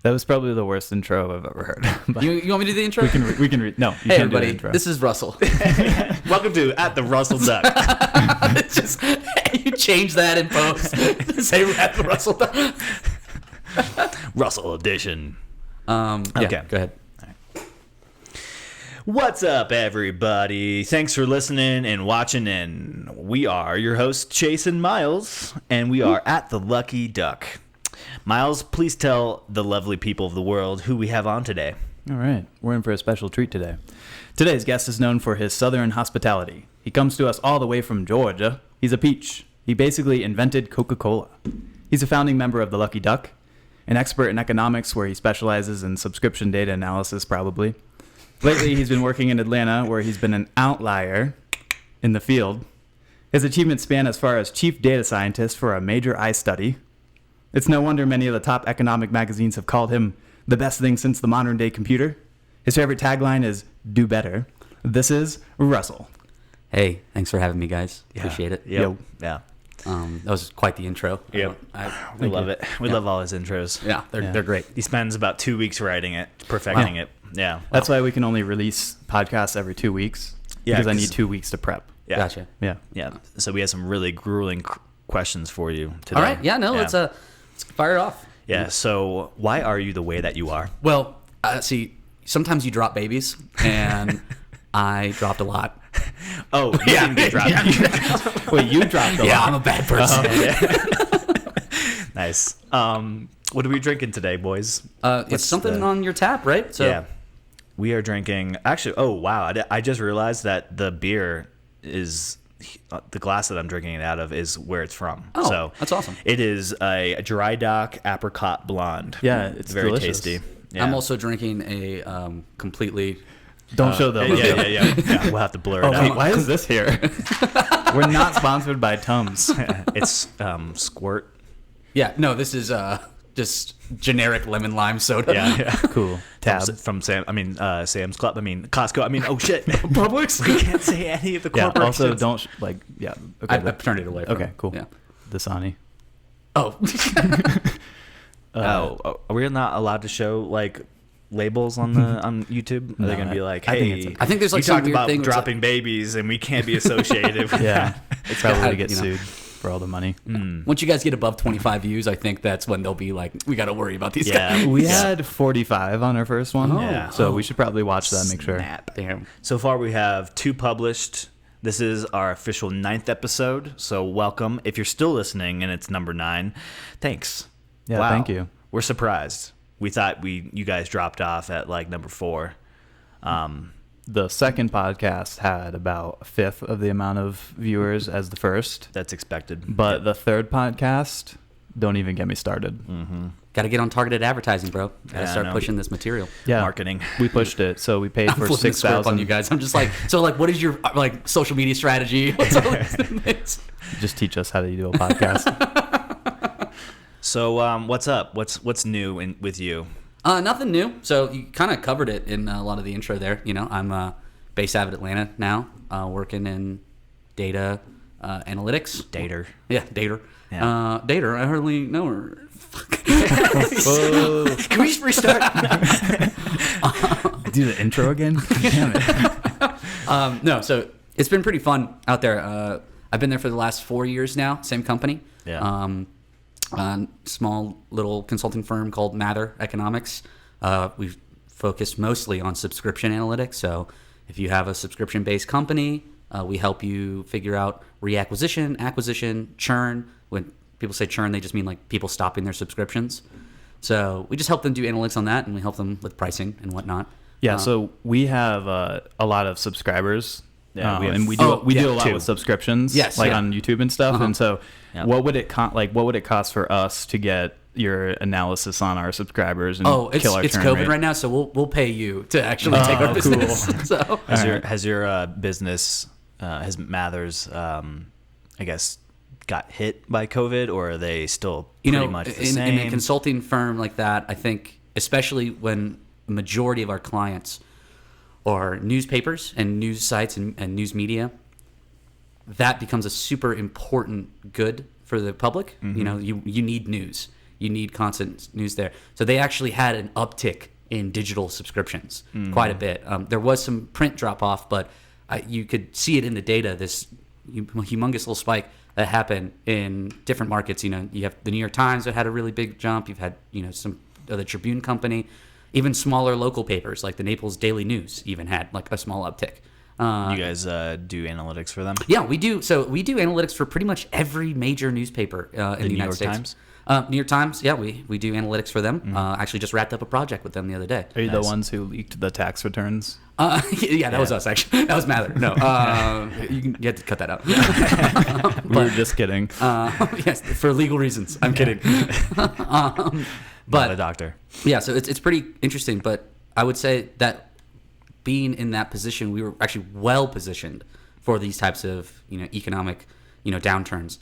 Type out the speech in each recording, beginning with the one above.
That was probably the worst intro I've ever heard. But You want me to do the intro? we can read. No, you Hey can't everybody, do the intro. this is Russell. Welcome to At the Russell Duck. It's just you change that in post. Say at the Russell Duck. Russell edition. Yeah, Okay. go ahead. What's up, everybody? Thanks for listening and watching in. We are your hosts, Chase and Myles, and we are at the Lucky Duck. Myles, please tell the lovely people of the world who we have on today. All right, we're in for a special treat today. Today's guest is known for his southern hospitality. He comes to us all the way from Georgia. He's a peach. He basically invented Coca-Cola. He's a founding member of the Lucky Duck, an expert in economics where he specializes in subscription data analysis, probably. Lately, he's been working in Atlanta, where he's been an outlier in the field. His achievements span as far as chief data scientist for a major eye study. It's no wonder many of the top economic magazines have called him the best thing since the modern-day computer. His favorite tagline is, do better. This is Russell. Hey, thanks for having me, guys. Appreciate it. Yep. Yo. Yeah. That was quite the intro. Yep. We love it. We love all his intros. Yeah, they're great. He spends about 2 weeks writing it, perfecting it. Yeah. That's why we can only release podcasts every 2 weeks. Yeah, Because I 'cause- need 2 weeks to prep. Yeah. Gotcha. Yeah. Yeah. So we have some really grueling questions for you today. All right. Yeah. No. Let's fire it off. Yeah. So why are you the way that you are? Well, see, sometimes you drop babies, and I dropped a lot. Oh, you didn't get dropped. Wait, you dropped a Yeah, lot. I'm a bad person. Nice. What are we drinking today, boys? It's something on your tap, right? So, Yeah. We are drinking. Actually, oh wow! I just realized that the beer is the glass that I'm drinking it out of is where it's from. Oh, so that's awesome. It is a Dry Dock Apricot Blonde. Yeah, it's very delicious. tasty. Yeah. I'm also drinking a completely. Don't show the logo. Yeah. We'll have to blur it Oh, wait, out. why is this here? We're not sponsored by Tums. It's Squirt. Yeah, no, this is just generic lemon lime soda. Yeah. Cool. Tab. From Sam's Club. I mean Costco. Oh shit. Publix. We can't say any of the Yeah, corporations. also don't, Okay, I've turned it away from okay, cool. Yeah. Dasani. Oh. Are we not allowed to show like labels on the on YouTube? Are they gonna be like, I think hey, it's I think there's like you some talked weird about thing where it's dropping babies and we can't be associated with Yeah, it's probably to get you know. sued for all the money. Once you guys get above 25 views, I think that's when they'll be like, we got to worry about these Yeah. guys. We had 45 on our first one, Yeah. so we should probably watch that and make sure. Snap. Damn. So far we have 2 published. This is our official 9th episode, so welcome. If you're still listening and it's number 9, thanks. Yeah, Wow. thank you. We're surprised. We thought you guys dropped off at like number 4. The second podcast had about a fifth of the amount of viewers as the first, That's expected. but the third podcast, don't even get me started. Got to get on targeted advertising, bro. Got to Yeah, I start know. pushing this material. Yeah, Marketing. We pushed it, so we paid I'm for flipping the script on 6,000. you guys. I'm just like, so like, what is your like social media strategy? What's all these things? Just teach us how to do a podcast. So what's up? What's new with you? Nothing new. So you kind of covered it in a lot of the intro there. You know, I'm based out of Atlanta now, working in data analytics. Dater. Yeah, Dater. Yeah. Dater, I hardly know her. Whoa. Can we just restart? Do the intro again? Damn it. No, so it's been pretty fun out there. I've been there for the last 4 years now, same company. Yeah. Small little consulting firm called Mather Economics. We've focused mostly on subscription analytics. So if you have a subscription-based company, we help you figure out reacquisition, acquisition, churn. When people say churn, they just mean like people stopping their subscriptions. So we just help them do analytics on that, and we help them with pricing and whatnot. Yeah, so we have a lot of subscribers. Yeah, we have- and we do a lot 2. with subscriptions, Yes, like yeah. on YouTube and stuff. And so, Yeah. what would it cost for us to get your analysis on our subscribers and It's kill our it's churn COVID rate? right now, so we'll pay you to actually take our cool. business. So Has your business has Mathers I guess got hit by COVID, or are they still pretty much the same? In a consulting firm like that, I think especially when the majority of our clients are newspapers and news sites and news media, that becomes a super important good for the public. You know, you need news. You need constant news there. So they actually had an uptick in digital subscriptions quite a bit. There was some print drop off, but you could see it in the data, this humongous little spike that happened in different markets. You have the New York Times that had a really big jump. You've had, some the Tribune Company, even smaller local papers like the Naples Daily News even had like a small uptick. You guys do analytics for them? Yeah, we do. So we do analytics for pretty much every major newspaper in the United States. Times? New York Times, yeah, we do analytics for them. Actually just wrapped up a project with them the other day. Are you the ones who leaked the tax returns? Yeah, that was us, actually. That was Mather. No, you have to cut that out. We were just kidding. Yes, for legal reasons. I'm kidding. Not a doctor. Yeah, so it's pretty interesting. But I would say that being in that position, we were actually well positioned for these types of economic downturns.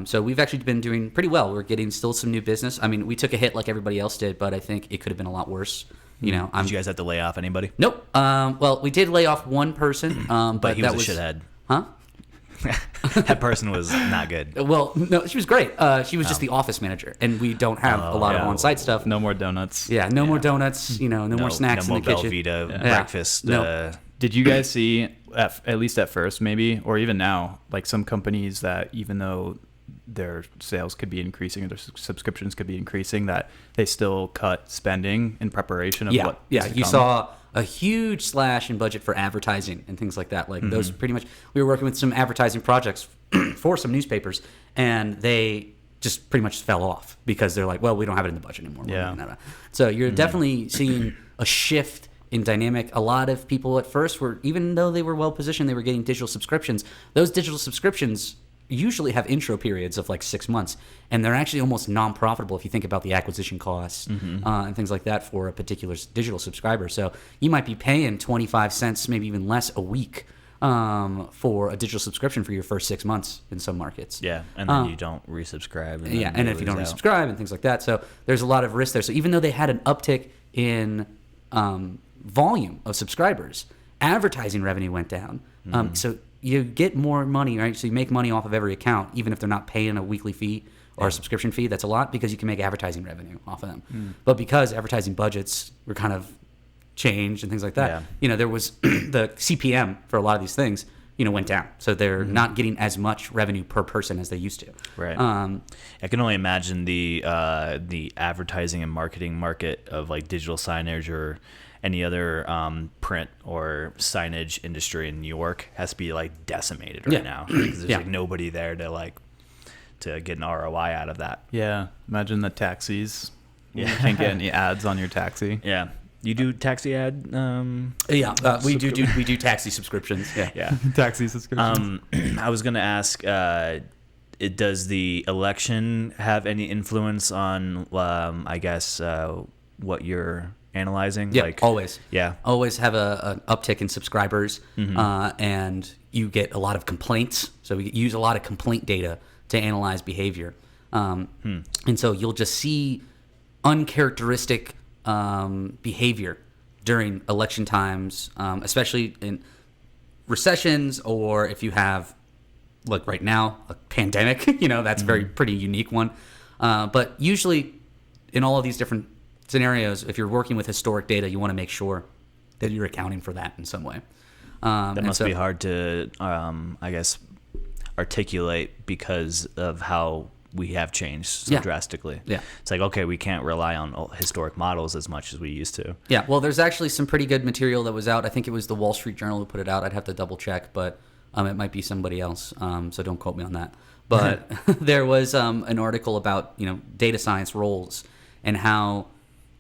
So we've actually been doing pretty well. We're getting still some new business. I mean, we took a hit like everybody else did, but I think it could have been a lot worse. Did you guys have to lay off anybody? Nope. Well, we did lay off one person, but he that was a shithead. Huh? That person was not good. Well, no, she was great. She was just the office manager, and we don't have a lot of on-site stuff. No more donuts. Yeah, no more donuts. No more snacks in the kitchen. No more Belvita breakfast. No. Did you guys see, at least at first maybe, or even now, like some companies that even though their sales could be increasing or their subscriptions could be increasing, that they still cut spending in preparation of what you come? saw a huge slash in budget for advertising and things like that. Like those pretty much, we were working with some advertising projects for some newspapers, and they just pretty much fell off because they're like, well, we don't have it in the budget anymore. Yeah. So you're definitely seeing a shift in dynamic. A lot of people at first were, even though they were well positioned, they were getting digital subscriptions. Those digital subscriptions usually have intro periods of like 6 months, and they're actually almost non-profitable if you think about the acquisition costs and things like that for a particular digital subscriber. So you might be paying 25 cents, maybe even less a week for a digital subscription for your first 6 months in some markets. Yeah, and then you don't resubscribe. And if you don't resubscribe and things like that. So there's a lot of risk there. So even though they had an uptick in volume of subscribers, advertising revenue went down. So you get more money, right? So you make money off of every account, even if they're not paying a weekly fee or a subscription fee. That's a lot because you can make advertising revenue off of them. But because advertising budgets were kind of changed and things like that, there was the CPM for a lot of these things, went down. So they're not getting as much revenue per person as they used to. Right. I can only imagine the advertising and marketing market of like digital signage or any other print or signage industry in New York has to be like decimated right now because there's like nobody there to get an ROI out of that. Yeah. Imagine the taxis. You can't get any ads on your taxi. Yeah. You do taxi ad? We do taxi subscriptions. Yeah. Taxi subscriptions. I was gonna ask, does the election have any influence on, what you're analyzing? Yeah, always. Yeah. Always have an uptick in subscribers, and you get a lot of complaints. So we use a lot of complaint data to analyze behavior, and so you'll just see uncharacteristic behavior during election times, especially in recessions, or if you have, like right now, a pandemic. That's pretty unique one. But usually, in all of these different scenarios, if you're working with historic data, you want to make sure that you're accounting for that in some way. That must be hard to, articulate because of how we have changed so drastically. Yeah. It's like, okay, we can't rely on historic models as much as we used to. Yeah. Well, there's actually some pretty good material that was out. I think it was the Wall Street Journal who put it out. I'd have to double check, but it might be somebody else. So don't quote me on that. But there was an article about, data science roles and how,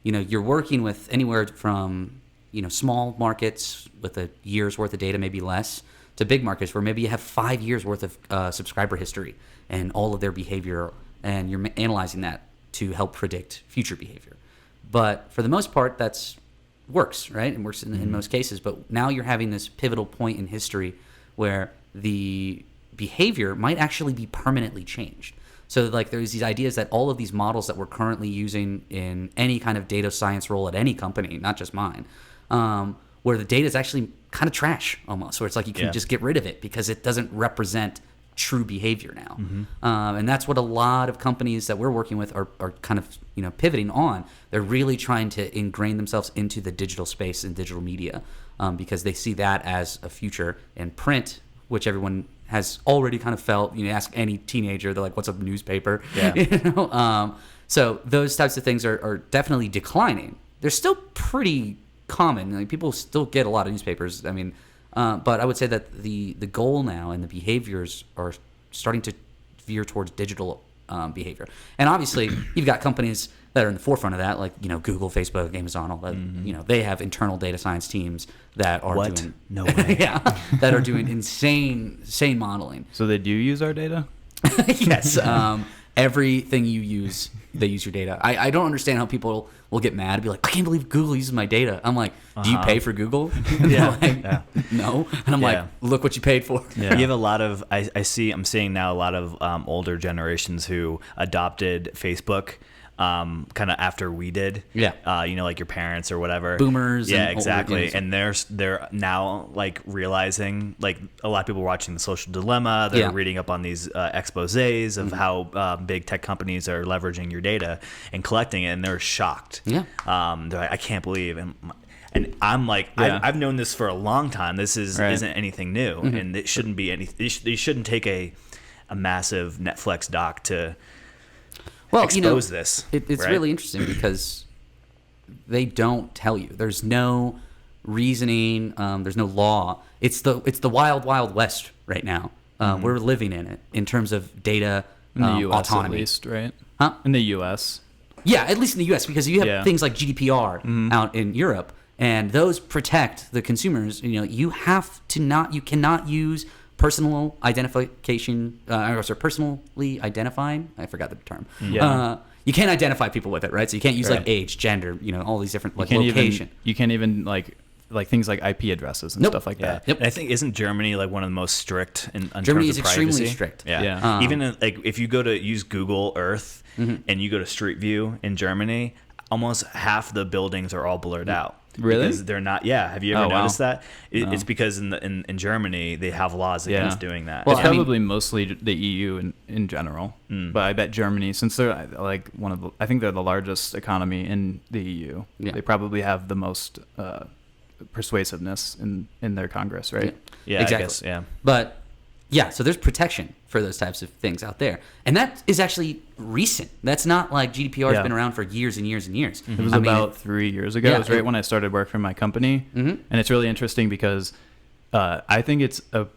you're working with anywhere from, small markets with a year's worth of data, maybe less, to big markets where maybe you have 5 years worth of subscriber history and all of their behavior, and you're analyzing that to help predict future behavior. But for the most part, that's works, right? It works in most cases. But now you're having this pivotal point in history where the behavior might actually be permanently changed. So like there's these ideas that all of these models that we're currently using in any kind of data science role at any company, not just mine, where the data is actually kind of trash almost, where it's like you can just get rid of it because it doesn't represent true behavior now. And that's what a lot of companies that we're working with are kind of pivoting on. They're really trying to ingrain themselves into the digital space and digital media because they see that as a future. And print, which everyone has already kind of felt, ask any teenager, they're like, what's a newspaper? Yeah. So those types of things are definitely declining. They're still pretty common. Like, people still get a lot of newspapers. I mean, but I would say that the goal now and the behaviors are starting to veer towards digital behavior. And obviously, you've got companies that are in the forefront of that, like Google, Facebook, Amazon, all that. They have internal data science teams that are doing no way. that are doing insane modeling. So they do use our data? Yes. Everything you use, they use your data. I don't understand how people will get mad and be like, I can't believe Google uses my data. I'm like, do you pay for Google? Yeah. No. And I'm like, look what you paid for. Yeah. You have a lot of, I'm seeing now a lot of older generations who adopted Facebook kind of after we did. Yeah. Like your parents or whatever. Boomers. Yeah, and exactly. And they're now like realizing, like, a lot of people are watching The Social Dilemma. They're reading up on these exposés of how big tech companies are leveraging your data and collecting it, and they're shocked. Yeah. They're like, I can't believe. And I'm like, I've known this for a long time. This isn't anything new, and it shouldn't be they shouldn't take a massive Netflix doc to expose this. It's really interesting because they don't tell you. There's no reasoning. There's no law. It's the wild west right now. We're living in it in terms of data In the U.S. autonomy. at least, right? Huh? In the U.S. Yeah, at least in the U.S. because you have things like GDPR out in Europe, and those protect the consumers. You cannot use personal identification, personally identifying. I forgot the term. Yeah. You can't identify people with it, right? So you can't use like age, gender, all these different location. You can't even like things like IP addresses and stuff like that. Yep. And I think, isn't Germany like one of the most strict in Germany terms is of privacy? extremely strict. Yeah. Even like if you go to use Google Earth and you go to Street View in Germany, almost half the buildings are all blurred out. Really? Because they're not. Yeah. Have you ever noticed that? No. It's because in Germany they have laws against doing that. Well, it's probably mostly the EU in general, but I bet Germany, since they're like I think they're the largest economy in the EU. Yeah. They probably have the most persuasiveness in their Congress, right? Yeah, exactly. I guess, yeah. But yeah, so there's protection for those types of things out there, and that is actually recent. That's not like GDPR has been around for years and years and years. It was about 3 years ago. It was right when I started work for my company, and it's really interesting because I think it's a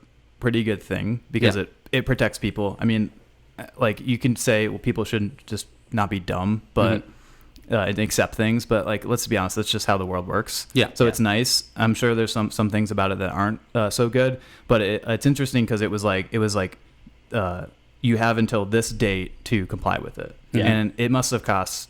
pretty good thing because it protects people. I mean, like, you can say, well, people shouldn't just not be dumb, but and accept things, but like, let's be honest, that's just how the world works. So it's nice. I'm sure there's some things about it that aren't so good, but it's interesting because it was like you have until this date to comply with it, and it must have cost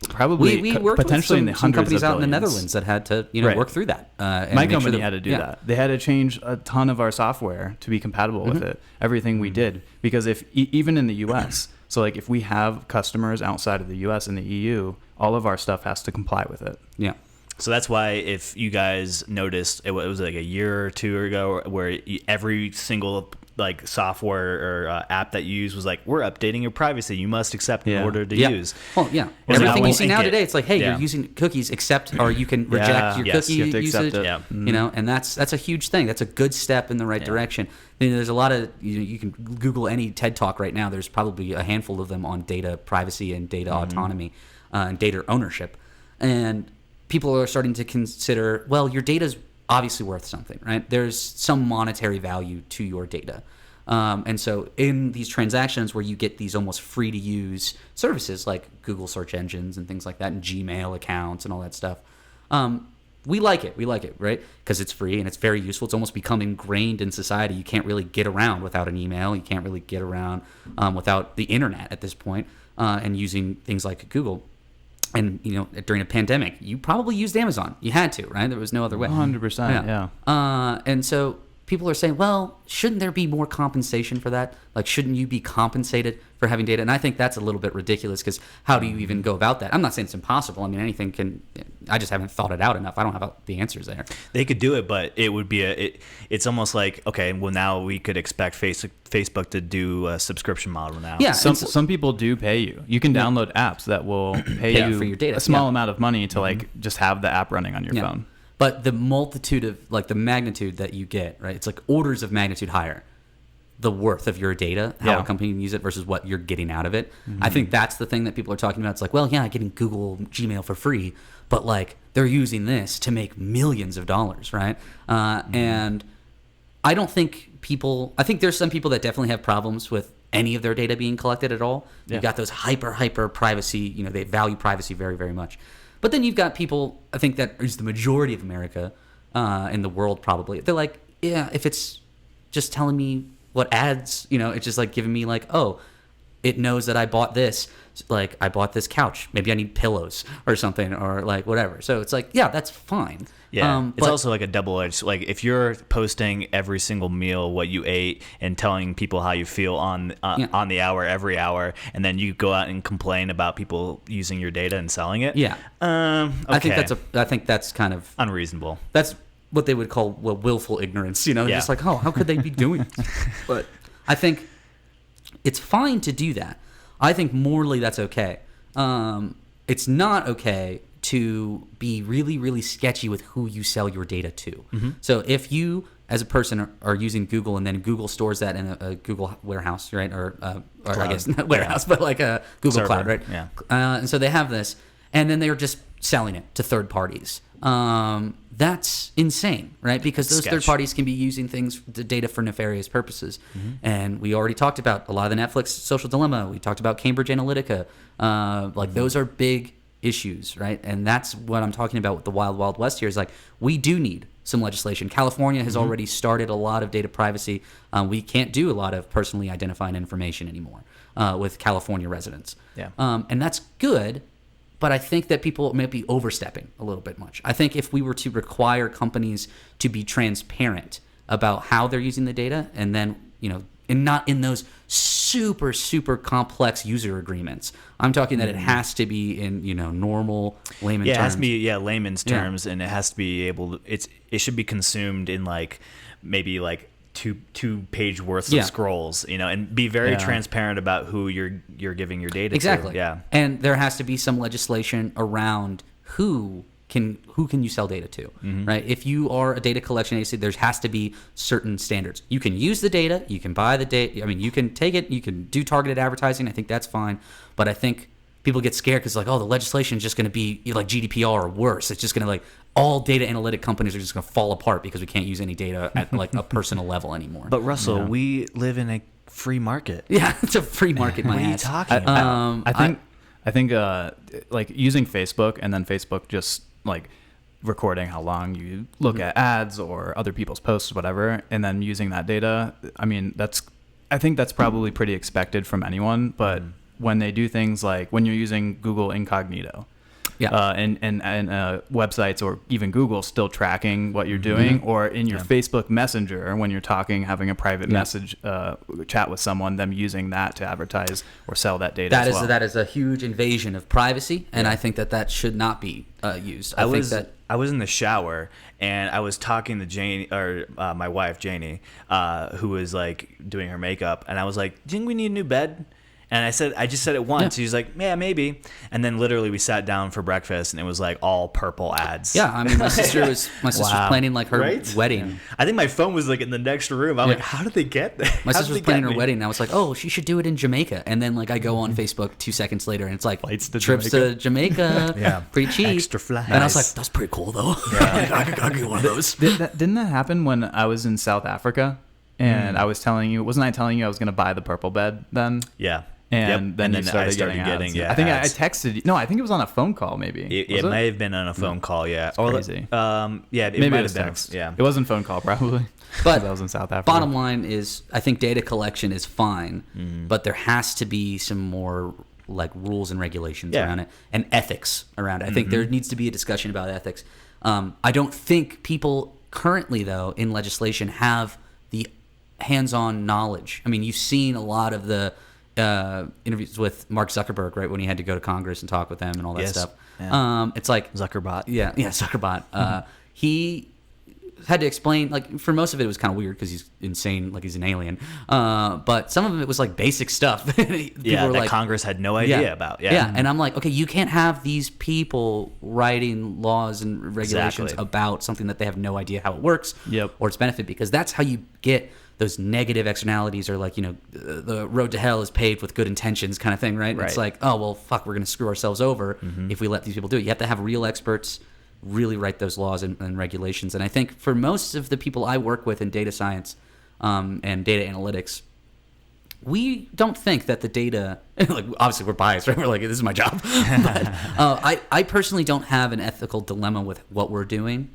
probably we worked potentially with in the some hundreds companies of out in the billions. Netherlands that had to work through that. And my make sure company had to do that. They had to change a ton of our software to be compatible with it. Everything we did, because if even in the U.S. So like, if we have customers outside of the U.S. and the EU, all of our stuff has to comply with it. Yeah. So that's why, if you guys noticed, it was like a year or two ago where every single like software or app that you use was like, we're updating your privacy. You must accept in order to use. Well, yeah. And Everything now you see we'll now ink it. today, it's like, hey, you're using cookies, accept, or you can reject your cookie you have to accept usage. it. Yeah. And that's a huge thing. That's a good step in the right direction. There's a lot of, you can Google any TED Talk right now. There's probably a handful of them on data privacy and data autonomy and data ownership. And people are starting to consider, well, your data's obviously worth something, right? There's some monetary value to your data. And so in these transactions where you get these almost free to use services like Google search engines and things like that, and Gmail accounts and all that stuff, we like it, right? Because it's free and it's very useful. It's almost become ingrained in society. You can't really get around without an email. You can't really get around without the internet at this point, and using things like Google. And, during a pandemic, you probably used Amazon. You had to, right? There was no other way. 100%, yeah. And so people are saying, well, shouldn't there be more compensation for that? Like, shouldn't you be compensated for having data? And I think that's a little bit ridiculous, because how do you even go about that? I'm not saying it's impossible. I mean, anything can. I just haven't thought it out enough. I don't have the answers there. They could do it, but it would be it's almost like, okay, well, now we could expect Facebook to do a subscription model now. Yeah, Some people do pay you. You can download apps that will pay you for your data, a small amount of money to like just have the app running on your phone. But the multitude of, like, the magnitude that you get, right? It's like orders of magnitude higher. The worth of your data, how a company can use it versus what you're getting out of it. I think that's the thing that people are talking about. It's like, well, yeah, I'm getting Google Gmail for free, but like they're using this to make millions of dollars, right? And I don't think I think there's some people that definitely have problems with any of their data being collected at all. Yeah. You've got those hyper privacy, they value privacy very, very much. But then you've got people, I think that is the majority of America, in the world probably. They're like, yeah, if it's just telling me what ads, it's just like giving me like, oh, it knows that I bought this, like I bought this couch. Maybe I need pillows or something, or like whatever. So it's like, yeah, that's fine. Yeah, it's also like a double-edged. Like if you're posting every single meal what you ate and telling people how you feel on the hour every hour, and then you go out and complain about people using your data and selling it. Yeah, okay. I think that's kind of unreasonable. That's what they would call willful ignorance. Just like, oh, how could they be doing this? But I think it's fine to do that. I think morally that's okay. It's not okay to be really, really sketchy with who you sell your data to. Mm-hmm. So if you, as a person, are using Google, and then Google stores that in a Google warehouse, right? Or I guess not warehouse, but like a Google server. Cloud, right? Yeah. And so they have this, and then they're just selling it to third parties. That's insane, right? Because those third parties can be using the data for nefarious purposes. Mm-hmm. And we already talked about a lot of the Netflix Social Dilemma. We talked about Cambridge Analytica. Those are big issues, right? And that's what I'm talking about with the Wild Wild West here, is like, we do need some legislation. California has already started a lot of data privacy. We can't do a lot of personally identifying information anymore with California residents. Yeah. And that's good. But I think that people may be overstepping a little bit much. I think if we were to require companies to be transparent about how they're using the data, and then, and not in those super, super complex user agreements. I'm talking that it has to be in, normal layman terms. Yeah, it has to be, layman's terms, and it has to be it should be consumed in maybe two page worths of scrolls, and be very transparent about who you're giving your data exactly. to. Yeah. And there has to be some legislation around who can you sell data to, right? If you are a data collection agency, there has to be certain standards. You can use the data, you can buy the data. I mean, you can take it, you can do targeted advertising. I think that's fine. But I think people get scared because, like, oh, the legislation is just going to be like GDPR or worse. It's just going to all data analytic companies are just going to fall apart because we can't use any data at like a personal level anymore. But Russell, we live in a free market. Yeah, it's a free market. What are you talking about? I think using Facebook, and then Facebook just like recording how long you look at ads or other people's posts, whatever, and then using that data. I mean, I think that's probably pretty expected from anyone. But when they do things like when you're using Google Incognito, and websites or even Google still tracking what you're doing, or in your Facebook Messenger when you're having a private message chat with someone, them using that to advertise or sell that data. That is a huge invasion of privacy, and I think that should not be used. I was in the shower and I was talking to Janie, or my wife Janie, who was doing her makeup, and I was like, "Do you think we need a new bed?" And I just said it once. He was like, yeah, maybe. And then literally we sat down for breakfast, and it was all purple ads. Yeah, I mean, my sister was planning her wedding. Yeah. I think my phone was in the next room. I'm like, how did they get that? My sister was planning her wedding, and I was like, oh, she should do it in Jamaica. And then I go on Facebook 2 seconds later, and it's like, trips to Jamaica, pretty cheap. Extra flights. And I was like, that's pretty cool though. Yeah. I could get one of those. Didn't that happen when I was in South Africa? And I was telling you, wasn't I telling you I was going to buy the purple bed then? Yeah. And then you started getting ads. I think I texted you. No, I think it was on a phone call, maybe. It may have been on a phone call, yeah. It's crazy. It might have been. Text. Yeah. It wasn't phone call, probably. But I was in South Africa. Bottom line is, I think data collection is fine, but there has to be some more rules and regulations around it, and ethics around it. I think there needs to be a discussion about ethics. I don't think people currently, though, in legislation have the hands-on knowledge. I mean, you've seen a lot of the interviews with Mark Zuckerberg, right, when he had to go to Congress and talk with them and all that Yes. stuff. Yeah. It's like Zuckerbot. Yeah, Zuckerbot. He had to explain, like, for most of it was kind of weird because he's insane, like he's an alien. But some of it was like basic stuff. Yeah, were that like, Congress had no idea about. Yeah. and I'm like, okay, you can't have these people writing laws and regulations Exactly. about something that they have no idea how it works Yep. or its benefit, because that's how you get those negative externalities, or like, the road to hell is paved with good intentions kind of thing, right? Right. It's like, oh, well, fuck, we're going to screw ourselves over if we let these people do it. You have to have real experts really write those laws and regulations. And I think for most of the people I work with in data science and data analytics, we don't think that the data, like, obviously we're biased, right? We're like, this is my job. But I personally don't have an ethical dilemma with what we're doing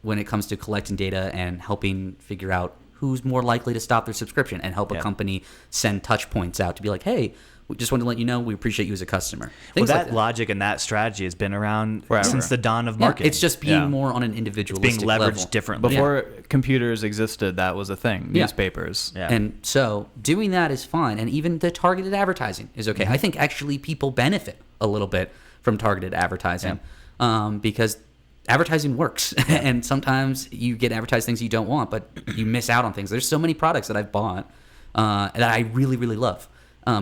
when it comes to collecting data and helping figure out who's more likely to stop their subscription and help a company send touch points out to be like, hey, we just wanted to let you know we appreciate you as a customer. Well, Things like that logic and that strategy has been around Forever. since the dawn of Yeah, marketing. it's just being Yeah. more on an being individualistic leveraged level. differently. Before computers existed, that was a thing. Yeah. Newspapers. Yeah. And so doing that is fine. And even the targeted advertising is okay. I think actually people benefit a little bit from targeted advertising because advertising works. And sometimes you get advertised things you don't want, but you miss out on things. There's so many products that I've bought that I really, really love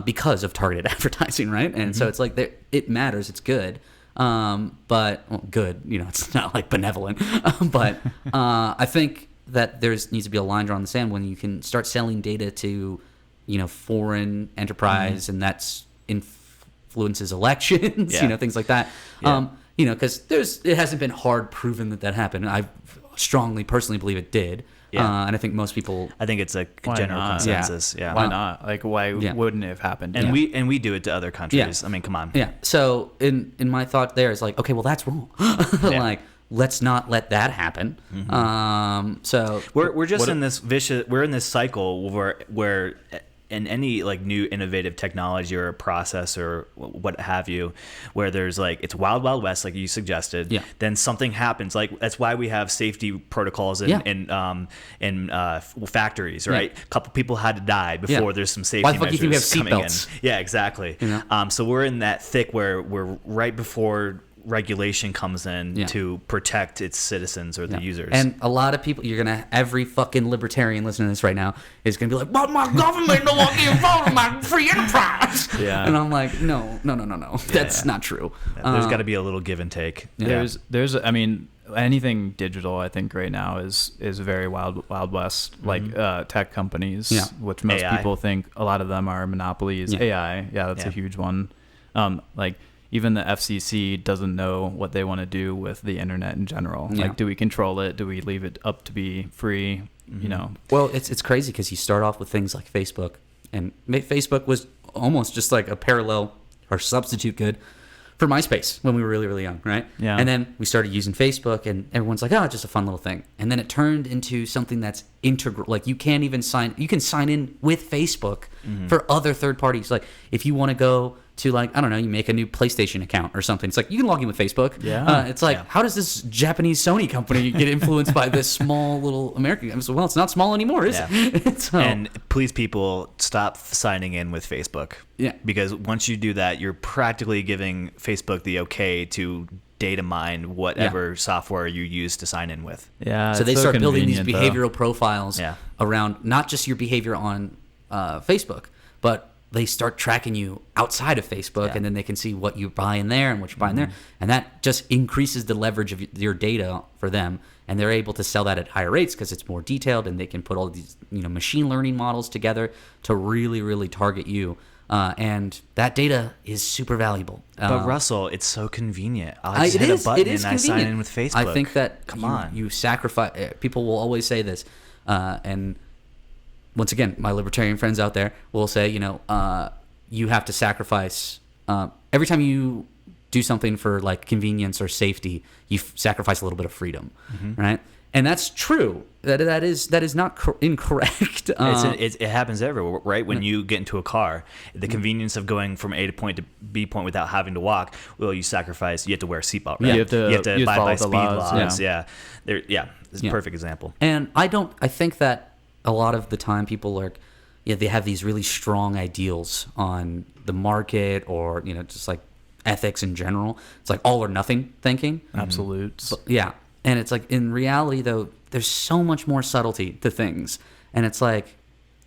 because of targeted advertising, right? And so it's like it matters. It's good. But well, good, it's not like benevolent. But I think that needs to be a line drawn in the sand when you can start selling data to, foreign enterprise, and that's influences elections, Yeah. things like that. Yeah. Because it hasn't been hard proven that happened. I strongly, personally believe it did. Yeah. And I think most people. I think it's a Why general not? consensus. Yeah. Why not? Like, why Yeah. wouldn't it have happened? And we do it to other countries. I mean, come on. Yeah. So in my thought there is like, okay, well that's wrong. Like, let's not let that happen. So We're just What- in this vicious. We're in this cycle where in any like new innovative technology or a process or what have you, where there's like it's wild west, like you suggested. Yeah. Then something happens. Like that's why we have safety protocols in factories, right? Yeah. A couple people had to die before there's some safety Why the fuck do you think we have measures coming in. seatbelts? Yeah, exactly. So we're in that thick where we're right before regulation comes in to protect its citizens or the users. And a lot of people, every fucking libertarian listening to this right now is gonna be like, but my government don't want me involved in my free enterprise. Yeah. And I'm like, no. That's not true. There's got to be a little give and take. There's I mean, anything digital, I think right now is very wild west. Like tech companies, which most AI. people think a lot of them are monopolies. Yeah. AI, that's a huge one. Like even the FCC doesn't know what they want to do with the internet in general. Yeah. Like, do we control it? Do we leave it up to be free? Well, it's crazy because you start off with things like Facebook, and Facebook was almost just like a parallel or substitute good for MySpace when we were really, really young, right? Yeah. And then we started using Facebook, and everyone's like, oh, it's just a fun little thing. And then it turned into something that's integral. Like, you can sign in with Facebook for other third parties. Like, if you want to go to, like, I don't know, you make a new PlayStation account or something. It's like, you can log in with Facebook. Yeah. It's like, how does this Japanese Sony company get influenced by this small little American? I'm so, well, it's not small anymore, is it? So, And please, people, stop signing in with Facebook. Yeah. Because once you do that, you're practically giving Facebook the okay to data mine whatever software you use to sign in with. Yeah. so it's they start building these convenient, though. behavioral profiles around not just your behavior on Facebook, but they start tracking you outside of Facebook, and then they can see what you buy in there and what you buy in there, and that just increases the leverage of your data for them, and they're able to sell that at higher rates because it's more detailed, and they can put all these machine learning models together to really, really target you. And that data is super valuable. But Russell, it's so convenient. I'll just hit a it button is and I sign convenient. in with Facebook. I think that Come on. you sacrifice. People will always say this, and once again, my libertarian friends out there will say, you have to sacrifice every time you do something for like convenience or safety, you sacrifice a little bit of freedom, right? And that's true. That is not incorrect. It happens everywhere, right? When you get into a car, the convenience of going from A point to B point without having to walk, well, you sacrifice. You have to wear a seatbelt, right? You have to abide follow by the speed laws, laws. Yeah, it's a perfect example. And I think that a lot of the time people are, they have these really strong ideals on the market or, just like ethics in general. It's like all or nothing thinking. Absolutes. But, yeah. And it's like in reality, though, there's so much more subtlety to things. And it's like,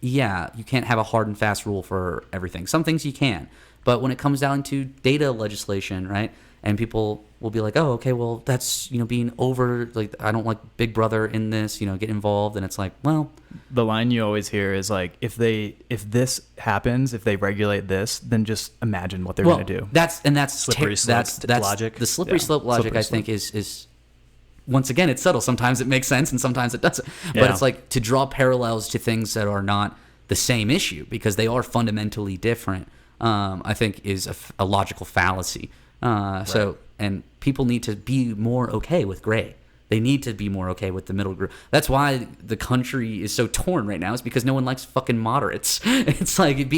yeah, you can't have a hard and fast rule for everything. Some things you can. But when it comes down to data legislation, right? And people will be like, oh, okay, well, that's, being over, like, I don't like Big Brother in this, get involved. And it's like, well. The line you always hear is like, if this happens, if they regulate this, then just imagine what they're going to do. That's slippery slope logic. The slippery slope logic, I think, is once again, it's subtle. Sometimes it makes sense and sometimes it doesn't. Yeah. But it's like to draw parallels to things that are not the same issue because they are fundamentally different, I think is a logical fallacy. So, and people need to be more okay with gray. They need to be more okay with the middle group. That's why the country is so torn right now. Is because no one likes fucking moderates. It's like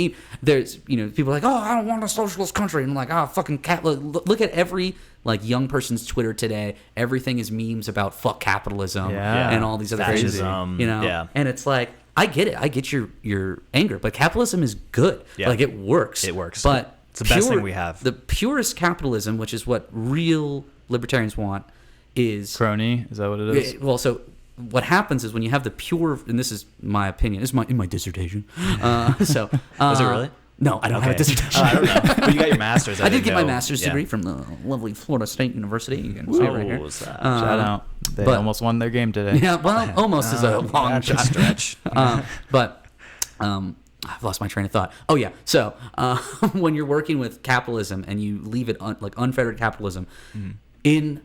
there's people are like, oh, I don't want a socialist country, and I'm like, oh, fucking cat. Look at every like young person's Twitter today. Everything is memes about fuck capitalism and all these other crazy, Yeah. And it's like, I get it. I get your anger, but capitalism is good. Yeah. Like it works. It works. But it's the best thing we have. The purest capitalism, which is what real libertarians want, is crony. Is that what it is? Well, so what happens is when you have the pure, and this is my opinion. This is in my dissertation. Was it really? No, I don't have a dissertation. I don't know. But you got your master's. I did get my master's degree from the lovely Florida State University. You can see it right here. Shout out. They almost won their game today. Yeah, well, almost is a long shot. Stretch. But I've lost my train of thought. Oh, yeah. So when you're working with capitalism and you leave it like unfettered capitalism, in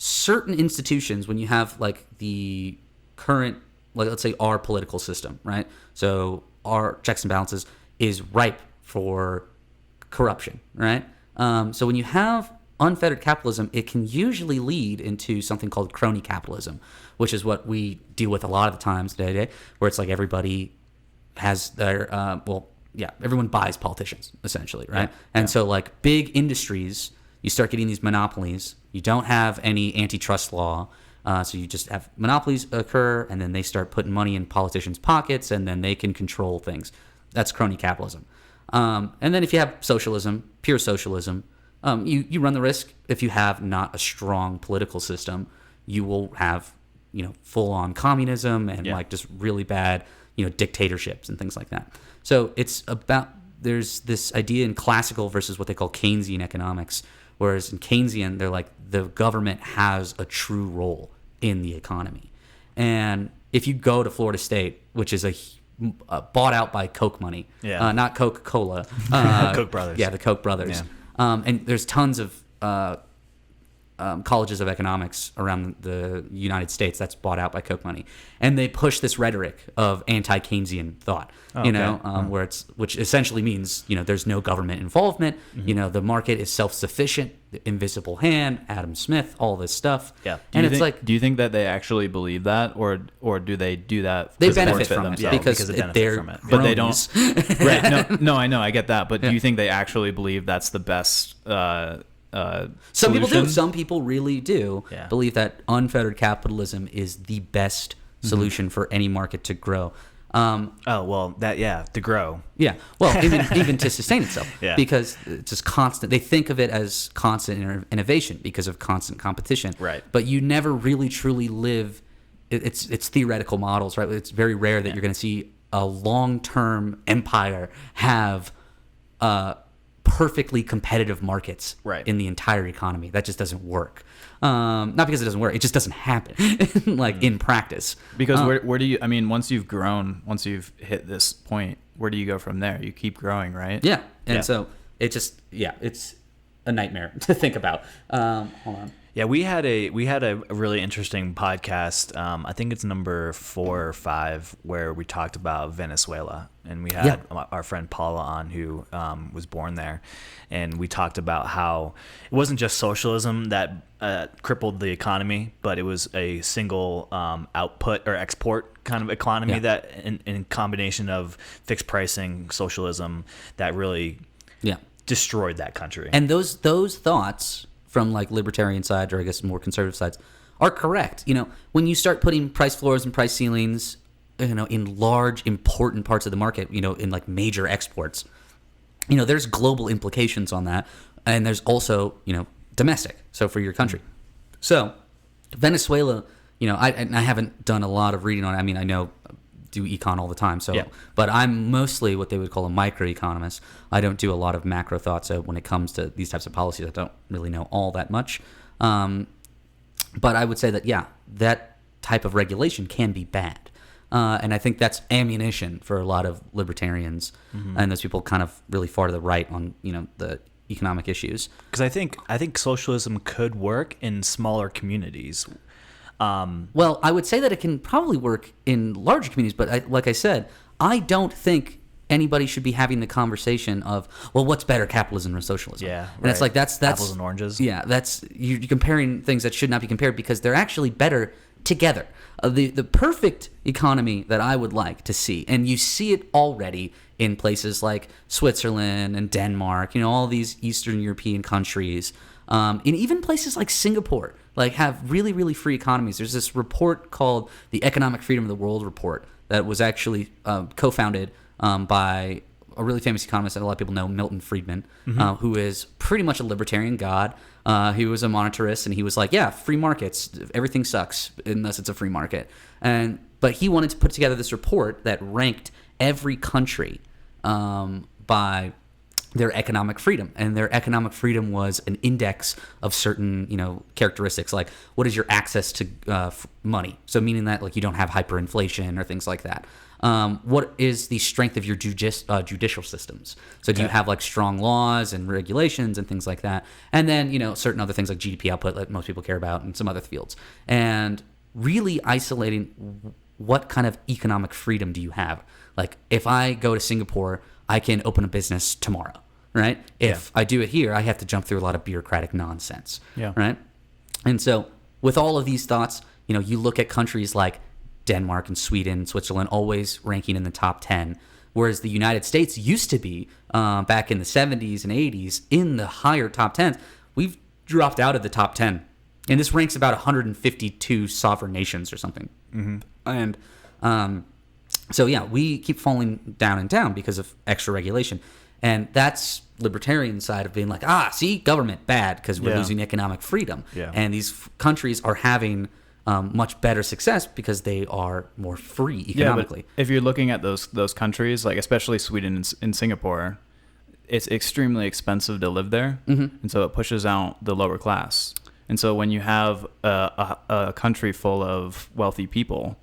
certain institutions, when you have like the current, like let's say our political system, right? So our checks and balances is ripe for corruption, right? So when you have unfettered capitalism, it can usually lead into something called crony capitalism, which is what we deal with a lot of the times today, where it's like everybody has their, everyone buys politicians, essentially, right? And so like big industries, you start getting these monopolies. You don't have any antitrust law, so you just have monopolies occur, and then they start putting money in politicians' pockets, and then they can control things. That's crony capitalism. And then if you have socialism, pure socialism, you run the risk, if you have not a strong political system, you will have full-on communism and like just really bad dictatorships and things like that. So it's about, there's this idea in classical versus what they call Keynesian economics. Whereas in Keynesian, they're like the government has a true role in the economy. And if you go to Florida State, which is bought out by Coke money, not Coca-Cola. Koch brothers. Yeah, the Koch brothers. Yeah. And there's tons of colleges of economics around the United States that's bought out by Coke money. And they push this rhetoric of anti-Keynesian thought, which essentially means, there's no government involvement, the market is self-sufficient, the invisible hand, Adam Smith, all this stuff. Yeah. And do you think that they actually believe that, or do they do that? They benefit from it because they benefit they're from it. But they don't. Right. No, I know. I get that. But do you think they actually believe that's the best Some people do. solution? Some people really do believe that unfettered capitalism is the best solution for any market to grow. To grow. Yeah. Well, even to sustain itself. Yeah. Because it's just constant. They think of it as constant innovation because of constant competition. Right. But you never really truly live. It's theoretical models, right? It's very rare that you're going to see a long-term empire have perfectly competitive markets in the entire economy. That just doesn't work. Not because it doesn't work, it just doesn't happen in practice. Because where do you, once you've grown, once you've hit this point, where do you go from there? You keep growing, right? Yeah. And so it just, it's a nightmare to think about. Hold on. Yeah, we had a really interesting podcast. I think it's number 4 or 5, where we talked about Venezuela, and we had our friend Paula on, who was born there, and we talked about how it wasn't just socialism that crippled the economy, but it was a single output or export kind of economy that, in combination of fixed pricing, socialism, that really destroyed that country. And those thoughts from like libertarian sides, or I guess more conservative sides, are correct. When you start putting price floors and price ceilings, in large, important parts of the market, in like major exports, there's global implications on that. And there's also, domestic. So for your country. So Venezuela, I haven't done a lot of reading on it. I mean, I do econ all the time. So, Yeah. But I'm mostly what they would call a microeconomist. I don't do a lot of macro thoughts. So when it comes to these types of policies, I don't really know all that much. But I would say that, that type of regulation can be bad. And I think that's ammunition for a lot of libertarians and those people kind of really far to the right on, the economic issues. Because I think socialism could work in smaller communities. Well, I would say that it can probably work in larger communities, but like I said, I don't think anybody should be having the conversation of, well, what's better, capitalism or socialism? Yeah, and it's like that's apples and oranges. Yeah, that's you're comparing things that should not be compared because they're actually better together. The perfect economy that I would like to see, and you see it already in places like Switzerland and Denmark, all these Eastern European countries, and even places like Singapore, like have really, really free economies. There's this report called the Economic Freedom of the World Report that was actually co-founded by a really famous economist that a lot of people know, Milton Friedman, who is pretty much a libertarian god. He was a monetarist, and he was like, free markets, everything sucks unless it's a free market. But he wanted to put together this report that ranked every country by their economic freedom, and their economic freedom was an index of certain, characteristics, like what is your access to money? So meaning that like you don't have hyperinflation or things like that. What is the strength of your judicial systems? So do you have like strong laws and regulations and things like that? And then, certain other things like GDP output that most people care about and some other fields. And really isolating what kind of economic freedom do you have? Like if I go to Singapore, I can open a business tomorrow, right? If I do it here, I have to jump through a lot of bureaucratic nonsense, right? And so with all of these thoughts, you look at countries like Denmark and Sweden, Switzerland, always ranking in the top 10, whereas the United States used to be back in the 70s and 80s in the higher top 10s. We've dropped out of the top 10, and this ranks about 152 sovereign nations or something. And so we keep falling down and down because of extra regulation, and that's libertarian side of being like, see, government bad because we're losing economic freedom, and these countries are having much better success because they are more free economically. Yeah, but if you're looking at those countries, like especially Sweden and Singapore, it's extremely expensive to live there, and so it pushes out the lower class. And so when you have a country full of wealthy people,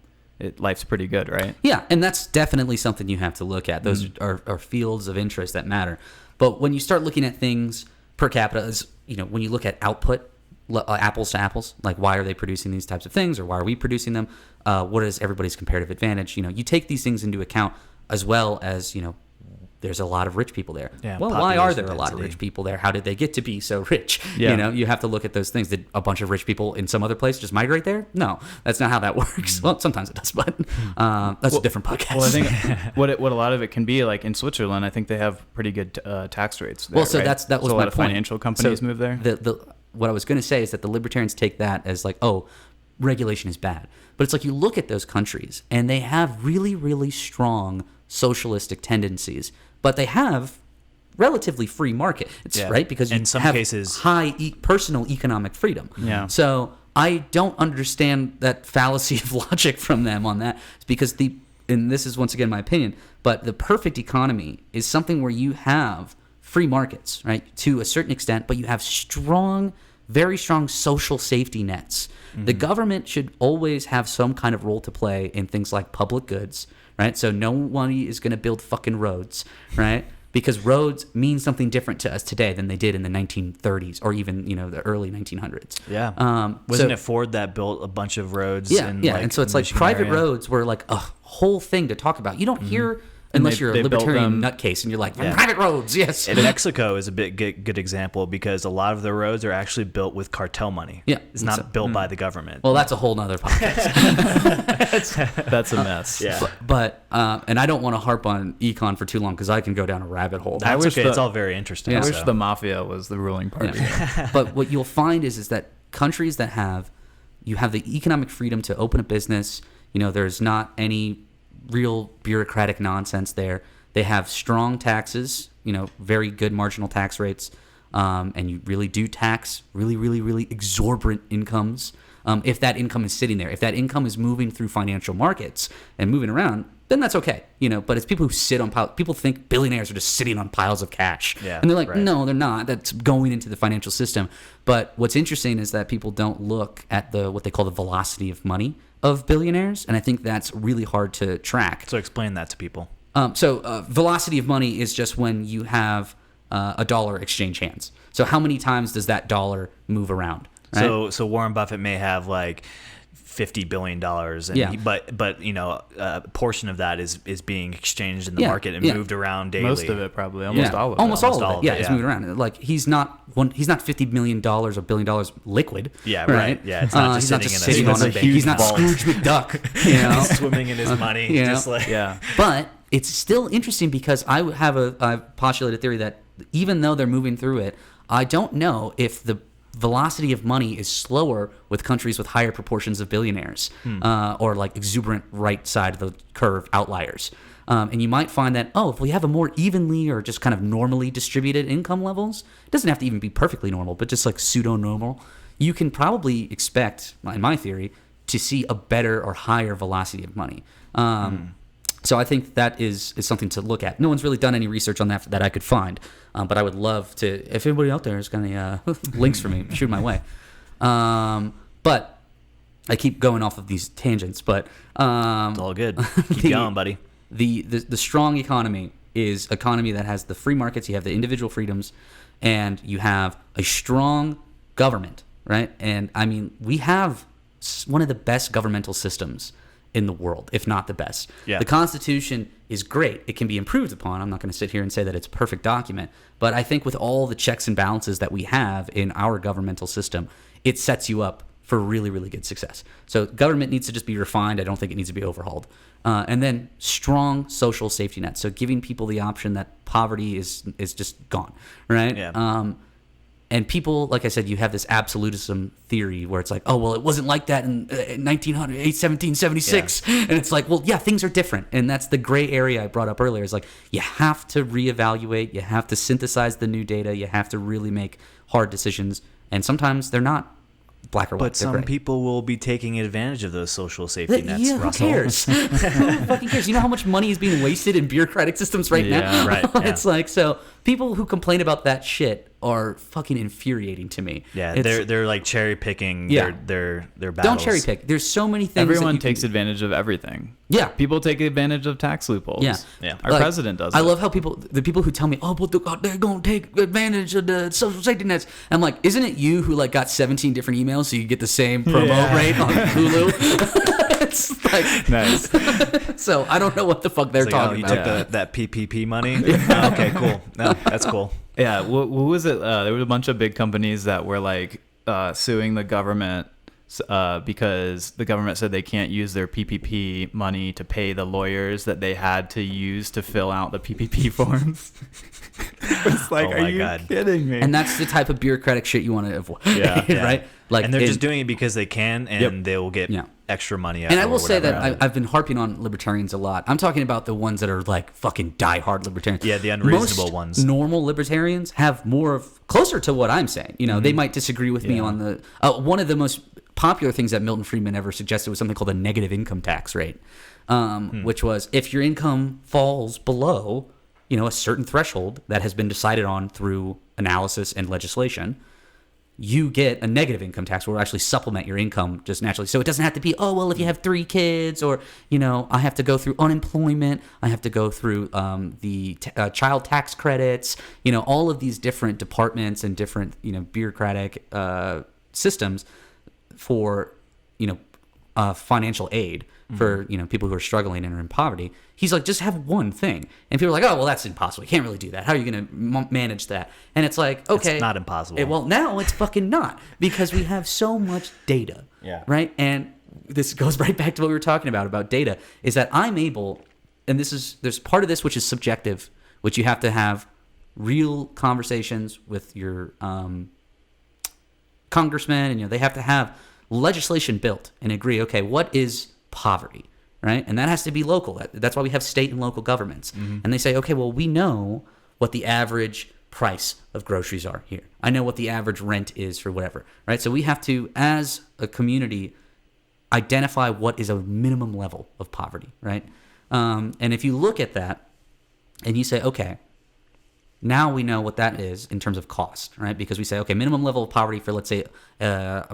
life's pretty good, right? Yeah, and that's definitely something you have to look at. Those are fields of interest that matter. But when you start looking at things per capita, when you look at output, apples to apples, like why are they producing these types of things, or why are we producing them? What is everybody's comparative advantage? You take these things into account, as well as there's a lot of rich people there. Well, why are there a lot of rich people there? How did they get to be so rich? You have to look at those things. Did a bunch of rich people in some other place just migrate there? No, that's not how that works. Well, sometimes it does, but that's a different podcast. Well, I think what a lot of it can be, like in Switzerland, I think they have pretty good tax rates there, well, so right? that was so a my lot of point. Financial companies move there. What I was going to say is that the libertarians take that as like, regulation is bad. But it's like you look at those countries and they have really, really strong socialistic tendencies, but they have relatively free market. It's right because you in some have cases high personal economic freedom. Yeah. So I don't understand that fallacy of logic from them on that. It's because and this is once again my opinion, but the perfect economy is something where you have free markets, right, to a certain extent, but you have very strong social safety nets. The government should always have some kind of role to play in things like public goods, right? So no one is going to build fucking roads, right? Because roads mean something different to us today than they did in the 1930s or even, the early 1900s. Yeah. Wasn't it Ford that built a bunch of roads? And so it's like private roads were like a whole thing to talk about. You don't hear... Unless you're a libertarian nutcase and you're like, private roads, yes. And Mexico is a good example because a lot of the roads are actually built with cartel money. Yeah. It's not built by the government. Well, that's a whole nother podcast. That's a mess. Yeah. But and I don't want to harp on econ for too long because I can go down a rabbit hole. That's okay. It's all very interesting. I wish the mafia was the ruling party. Yeah. But what you'll find is that countries that you have the economic freedom to open a business, there's not any real bureaucratic nonsense there. They have strong taxes, very good marginal tax rates, and you really do tax really, really, really exorbitant incomes. If that income is sitting there, if that income is moving through financial markets and moving around, then that's okay, But it's people who sit on people think billionaires are just sitting on piles of cash, and they're like, no, they're not. That's going into the financial system. But what's interesting is that people don't look at what they call the velocity of money of billionaires, and I think that's really hard to track. So explain that to people. Velocity of money is just when you have a dollar exchange hands. So how many times does that dollar move around? Right? So Warren Buffett may have like $50 billion, and but a portion of that is being exchanged in the market and moved around daily. Most of it, probably, almost all of it. Almost all of it. Yeah, it's moving around. Like he's not $50 million or $1 billion liquid. Yeah, right. Yeah, it's not just sitting on a bank. He's not Scrooge McDuck. He's swimming in his money. Just like But it's still interesting because I've postulated a theory that even though they're moving through it, I don't know if the velocity of money is slower with countries with higher proportions of billionaires or like exuberant right side of the curve outliers. And you might find that, if we have a more evenly or just kind of normally distributed income levels, it doesn't have to even be perfectly normal, but just like pseudo-normal, you can probably expect, in my theory, to see a better or higher velocity of money. So I think that is something to look at. No one's really done any research on that I could find, but I would love to. If anybody out there has got any links for me, shoot my way. But I keep going off of these tangents. But it's all good. Keep going, buddy. The strong economy is an economy that has the free markets. You have the individual freedoms, and you have a strong government, right? And I mean, we have one of the best governmental systems in the world, if not the best. Yeah. The Constitution is great. It can be improved upon. I'm not going to sit here and say that it's a perfect document, but I think with all the checks and balances that we have in our governmental system, it sets you up for really, really good success. So government needs to just be refined. I don't think it needs to be overhauled. And then strong social safety nets. So giving people the option that poverty is just gone, right? Yeah. And people, like I said, you have this absolutism theory where it's like, it wasn't like that in 1776. Yeah. And it's like, things are different. And that's the gray area I brought up earlier. Is like, you have to reevaluate. You have to synthesize the new data. You have to really make hard decisions. And sometimes they're not black or white. But some people will be taking advantage of those social safety nets. Yeah, who cares? Who fucking cares? You know how much money is being wasted in bureaucratic systems right now? Right. Yeah. It's like, so people who complain about that shit are fucking infuriating to me. Yeah, they're like cherry picking their battles. Don't cherry pick. There's so many things. Everyone takes advantage of everything. Yeah, people take advantage of tax loopholes. Yeah. Our president does. I love how the people who tell me, but they're gonna take advantage of the social safety nets. I'm like, isn't it you who like got 17 different emails so you get the same promo rate on Hulu? It's like nice. So I don't know what the fuck they're talking about. You took that PPP money. Oh, okay, cool. No, that's cool. Yeah, what was it? There was a bunch of big companies that were like suing the government because the government said they can't use their PPP money to pay the lawyers that they had to use to fill out the PPP forms. It's like, are you kidding me? And that's the type of bureaucratic shit you want to avoid, right? Like, and they're just doing it because they can, and they will get extra money out. And I will say that I've been harping on libertarians a lot. I'm talking about the ones that are like fucking diehard libertarians. Yeah, the unreasonable ones. Normal libertarians have more of closer to what I'm saying. They might disagree with me on the one of the most popular things that Milton Friedman ever suggested was something called a negative income tax rate, which was if your income falls below a certain threshold that has been decided on through analysis and legislation, you get a negative income tax where it will actually supplement your income just naturally. So it doesn't have to be, if you have 3 kids or, I have to go through unemployment. I have to go through the child tax credits, all of these different departments and different, bureaucratic systems for, financial aid for, people who are struggling and are in poverty. He's like, just have one thing. And people are like, that's impossible. You can't really do that. How are you going to manage that? And it's like, okay. It's not impossible. Well, now it's fucking not because we have so much data. Yeah. Right? And this goes right back to what we were talking about data, is that I'm able, and there's part of this which is subjective, which you have to have real conversations with your congressman, and they have to have legislation built and agree, okay, what is poverty? right? And that has to be local. That's why we have state and local governments. And they say, okay, well, we know what the average price of groceries are here. I know what the average rent is for whatever, right? So we have to, as a community, identify what is a minimum level of poverty, right? And if you look at that and you say, okay, now we know what that is in terms of cost, right? Because we say, okay, minimum level of poverty for, let's say, a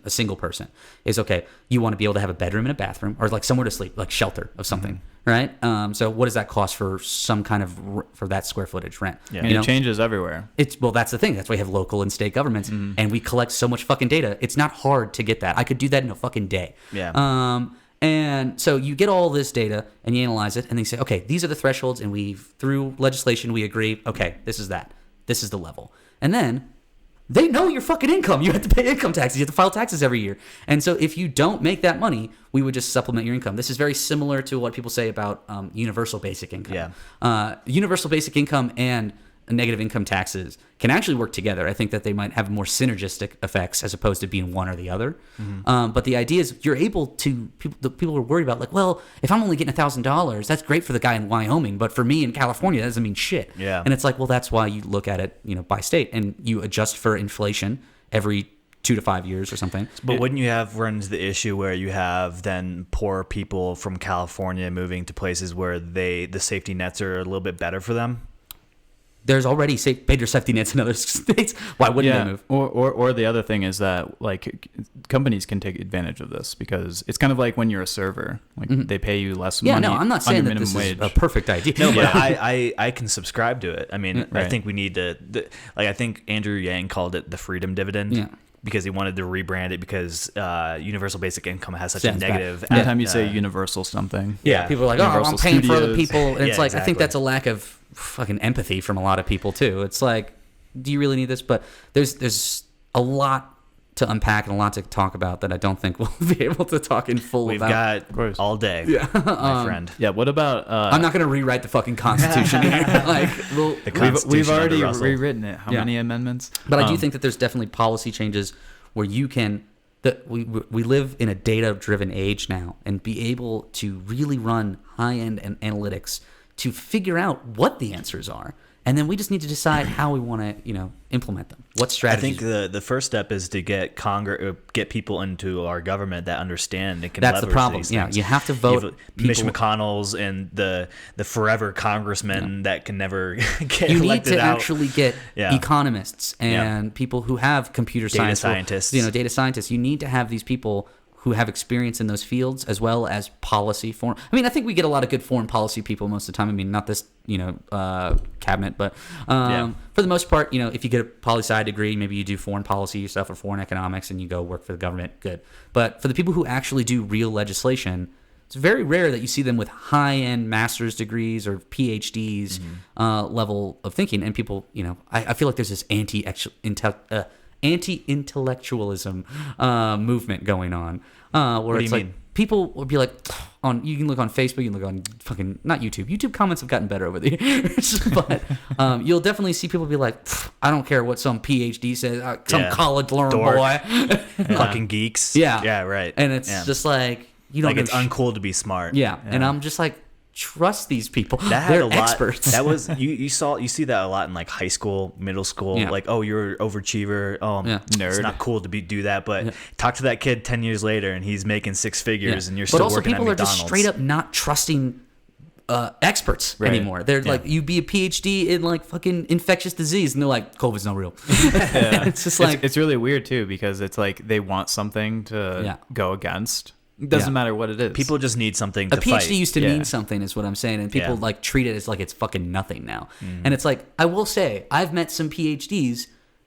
single person is, okay, you want to be able to have a bedroom and a bathroom, or like somewhere to sleep, like shelter of something, right? So what does that cost for some kind of, for that square footage rent? Yeah. And it changes everywhere. Well, that's the thing. That's why we have local and state governments, and we collect so much fucking data. It's not hard to get that. I could do that in a fucking day. Yeah. And so you get all this data and you analyze it, and then you say, okay, these are the thresholds, and through legislation, we agree, okay, this is that. This is the level. And then they know your fucking income. You have to pay income taxes. You have to file taxes every year. And so if you don't make that money, we would just supplement your income. This is very similar to what people say about universal basic income. Yeah. Universal basic income and negative income taxes can actually work together. I think that they might have more synergistic effects as opposed to being one or the other. But the idea is you're able to, the people are worried about, like, well, if I'm only getting $1,000, that's great for the guy in Wyoming, but for me in California, that doesn't mean shit. Yeah. And it's like, well, that's why you look at it, by state, and you adjust for inflation every 2 to 5 years or something. But wouldn't you run into the issue where you have then poor people from California moving to places where the safety nets are a little bit better for them? There's already better safety nets in other states. Why wouldn't they move? Or the other thing is that, like, companies can take advantage of this, because it's kind of like when you're a server, like they pay you less money. Yeah, no, I'm not saying that this wage. is a perfect idea. No, but I can subscribe to it. I mean, Right. I think we need to, I think Andrew Yang called it the freedom dividend. Yeah. Because he wanted to rebrand it because universal basic income has such a Sounds bad. negative. Anytime you say universal something. Yeah. People are like, oh, I'm Universal paying for other Studios. people. And it's Yeah, like, I think exactly. that's a lack of fucking empathy from a lot of people too. It's like, do you really need this? But there's a lot to unpack and a lot to talk about that I don't think we'll be able to talk in full We've about. got all day, my friend. Yeah, what about... I'm not going to rewrite the fucking Constitution here. Like, well, The Constitution we've already under Russell. rewritten it. How Yeah. many amendments? but I do think that there's definitely policy changes where you can... That we live in a data-driven age now, and be able to really run high-end analytics to figure out what the answers are, and then we just need to decide how we want to, implement them. What I strategies? think the first step is to get get people into our government that understand and can That's the leverage problem. these Yeah, things. you have to vote Mitch people- McConnell's and the forever congressmen that can never get you need elected to out. actually get Yeah. economists and people who have computer Data science, scientists. data scientists. You need to have these people who have experience in those fields, as well as policy foreign. I mean, I think we get a lot of good foreign policy people most of the time. I mean, not this, cabinet, but for the most part, if you get a poli-sci degree, maybe you do foreign policy yourself or foreign economics, and you go work for the government. Good. But for the people who actually do real legislation, it's very rare that you see them with high-end master's degrees or PhDs level of thinking. And people, I feel like there's this anti-intellectualism movement going on, where do it's you like mean? people will be like, you can look on Facebook, you can look on fucking, not YouTube. YouTube comments have gotten better over the years, but you'll definitely see people be like, I don't care what some PhD says, some Yeah. college learned Dork. boy. Fucking geeks. Yeah. Yeah, right. And it's Yeah. just like, you don't like know it's uncool to be smart. Yeah. And I'm just like, trust these people. That had They're a lot. experts. That was you see that a lot in like high school, middle school. Yeah. Like, oh, you're an overachiever. Oh, Yeah. it's Nerd. not cool to do that. But talk to that kid 10 years later, and he's making six figures, and you're But still also, working people at are McDonald's. just straight up not trusting experts Right. anymore. They're like, you be a PhD in like fucking infectious disease, and they're like, COVID's not real. It's just like, it's really weird too, because it's like they want something to go against. It doesn't matter what it is. People just need something a to PhD fight. used to Yeah. mean something, is what I'm saying, and people Yeah. like treat it as like it's fucking nothing now. And it's like, I will say, I've met some PhDs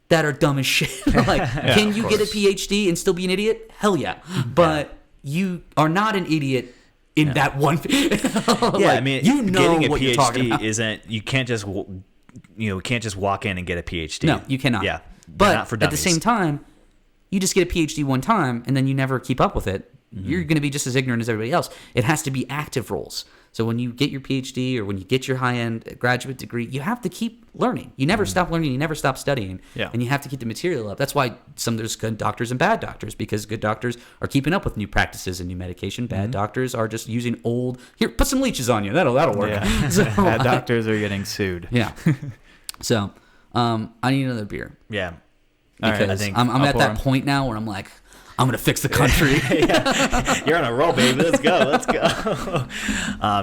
that are dumb as shit. Like, can you get a PhD and still be an idiot? Hell yeah. But you are not an idiot in that one. Yeah, I mean, getting a what you're talking PhD about. isn't. You can't just can't just walk in and get a PhD. No, you cannot. Yeah, But not for at the dummies. same time, you just get a PhD one time and then you never keep up with it. Mm-hmm. You're going to be just as ignorant as everybody else. It has to be active roles. So when you get your PhD or when you get your high-end graduate degree, you have to keep learning. You never stop learning. You never stop studying. Yeah. And you have to keep the material up. That's why there's good doctors and bad doctors, because good doctors are keeping up with new practices and new medication. Bad doctors are just using old, here, put some leeches on you. That'll work. Yeah. So, Bad doctors are getting sued. yeah. So I need another beer. Yeah. All right, Because I think I'm I'll at pour that 'em. point now where I'm like, I'm going to fix the country. You're on a roll, baby. Let's go. Let's go.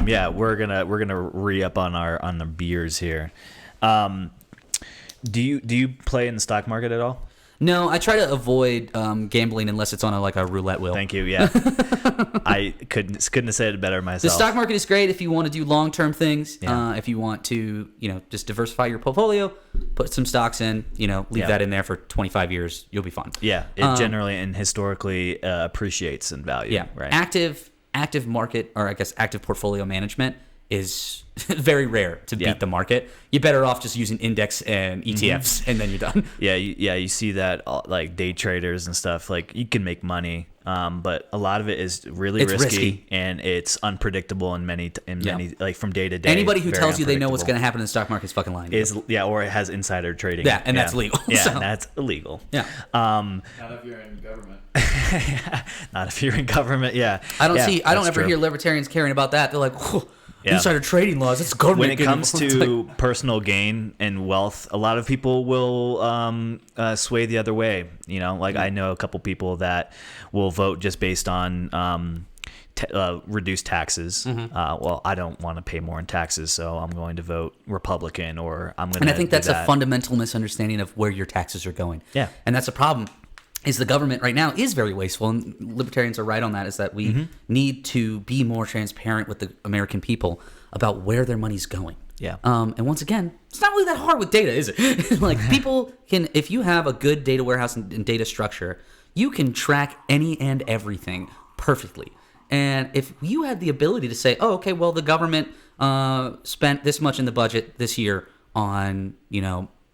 Yeah, we're gonna re-up on the beers here. Do you play in the stock market at all? No, I try to avoid gambling unless it's on a roulette wheel. Thank you. Yeah, I couldn't have said it better The myself. stock market is great if you want to do long-term things. Yeah. If you want to, just diversify your portfolio, put some stocks in, leave Yeah. that in there for 25 years, you'll be fine. Yeah, it generally and historically appreciates in value. Yeah. Right. Active market, or I guess active portfolio management is very rare to beat Yeah. the market. You're better off just using index and ETFs, and then you're done. Yeah, you see that like day traders and stuff. Like you can make money, but a lot of it is really It's risky, risky. and it's unpredictable in many like from day to day. Anybody who very tells you they know what's unpredictable. going to happen in the stock market is fucking lying. to you. is or it has insider trading. Yeah, and that's legal. Yeah, So- and that's illegal. Yeah. Not if you're in government. Not if you're in government. Yeah, I don't Yeah, ever that's true. hear libertarians caring about that. They're like, whoa, Yeah. insider trading laws, it's government. When it getting comes involved. It's to personal gain and wealth, a lot of people will sway the other way. I know a couple people that will vote just based on reduced taxes. Mm-hmm. Well, I don't want to pay more in taxes, so I'm going to vote Republican, or I'm going to. And I think do that's that. a fundamental misunderstanding of where your taxes are going. Yeah. And that's a problem. Is the government right now is very wasteful, and libertarians are right on that, is that we Mm-hmm. need to be more transparent with the American people about where their money's going. Yeah. And once again, it's not really that hard with data, is it? Like people can, if you have a good data warehouse and data structure, you can track any and everything perfectly. And if you had the ability to say, oh, okay, well, the government spent this much in the budget this year on,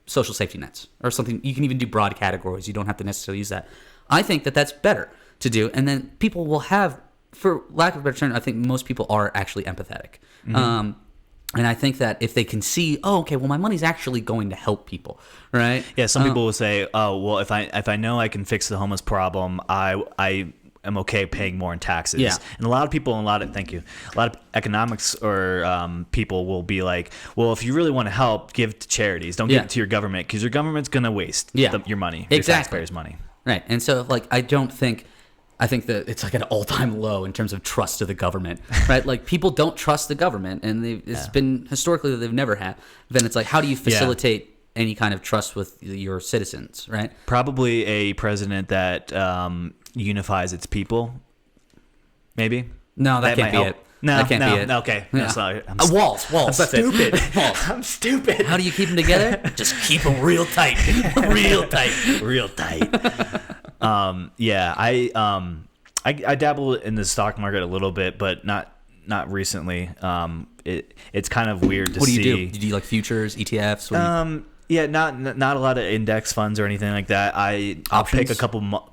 social safety nets or something. You can even do broad categories. You don't have to necessarily use that. I think that that's better to do. And then people will have, for lack of a better term, I think most people are actually empathetic. And I think that if they can see, oh, okay, well, my money's actually going to help people, right? Yeah, some people will say, "Oh, well, if I know I can fix the homeless problem, I am okay paying more in taxes." Yeah. And a lot of people, a lot of economics or people will be like, "Well, if you really want to help, give to charities. Don't give Yeah. it to your government because your government's gonna waste your money, your Exactly. taxpayers' money." Right. And so, I think that it's like an all-time low in terms of trust of the government, right? Like people don't trust the government, and it's been historically that they've never had. Then it's like, how do you facilitate any kind of trust with your citizens, right? Probably a president that unifies its people. Maybe. No, that can't might be help. it. No, that can't no, be it. okay. No, Yeah. sorry. Walls. That's stupid. it. Walls. I'm stupid. How do you keep them together? Just keep them real tight, real tight. Real tight. Yeah, I dabble in the stock market a little bit, but not recently. It's kind of weird to What do see. you do? Do you do like futures, ETFs? What do you- Yeah, not a lot of index funds or anything like that. I'll pick a Options? couple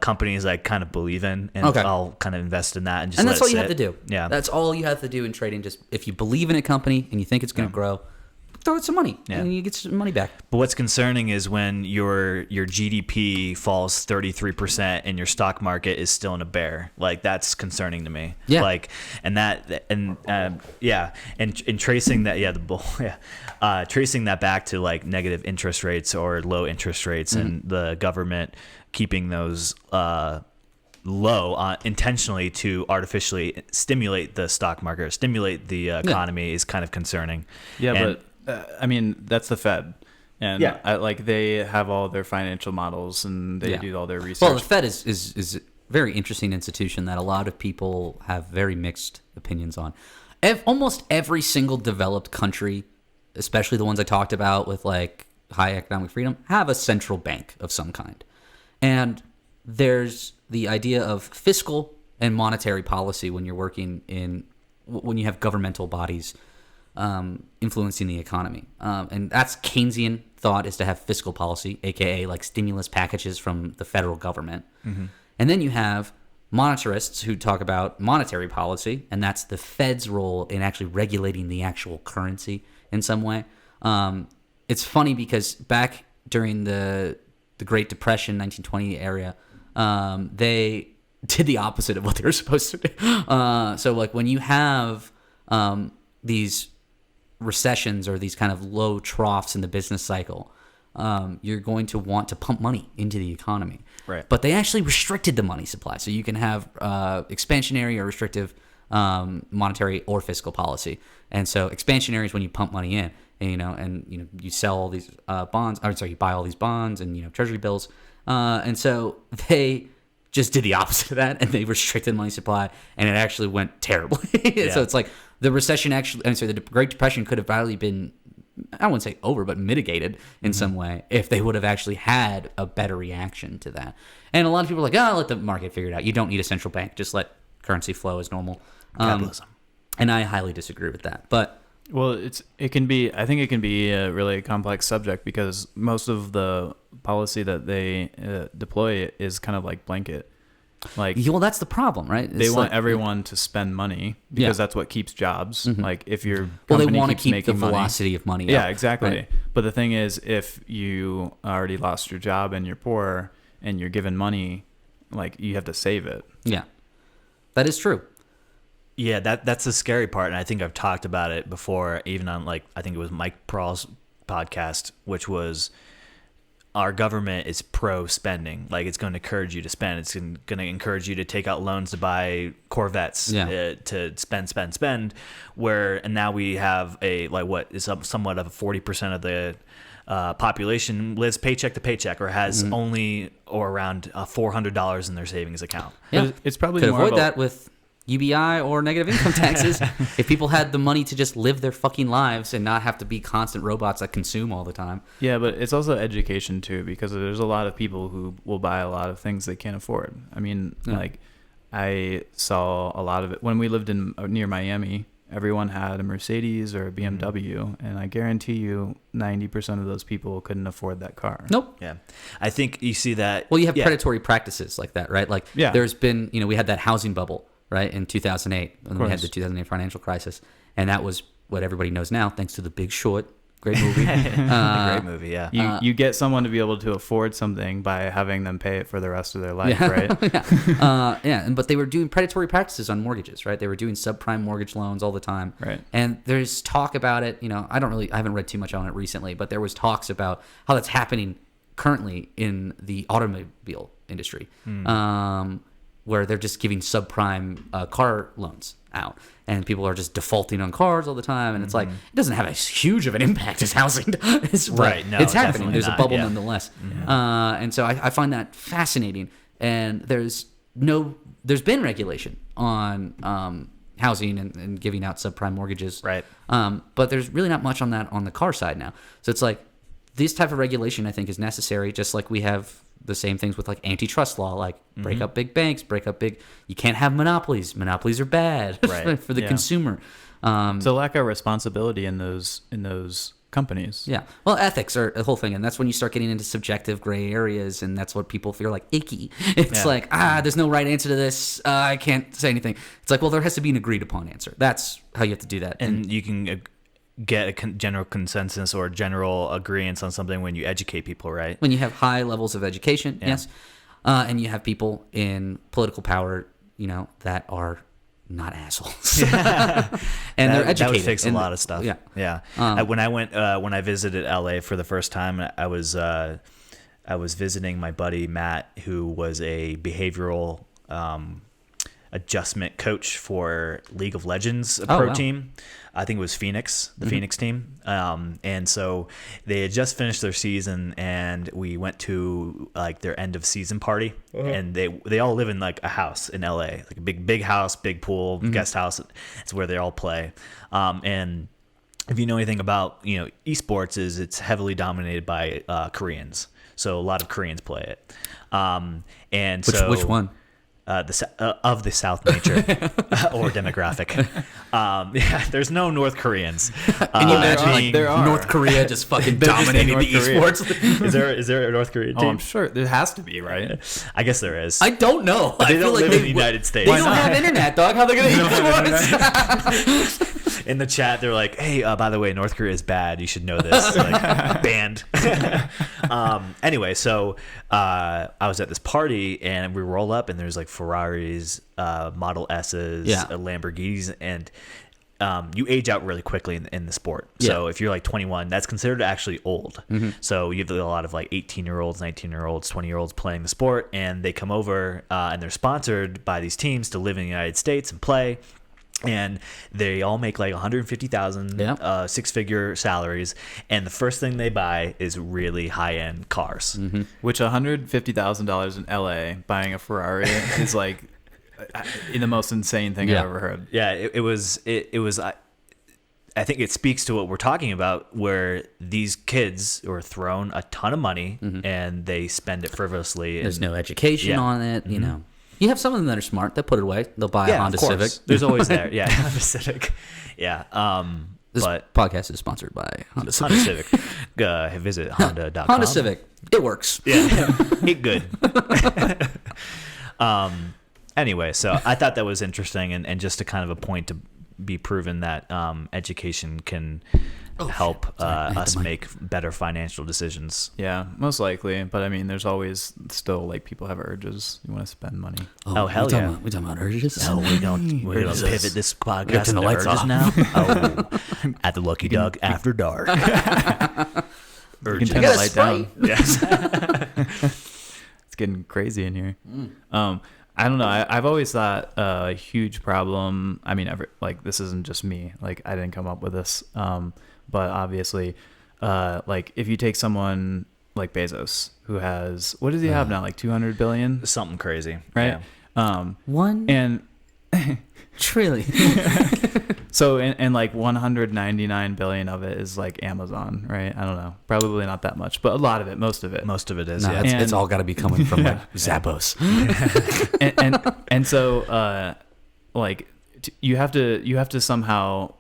companies I kind of believe in, and Okay. I'll kind of invest in that and just. And let that's it all you sit. have to do. Yeah, That's all you have to do in trading. Just if you believe in a company and you think it's going to grow, throw it some money, Yeah. and you get some money back. But what's concerning is when your GDP falls 33% and your stock market is still in a bear. Like that's concerning to me. Yeah. Like and tracing that the bull tracing that back to like negative interest rates or low interest rates and the government keeping those low intentionally to artificially stimulate the stock market or stimulate the economy is kind of concerning. Yeah, And- but I mean that's the Fed, and Yeah. they have all their financial models and they do all their research. Well, the Fed is a very interesting institution that a lot of people have very mixed opinions on. Almost every single developed country, especially the ones I talked about with like high economic freedom, have a central bank of some kind. And there's the idea of fiscal and monetary policy when you're working when you have governmental bodies influencing the economy. And that's Keynesian thought, is to have fiscal policy, aka like stimulus packages from the federal government. And then you have monetarists who talk about monetary policy, and that's the Fed's role in actually regulating the actual currency in some way. It's funny because back during the Great Depression, 1920 area, they did the opposite of what they were supposed to do. So like when you have these recessions or these kind of low troughs in the business cycle, you're going to want to pump money into the economy. Right. But they actually restricted the money supply. So you can have expansionary or restrictive monetary or fiscal policy. And so expansionary is when you pump money in, and you sell all these bonds. Or sorry, you buy all these bonds and treasury bills. And so they just did the opposite of that, and they restricted money supply, and it actually went terribly. So it's like the recession the Great Depression could have probably been, I wouldn't say over, but mitigated in some way if they would have actually had a better reaction to that. And a lot of people are like, let the market figure it out. You don't need a central bank. Just let currency flow as normal. Capitalism. And I highly disagree with that. But Well, I think it can be a really complex subject because most of the policy that they deploy is kind of like blanket. Like, well, that's the problem, right? They want everyone to spend money because that's what keeps jobs. Like if your company they want to keeps keep making the money, velocity of money. yeah, up, exactly. right? But the thing is, if you already lost your job and you're poor and you're given money, like you have to save it. Yeah, that is true. Yeah, that's the scary part, and I think I've talked about it before, even on I think it was Mike Prawl's podcast, which was our government is pro spending. Like it's going to encourage you to spend. It's going to encourage you to take out loans to buy Corvettes, to spend. And now we have what is somewhat of 40% of the population lives paycheck to paycheck or has only or around $400 in their savings account. Yeah, It's probably could more avoid of a- that with UBI or negative income taxes if people had the money to just live their fucking lives and not have to be constant robots that consume all the time. Yeah, but it's also education too, because there's a lot of people who will buy a lot of things they can't afford. I mean, like I saw a lot of it when we lived near Miami. Everyone had a Mercedes or a BMW, and I guarantee you 90% of those people couldn't afford that car. Nope. Yeah. I think you see that. Well, you have predatory practices like that, right? Like there's been, we had that housing bubble, right, in 2008 when we had the 2008 financial crisis, and that was what everybody knows now, thanks to The Big Short. Great movie. Great movie, yeah. You get someone to be able to afford something by having them pay it for the rest of their life, right? But they were doing predatory practices on mortgages, right? They were doing subprime mortgage loans all the time. Right. And there's talk about it, I haven't read too much on it recently, but there was talks about how that's happening currently in the automobile industry, where they're just giving subprime car loans out, and people are just defaulting on cars all the time, and it's like it doesn't have as huge of an impact as housing does. Right, no, it's happening. definitely There's not, a bubble yeah. nonetheless, and so I find that fascinating. And there's been regulation on housing and giving out subprime mortgages, Right. But there's really not much on that on the car side now. So it's like this type of regulation I think is necessary, just like we have the same things with like antitrust law, like break up big banks, you can't have monopolies. Monopolies are bad Right. for the consumer. So lack of responsibility in those companies. Yeah. Well, ethics are a whole thing, and that's when you start getting into subjective gray areas, and that's what people feel like icky. It's like, there's no right answer to this. I can't say anything. It's like, well, there has to be an agreed upon answer. That's how you have to do that. And you can get a general consensus or general agreement on something when you educate people, right? When you have high levels of education, yes, and you have people in political power, that are not assholes, and they're educated. That would fix a And- lot of stuff. Yeah. When I visited LA for the first time, I was visiting my buddy Matt, who was a behavioral adjustment coach for League of Legends, a pro team. I think it was Phoenix, the Phoenix team. And so they had just finished their season, and we went to like their end of season party. And they all live in like a house in LA, like a big house, big pool, guest house. It's where they all play. And if you know anything about esports, it's heavily dominated by Koreans. So a lot of Koreans play it. And Which one? of the South nature or demographic. There's no North Koreans. Can you imagine like there are. North Korea just fucking They're just in dominating the North Korea. esports? Is there a North Korean team? Oh, I'm sure there has to be, right? I guess there is. I don't know. I They feel don't like live in the would- United States. They don't have internet, dog. How are they going to esports? In the chat, they're like, "Hey, by the way, North Korea is bad. You should know this." Like, banned. Anyway, so I was at this party, and we roll up, and there's like Ferraris, Model S's, Lamborghinis, and you age out really quickly in the sport. So if you're like 21, that's considered actually old. So you have a lot of like 18-year-olds, 19-year-olds, 20-year-olds playing the sport, and they come over and they're sponsored by these teams to live in the United States and play. And they all make like 150,000 six-figure salaries, and the first thing they buy is really high-end cars. Which $150,000 in LA buying a Ferrari is like the most insane thing I've ever heard. Yeah, it was. I think it speaks to what we're talking about, where these kids are thrown a ton of money and they spend it frivolously. There's no education on it, you know. You have some of them that are smart that put it away. They'll buy a Honda of course. Civic. There's always there. Yeah, Honda Civic. Yeah. This But podcast is sponsored by Honda Civic. Honda Civic. Visit Honda.com. Honda Civic. It works. Yeah. Eat good. Anyway, so I thought that was interesting, and just a kind of a point to be proven that education can help us make better financial decisions. Yeah, most likely. But I mean, there's always still like people have urges. You want to spend money. Oh, hell yeah. We talking about urges? Oh, we're going to pivot this podcast turn the into lights urges off. now. Oh, at the Lucky Duck After Dark. You can turn the light down. Yes. It's getting crazy in here. I don't know. I've always thought a huge problem. I mean, like this isn't just me. Like I didn't come up with this. But obviously, like if you take someone like Bezos, who has what does he have now? Like 200 billion, Something crazy. right? Yeah. 1 And trillion. so and like 199 billion of it is like Amazon, right? I don't know. Probably not that much, but a lot of it, most of it. Most of it is. No, Yeah. it's all got to be coming from like Zappos. and so like you have to somehow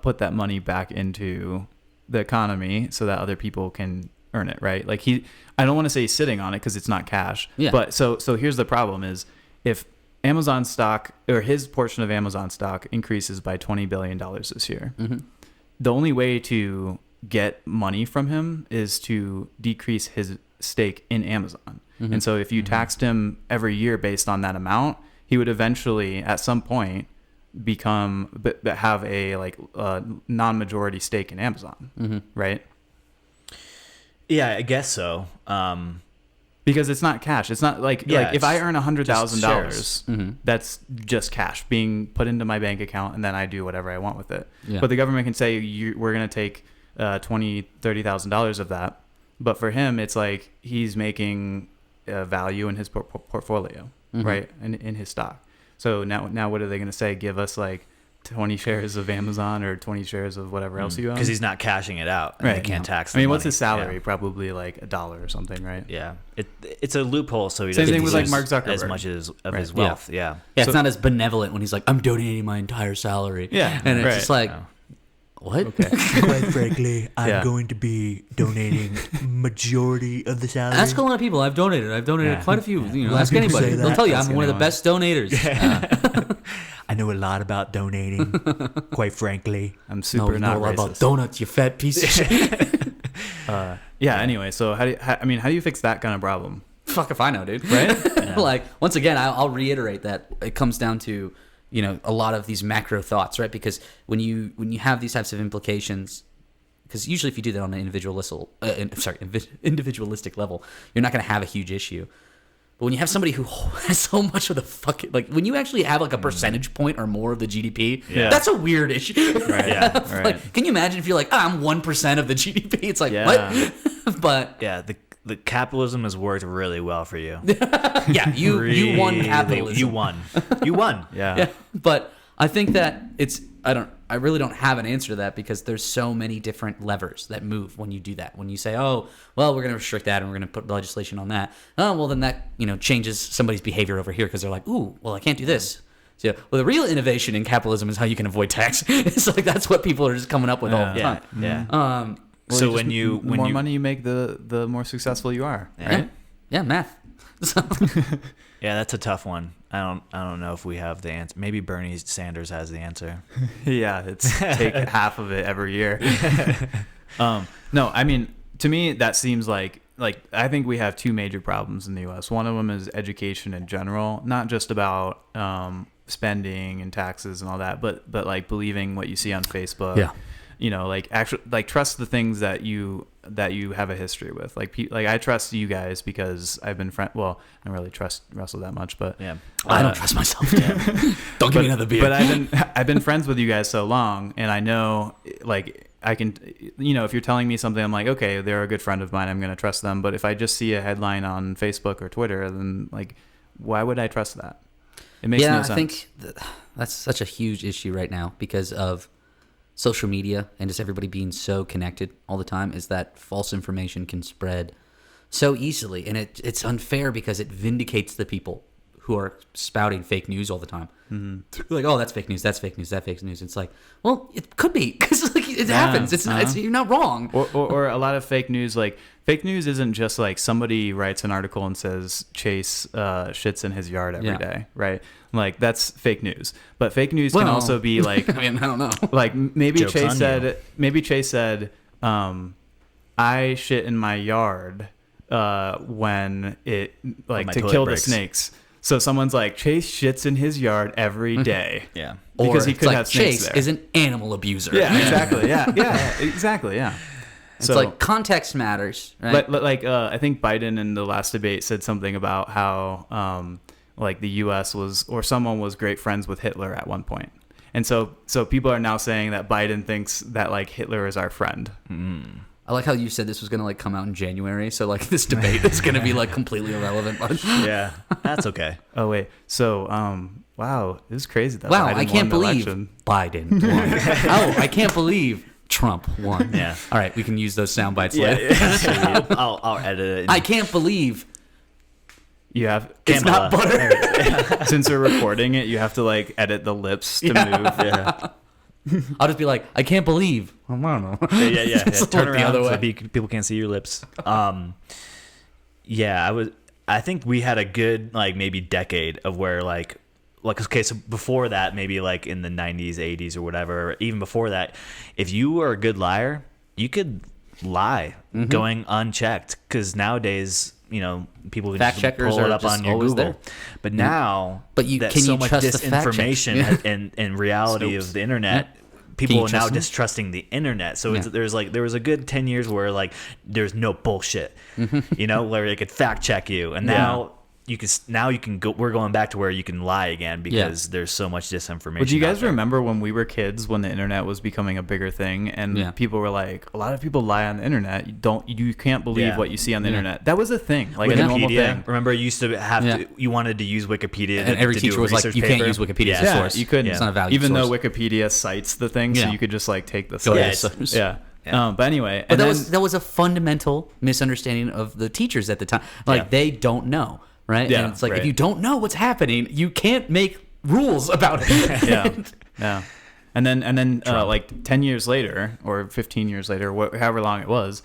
put that money back into the economy so that other people can earn it, right? Like I don't want to say he's sitting on it because it's not cash. Yeah. But so here's the problem is if Amazon stock or his portion of Amazon stock increases by $20 billion this year, the only way to get money from him is to decrease his stake in Amazon. And so if you taxed him every year based on that amount, he would eventually at some point have a like non-majority stake in Amazon, right? Yeah, I guess so. Because it's not cash. It's not like if I earn $100,000, that's just cash being put into my bank account, and then I do whatever I want with it. Yeah. But the government can say we're going to take $20,000-$30,000 of that. But for him, it's like he's making value in his portfolio, right, in his stock. So now what are they going to say? Give us like 20 shares of Amazon or 20 shares of whatever else you own? Because he's not cashing it out. And Right. They can't tax I mean, the what's money. his salary? Yeah. Probably like $1 or something, right? Yeah, it's a loophole, so he Same doesn't thing with, like, lose Mark as Zuckerberg. much of Right. his wealth. Yeah. Yeah, So- it's not as benevolent when he's like, I'm donating my entire salary. Yeah, And it's right. just like, Yeah. what? Okay. Quite frankly, I'm Yeah. going to be donating majority of the salary. Ask a lot of people. I've donated Yeah. quite a few. You know, lot of ask people anybody. say They'll that. tell you Ask I'm one of the anyone. best donators. I know a lot about donating. Quite frankly, I'm No, super you not know a lot about racist. donuts, you fat piece of shit. Yeah. Anyway, so how do you fix that kind of problem? Fuck if I know, dude. Right? Like, once again, I'll reiterate that it comes down to, you know, a lot of these macro thoughts, right? Because when you have these types of implications, because usually if you do that on an individualistic level, you're not going to have a huge issue. But when you have somebody who has so much of the fucking, like, when you actually have like a percentage point or more of the GDP, Yeah. that's a weird issue. Right. Yeah. Right. Like, can you imagine if you're like, I'm 1% of the GDP? It's like, Yeah. what? But Yeah, the capitalism has worked really well for you. yeah, you won Really, capitalism. You won. You won. Yeah. Yeah, but I think that I really don't have an answer to that because there's so many different levers that move when you do that. When you say, oh, well, we're going to restrict that and we're going to put legislation on that. Oh, well, then that, changes somebody's behavior over here because they're like, ooh, well, I can't do this. So, well, the real innovation in capitalism is how you can avoid tax. It's like that's what people are just coming up with all the time. Yeah. So the more money you make, the more successful you are, right? Yeah, math. So. Yeah, that's a tough one. I don't know if we have the answer. Maybe Bernie Sanders has the answer. Yeah, it's take half of it every year. No, I mean, to me, that seems like I think we have two major problems in the U.S. One of them is education in general, not just about spending and taxes and all that, but like believing what you see on Facebook. Yeah. Actually, trust the things that you have a history with. Like I trust you guys because I've been well, I don't really trust Russell that much, but yeah, I don't trust myself. Don't give me another beer. But I've been friends with you guys so long, and I know I can, if you're telling me something, I'm like, okay, they're a good friend of mine, I'm gonna trust them. But if I just see a headline on Facebook or Twitter, then why would I trust that? It makes no sense. I think that's such a huge issue right now because of social media and just everybody being so connected all the time, is that false information can spread so easily, and it's unfair because it vindicates the people who are spouting fake news all the time. Mm-hmm. Like, oh, that's fake news, that's fake news, that's fake news. It's like, well, it could be because it happens. It's you're not wrong. Or a lot of fake news. Fake news isn't just somebody writes an article and says Chase shits in his yard every day, right? That's fake news. But fake news can also be I mean, I don't know. Maybe Chase said, I shit in my yard when it to kill the snakes. So someone's like, Chase shits in his yard every day. Yeah. Because he could have snakes Chase there. is an animal abuser. Yeah, exactly. Yeah, exactly. Yeah. It's context matters, right? I think Biden in the last debate said something about how the U.S. or someone was great friends with Hitler at one point. And so people are now saying that Biden thinks that Hitler is our friend. Mm. I like how you said this was going to come out in January. So this debate is going to be completely irrelevant. Yeah, that's okay. Oh, wait. So, wow, it was crazy. That wow, Biden I can't won the believe election. Biden won. Oh, I can't believe Trump won. Yeah. All right, we can use those sound bites later. I'll edit it. I can't believe you have. It's not butter. Since we're recording it, you have to edit the lips to move. Yeah. I'll just be like, I can't believe. I don't know. Yeah. Turn around the other way. so people can't see your lips. I think we had a good maybe decade of where okay, so before that, maybe in the 90s, 80s or whatever, even before that, if you were a good liar, you could lie going unchecked, because nowadays, people can fact just checkers pull it are up just on your always Google. there. But now, but that so much trust the fact disinformation and reality of the internet, people are now distrusting the internet. So there was a good 10 years where there's no bullshit, where they could fact check you, and now you can go. We're going back to where you can lie again because there's so much disinformation. Would you guys remember when we were kids, when the internet was becoming a bigger thing, and people were like, a lot of people lie on the internet. You can't believe what you see on the internet. That was a thing, a normal thing. Remember, you used to have to. You wanted to use Wikipedia, and every to teacher do a was like, "You paper. can't use Wikipedia as a source. You couldn't. It's not a valid even source. though Wikipedia cites the thing, so you could just take the source. Yeah. But anyway, but that was a fundamental misunderstanding of the teachers at the time. They don't know. Right? Yeah, and it's if you don't know what's happening, you can't make rules about it. Yeah. And then 10 years later or 15 years later, however long it was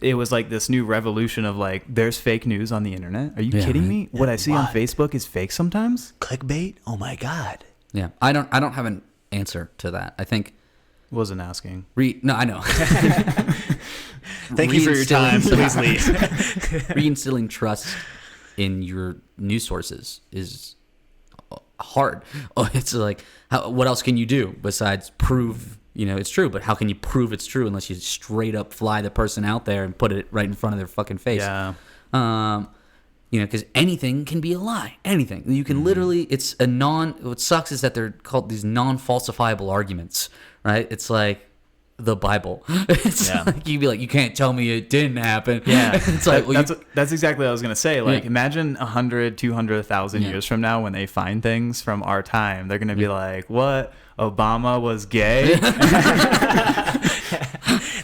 this new revolution of there's fake news on the internet. Are you kidding me? What I see on Facebook is fake sometimes? Clickbait? Oh my God. Yeah. I don't have an answer to that. I think wasn't asking. No, I know. Thank you for your time. Please leave. Reinstilling trust in your news sources is hard. It's what else can you do besides prove it's true? But how can you prove it's true unless you straight up fly the person out there and put it right in front of their fucking face? Yeah. Because anything can be a lie. Anything. You can literally. It's what sucks is that they're called these non-falsifiable arguments, right? It's the Bible. It's you'd be like, you can't tell me it didn't happen. Yeah. It's that's exactly what I was going to say. Imagine 100, 200, 1,000 years from now when they find things from our time, they're going to be like, what? Obama was gay.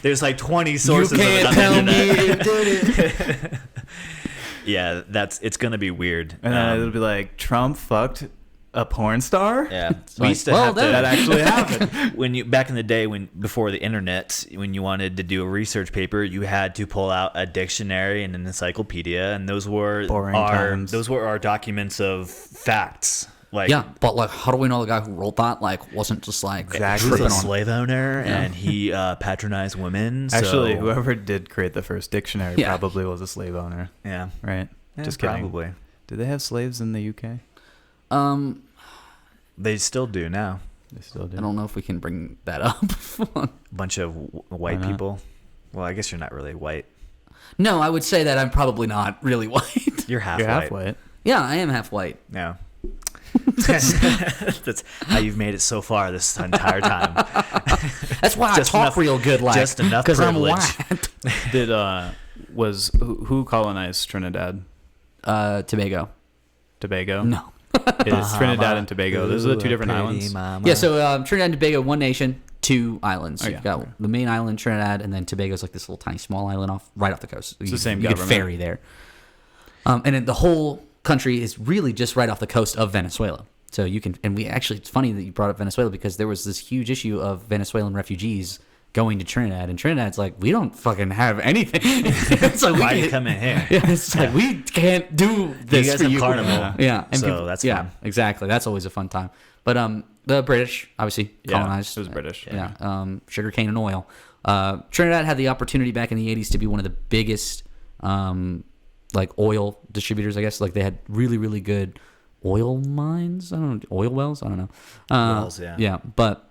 There's like 20 sources You can't of it tell on the me internet. it did it. Yeah, it's gonna be weird. And then it'll be like, Trump fucked a porn star? Yeah, we like, used to well, have to. that actually happened. When you back in the day, before the internet, when you wanted to do a research paper, you had to pull out a dictionary and an encyclopedia, and those were Boring times. our documents of facts. Like, Yeah, but like, how do we know the guy who wrote that like wasn't just like Exactly. he was tripping a on? slave owner and he patronized women. Actually, so, whoever did create the first dictionary Yeah. probably was a slave owner, yeah, right? Yeah, Just kidding. probably. Did they have slaves in the UK? They still do now. They still do. I don't know if we can bring that up. A bunch of white not? people. Well, I guess you're not really white. No, I would say that I'm probably not really white. You're half You're white. half white. Yeah, I am half white. Yeah. That's how you've made it so far this entire time. That's why Just I talk enough- real good, like just enough because I'm privilege. white. Did who colonized Trinidad? Tobago. Tobago? No. It's Trinidad and Tobago. Those are the two different islands. Yeah, so Trinidad and Tobago, one nation, two islands. Oh, You've yeah. got the main island, Trinidad, and then Tobago's like this little tiny small island right off the coast. It's the same you could government. ferry there. And then the whole country is really just right off the coast of Venezuela. So you can, and it's funny that you brought up Venezuela because there was this huge issue of Venezuelan refugees going to Trinidad, and Trinidad's like, we don't fucking have anything. It's like, Why we you can't- come in here? Yeah, it's like, we can't do this You guys for have you. carnival. Yeah, So that's yeah, fun. exactly. That's always a fun time. But the British obviously Yeah, colonized. it was British. Yeah, sugarcane and oil. Trinidad had the opportunity back in the 80s to be one of the biggest like oil distributors, I guess. Like they had really, really good oil mines. I don't know, oil wells. I don't know. Wells, yeah. Yeah, but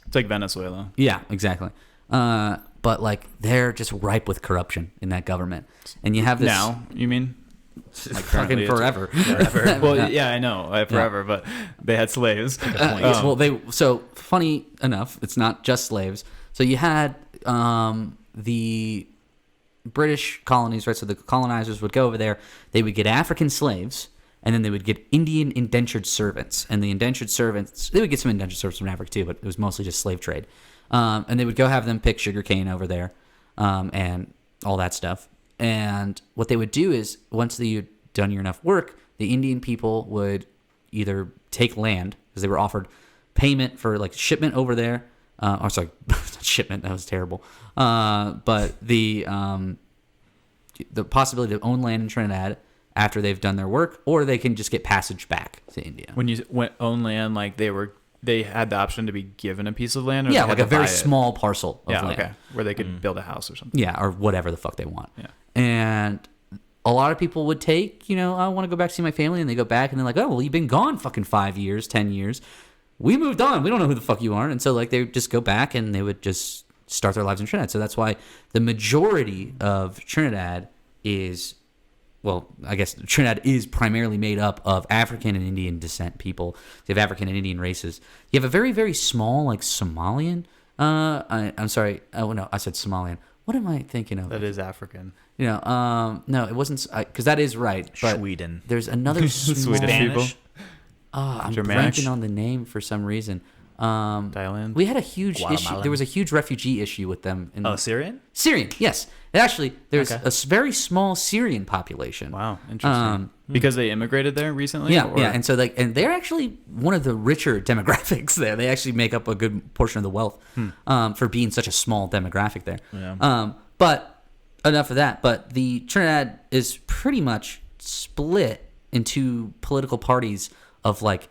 It's like Venezuela. yeah, exactly. But like they're just ripe with corruption in that government, and you have this Now, you mean? like currently fucking it's- forever. Well, yeah, I know, forever, but they had slaves. So funny enough, it's not just slaves. So you had the British colonies, right? So the colonizers would go over there. They would get African slaves, and then they would get Indian indentured servants. And the indentured servants, they would get some indentured servants from Africa too, but it was mostly just slave trade. And they would go have them pick sugarcane over there, and all that stuff. And what they would do is, once you'd done your enough work, the Indian people would either take land, because they were offered payment for like shipment over there. Sorry, shipment, that was terrible. But the possibility to own land in Trinidad after they've done their work, or they can just get passage back to India. When you went own land, like they had the option to be given a piece of land, or Yeah, they had like a to very buy it? small parcel of Yeah, land. okay, where they could build a house or something. Yeah, or whatever the fuck they want. Yeah. And a lot of people would take, I want to go back to see my family, and they go back and they're like, oh, well, you've been gone fucking 5 years, 10 years. We moved on. We don't know who the fuck you are. And so like they would just go back and they would just start their lives in Trinidad. So that's why the majority of Trinidad is, well, I guess Trinidad is primarily made up of African and Indian descent people. You have African and Indian races. You have a very, very small, like Somalian. I'm sorry. Oh no, I said Somalian. What am I thinking of? That is African. No, it wasn't, because that is right. But Sweden. there's another Swedish small, people. I'm Germanic? blanking on the name for some reason. Thailand. We had a huge issue. Guatemalan? There was a huge refugee issue with them. Oh, Syrian? Syrian, yes. Actually, there's Okay. a very small Syrian population. Wow, interesting. Because they immigrated there recently. Yeah, or- yeah, and so and they're actually one of the richer demographics there. They actually make up a good portion of the wealth for being such a small demographic there. Yeah. But enough of that. But the Trinidad is pretty much split into political parties of like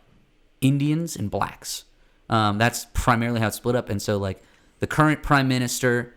Indians and blacks. That's primarily how it's split up. And so like the current prime minister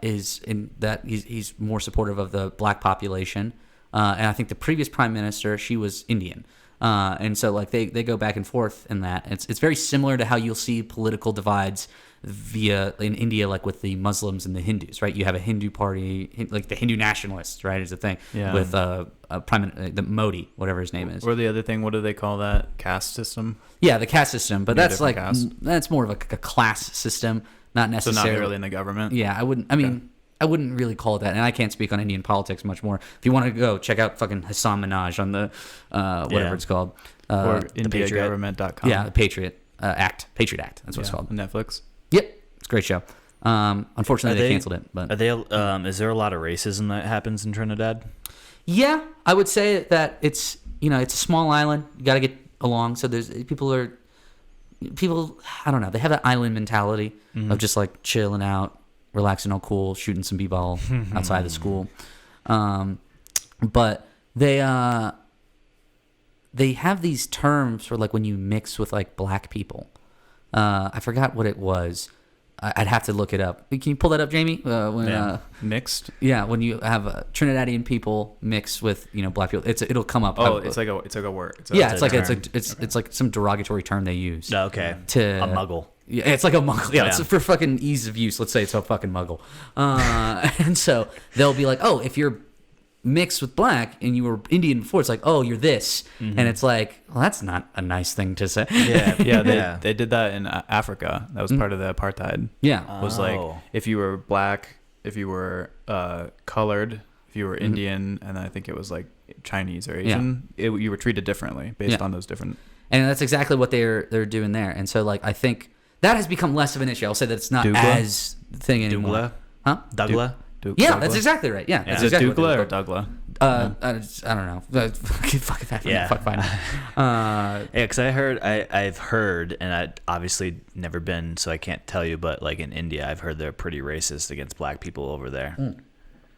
is in that he's more supportive of the black population. And I think the previous prime minister, she was Indian. And so like they go back and forth in that. It's very similar to how you'll see political divides in India, like with the Muslims and the Hindus, right? You have a Hindu party, like the Hindu nationalists, right? Is a thing Yeah. with the Modi, whatever his name is. Or the other thing, what do they call that? Caste system? Yeah, the caste system, but Yeah, that's like different caste. that's more of a class system, not So necessarily. not really in the government? Yeah, I wouldn't. I mean, I wouldn't really call it that, and I can't speak on Indian politics much more. If you want to go check out fucking Hassan Minhaj on the whatever Yeah. it's called, Or Patriot. IndiaGovernment.com. yeah, the Patriot. Act, Patriot Act. That's what it's called. Netflix. Yep, it's a great show. Unfortunately, they canceled it. But is there a lot of racism that happens in Trinidad? yeah, I would say that it's it's a small island. You got to get along. So there's people. I don't know. They have that island mentality of just like chilling out, relaxing, all cool, shooting some b-ball outside the school. But they have these terms for like when you mix with like black people. I forgot what it was. I'd have to look it up. Can you pull that up, Jamie? Mixed. Yeah, when you have Trinidadian people mixed with black people, it'll come up. Oh, it's like a word. It's like some derogatory term they use. Okay. To a muggle. Yeah, it's like a muggle. Yeah, Yeah. it's for fucking ease of use. Let's say it's a fucking muggle. And so they'll be like, oh, if you're mixed with black and you were Indian before, it's like, oh, you're this. And it's like, well, that's not a nice thing to say. Yeah, they did that in Africa. That was part of the apartheid. Yeah. It was like if you were black, if you were colored, if you were Indian, and I think it was like Chinese or Asian, you were treated differently based on those different. And that's exactly what they're doing there. And so like I think that has become less of an issue. I'll say that it's not as thing anymore. Dougla? Huh? Dougla? Yeah, that's exactly right. Yeah, that's Is it exactly Dougla or what Dougla? I don't know. Fuck that. Yeah. Fuck fine. Yeah, because I've heard, and I'd obviously never been, so I can't tell you, but like in India, I've heard they're pretty racist against black people over there.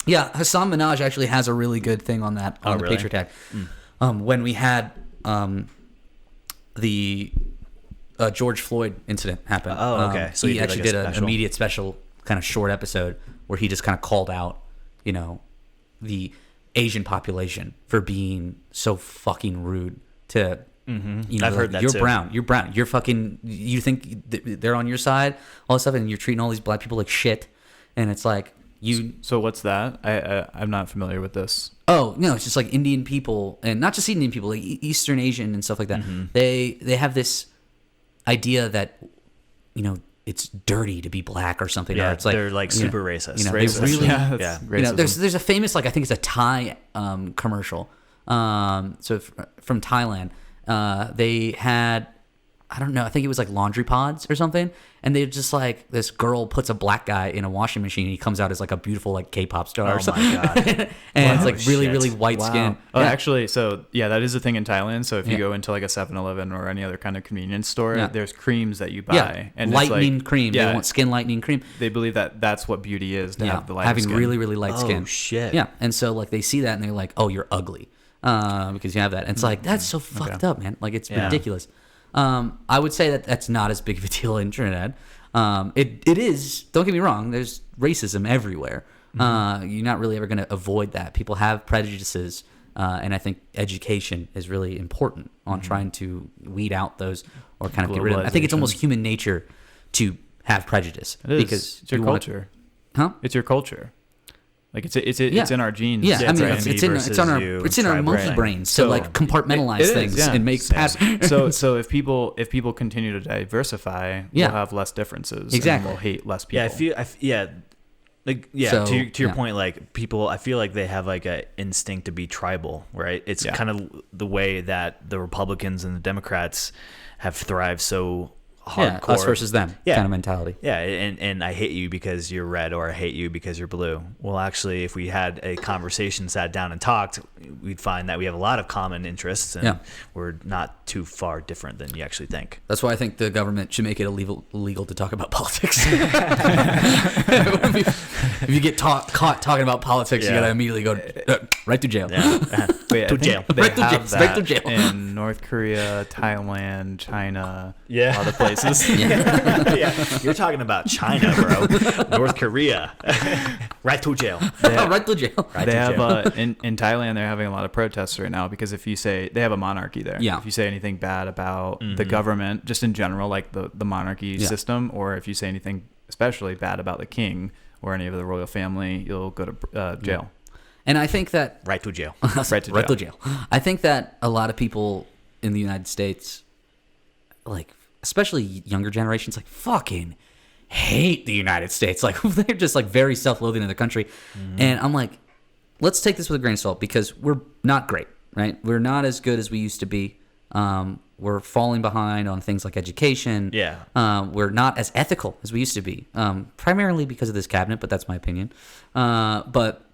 Yeah, Hassan Minhaj actually has a really good thing on that on the really? Patriot Act. When we had the George Floyd incident happen. Oh, okay. So he actually did an immediate special kind of short episode where he just kind of called out, the Asian population for being so fucking rude to, I've heard that you're too. brown, you're fucking, you think they're on your side, all this stuff, and you're treating all these black people like shit, and it's like So what's that? I'm not familiar with this. Oh no, it's just like Indian people, and not just Indian people, like Eastern Asian and stuff like that. They have this idea that it's dirty to be black or something. Yeah, or it's like they're like super racist. They Racist. really, Yeah, racism. there's a famous, like I think it's a Thai commercial. So from Thailand, they had, I don't know, I think it was like laundry pods or something, and they just like, this girl puts a black guy in a washing machine, and he comes out as like a beautiful like K-pop star or something. Oh my God. And it's like really, shit. really white skin. Oh, Yeah. actually, so yeah, that is a thing in Thailand. So if you Yeah. go into like a 7-Eleven or any other kind of convenience store, Yeah. there's creams that you buy. Yeah, And lightening it's like, cream. Yeah, They want skin lightening cream. they believe that that's what beauty is, to have the light having skin. really, really light skin. Oh, shit. Yeah, and so like they see that and they're like, "Oh, you're ugly," because you have that. And it's like that's so fucked up, man. Like it's Yeah. ridiculous. I would say that that's not as big of a deal in Trinidad. It is. Don't get me wrong. There's racism everywhere. You're not really ever going to avoid that. People have prejudices, and I think education is really important on trying to weed out those or kind of get rid of them. I think it's almost human nature to have prejudice It is. because It's your you want- culture. Huh? It's your culture. Like it's Yeah. in our genes. Yeah, I mean, right. it's Me in versus our you, it's in our tribe monkey brain. brains to So- like compartmentalize It is, things yeah. and make patterns. So if people continue to diversify, Yeah. we'll have less differences. Exactly. And we'll hate less people. To your yeah. point, like people, I feel like they have like a instinct to be tribal, right? It's Yeah. kind of the way that the Republicans and the Democrats have thrived so hardcore. Us versus them kind of mentality. Yeah, and I hate you because you're red, or I hate you because you're blue. Well, actually, if we had a conversation, sat down and talked, we'd find that we have a lot of common interests, and we're not too far different than you actually think. That's why I think the government should make it illegal to talk about politics. If you get caught talking about politics, you Yeah. gotta immediately go right to jail. Yeah. Wait, I To think jail. They Right to jail. have Straight to that jail. in North Korea, Thailand, China, Yeah. other places. Yeah, you're talking about China, bro. North Korea, right to jail. Right to jail. Right They to have jail. in Thailand. They're having a lot of protests right now because if you say they have a monarchy there, Yeah. if you say anything bad about the government, just in general, like the monarchy system, or if you say anything especially bad about the king or any of the royal family, you'll go to jail. And I think that Right to jail. Right to right to jail. jail. I think that a lot of people in the United States, like especially younger generations, like fucking hate the United States. Like they're just like very self-loathing in the country. And I'm like, let's take this with a grain of salt because we're not great, right? We're not as good as we used to be. We're falling behind on things like education. Yeah. We're not as ethical as we used to be, primarily because of this cabinet, but that's my opinion. But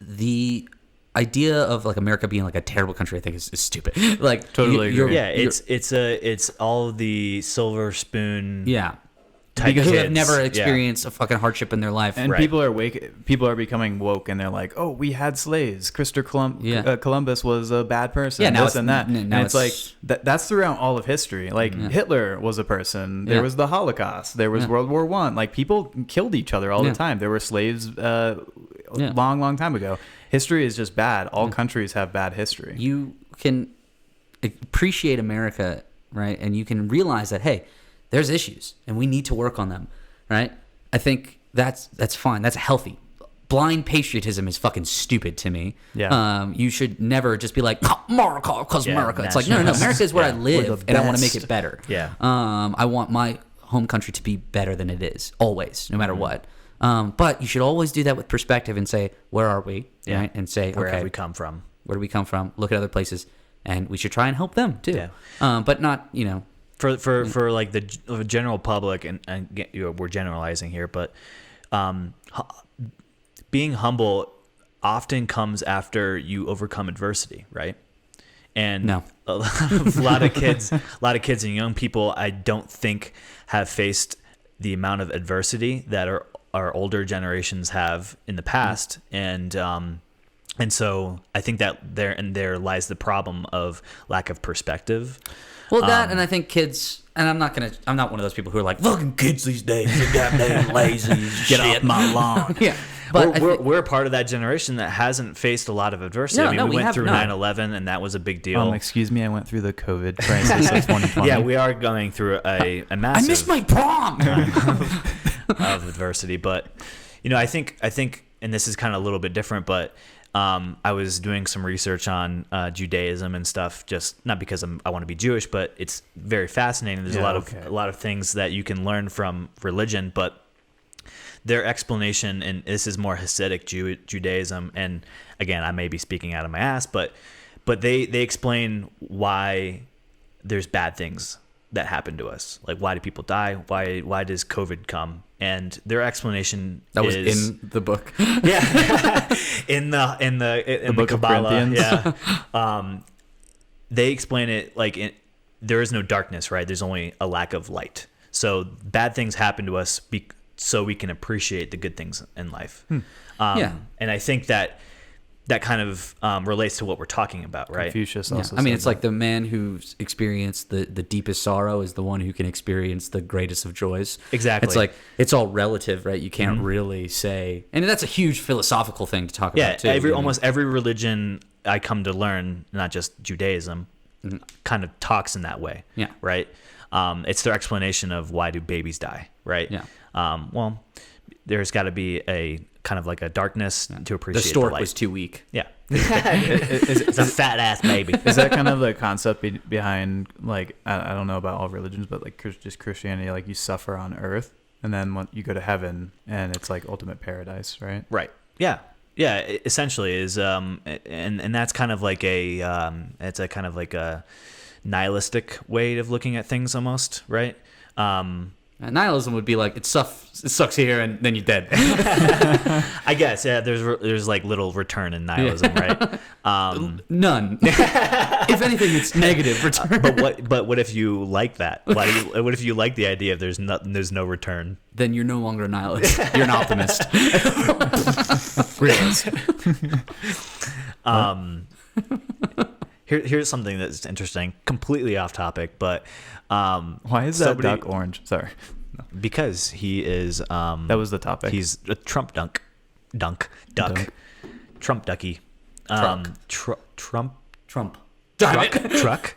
the idea of like America being like a terrible country, I think is stupid. Like Totally agree. Yeah, it's all the silver spoon. Yeah. Type Because who have kids. never Yeah. experienced a fucking hardship in their life. And Right. people are becoming woke, and they're like, "Oh, we had slaves. Christopher Yeah. Columbus was a bad person. Yeah, now this it's- and that." now And it's like it's- that's throughout all of history. Like Hitler was a person. There Yeah. was the Holocaust. There was Yeah. World War I. Like people killed each other all Yeah. the time. There were slaves long time ago. History is just bad. All countries have bad history. You can appreciate America, right? And you can realize that, hey, there's issues and we need to work on them, right? I think that's fine. That's healthy. Blind patriotism is fucking stupid to me. Yeah. You should never just be like, America, because Yeah, America. It's like, no. America is where I Yeah. live We're the and I want to make best. it better. Yeah. I want my home country to be better than it is, always, no matter what. But you should always do that with perspective and say, where are we? Yeah. Right? And say, Where okay, have we come from? where do we come from? Look at other places. And we should try and help them too. Yeah. But not, For like the general public, and we're generalizing here, but being humble often comes after you overcome adversity, right? And No. a lot of kids and young people, I don't think have faced the amount of adversity that our older generations have in the past, and so I think that there lies the problem of lack of perspective. Well, and I think kids, and I'm not one of those people who are like, fucking kids these days, they're goddamn lazy as Get shit. off my lawn. Yeah. But We're a part of that generation that hasn't faced a lot of adversity. No, I mean, no, we we went have through not. 9/11, and that was a big deal. Excuse me, I went through the COVID crisis of 2020. Yeah, we are going through a I massive missed my prom. of adversity, but I think, and this is kind of a little bit different, but I was doing some research on Judaism and stuff, just not because I want to be Jewish, but it's very fascinating. There's a lot of things that you can learn from religion, but their explanation, and this is more Hasidic Judaism, and again, I may be speaking out of my ass, but they explain why there's bad things that happen to us. Like, why do people die? Why does COVID come? And their explanation That was is in the book. yeah, in the Book of Kabbalah. Corinthians. Yeah, they explain it like there is no darkness, right? There's only a lack of light. So bad things happen to us so we can appreciate the good things in life. Yeah. And I think that kind of relates to what we're talking about, right? Confucius Yeah. also I mean, said it's like the man who's experienced the deepest sorrow is the one who can experience the greatest of joys. Exactly. It's like, it's all relative, right? You can't really say, and that's a huge philosophical thing to talk Yeah, about too. almost every religion I come to learn, not just Judaism, kind of talks in that way. Yeah. Right. It's their explanation of why do babies die, right? Yeah. Well, there's got to be a kind of like a darkness to appreciate The the stork light. was too weak. Yeah. It's a fat ass baby. Is that kind of the concept behind, like, I don't know about all religions, but like just Christianity, like you suffer on earth and then when you go to heaven and it's like ultimate paradise, right? Right. Yeah. Yeah. Essentially is, and that's kind of like it's a kind of like a nihilistic way of looking at things almost, right? Nihilism would be like, it sucks here and then you're dead. I guess, yeah. There's like little return in nihilism, right? None. If anything, it's negative return. But what if you like that? What if you like the idea of there's no return? Then you're no longer a nihilist. You're an optimist. Realist. Here's something that's interesting, completely off topic, but Why is that duck orange? Sorry. because he is That was the topic. he's a Trump duck, Trump ducky, Trump Trump. truck.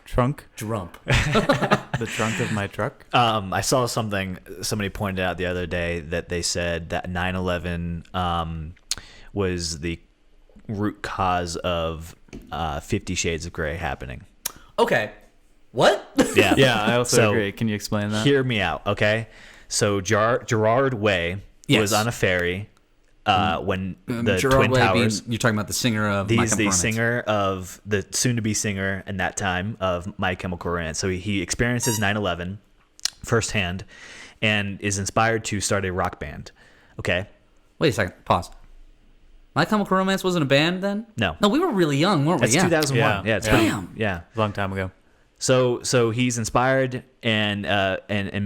Trunk? Trump. The trunk of my truck? I saw somebody pointed out the other day that they said that 9/11 was the root cause of 50 Shades of Grey happening. Okay. What? Yeah. Yeah, I also So, agree. Can you explain that? Hear me out, okay? So Gerard Way Yes. was on a ferry when the Gerard Twin Way Towers. you're talking about the singer of My He's Chemical the Romance. singer of the soon-to-be singer in that time of My Chemical Romance. So he experiences 9/11 firsthand, and is inspired to start a rock band. Okay. Wait a second. Pause. My Chemical Romance wasn't a band then? No. No, we were really young, weren't we? That's 2001. Yeah. Yeah. It's Yeah. pretty- Damn. Yeah. Long time ago. So he's inspired and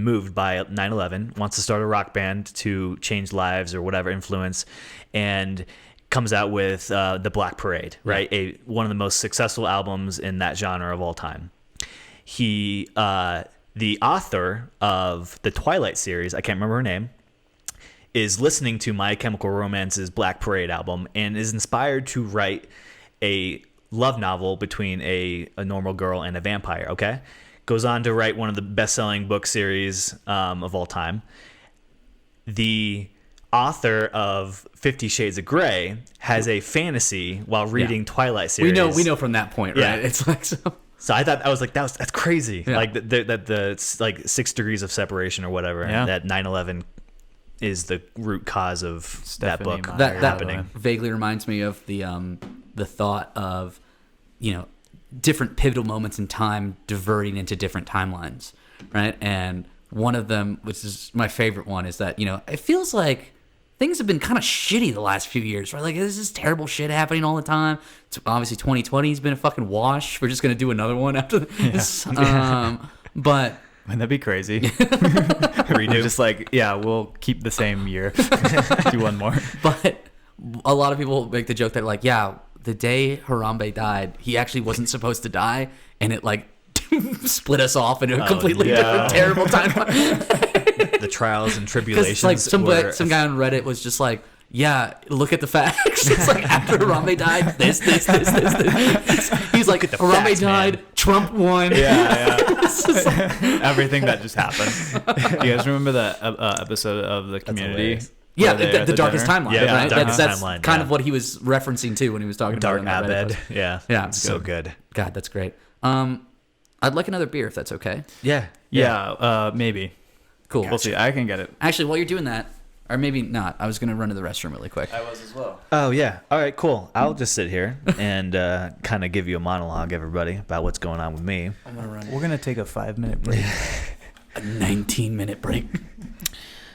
moved by 9/11, wants to start a rock band to change lives or whatever influence, and comes out with the Black Parade, right? One of the most successful albums in that genre of all time. He, the author of the Twilight series, I can't remember her name, is listening to My Chemical Romance's Black Parade album and is inspired to write a love novel between a normal girl and a vampire. Okay, goes on to write one of the best-selling book series of all time. The author of 50 Shades of Grey has a fantasy while reading Twilight series. We know from that point, Yeah. right? It's like so. So I thought, I was like, that's crazy. Yeah. Like the like 6 degrees of separation or whatever. Yeah. That 9/11 is the root cause of that Stephanie book Meyer, That happening. vaguely reminds me of the thought of, different pivotal moments in time diverting into different timelines, right? And one of them, which is my favorite one, is that, it feels like things have been kind of shitty the last few years, right? Like, this is terrible shit happening all the time. Obviously, 2020 has been a fucking wash. We're just going to do another one after this. But... Wouldn't that be crazy? Redo. Just like, yeah, we'll keep the same year. Do one more. But a lot of people make the joke that, like, yeah, the day Harambe died, he actually wasn't supposed to die, and it, like, split us off into a completely different, terrible timeline. The trials and Because, tribulations. like, some were- guy on Reddit was just like, yeah, look at the facts. It's like, after Harambe died, this. He's like, the Harambe facts, died, man. Trump won. Yeah. It's just like- Everything that just happened. You guys remember that episode of the Community? hilarious. yeah, where they're at the darkest dinner? timeline, Yeah, right? the darkest That's timeline, kind yeah. of what he was referencing to when he was talking Dark about it. on that Reddit Abed. post. Yeah. Yeah, It's so good. God, that's great. I'd like another beer if that's okay. Yeah. Yeah, maybe. Cool. We'll see. I can get it. Actually, while you're doing that, or maybe not, I was going to run to the restroom really quick. I was as well. Oh, yeah. All right, cool. I'll just sit here and kind of give you a monologue, everybody, about what's going on with me. I'm going to run We're going to take a 5-minute break. a 19-minute break.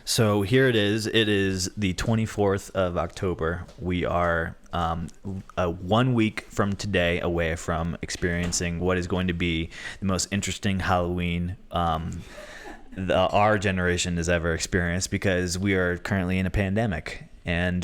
So here it is. It is the 24th of October. We are 1 week from today away from experiencing what is going to be the most interesting Halloween our generation has ever experienced, because we are currently in a pandemic. And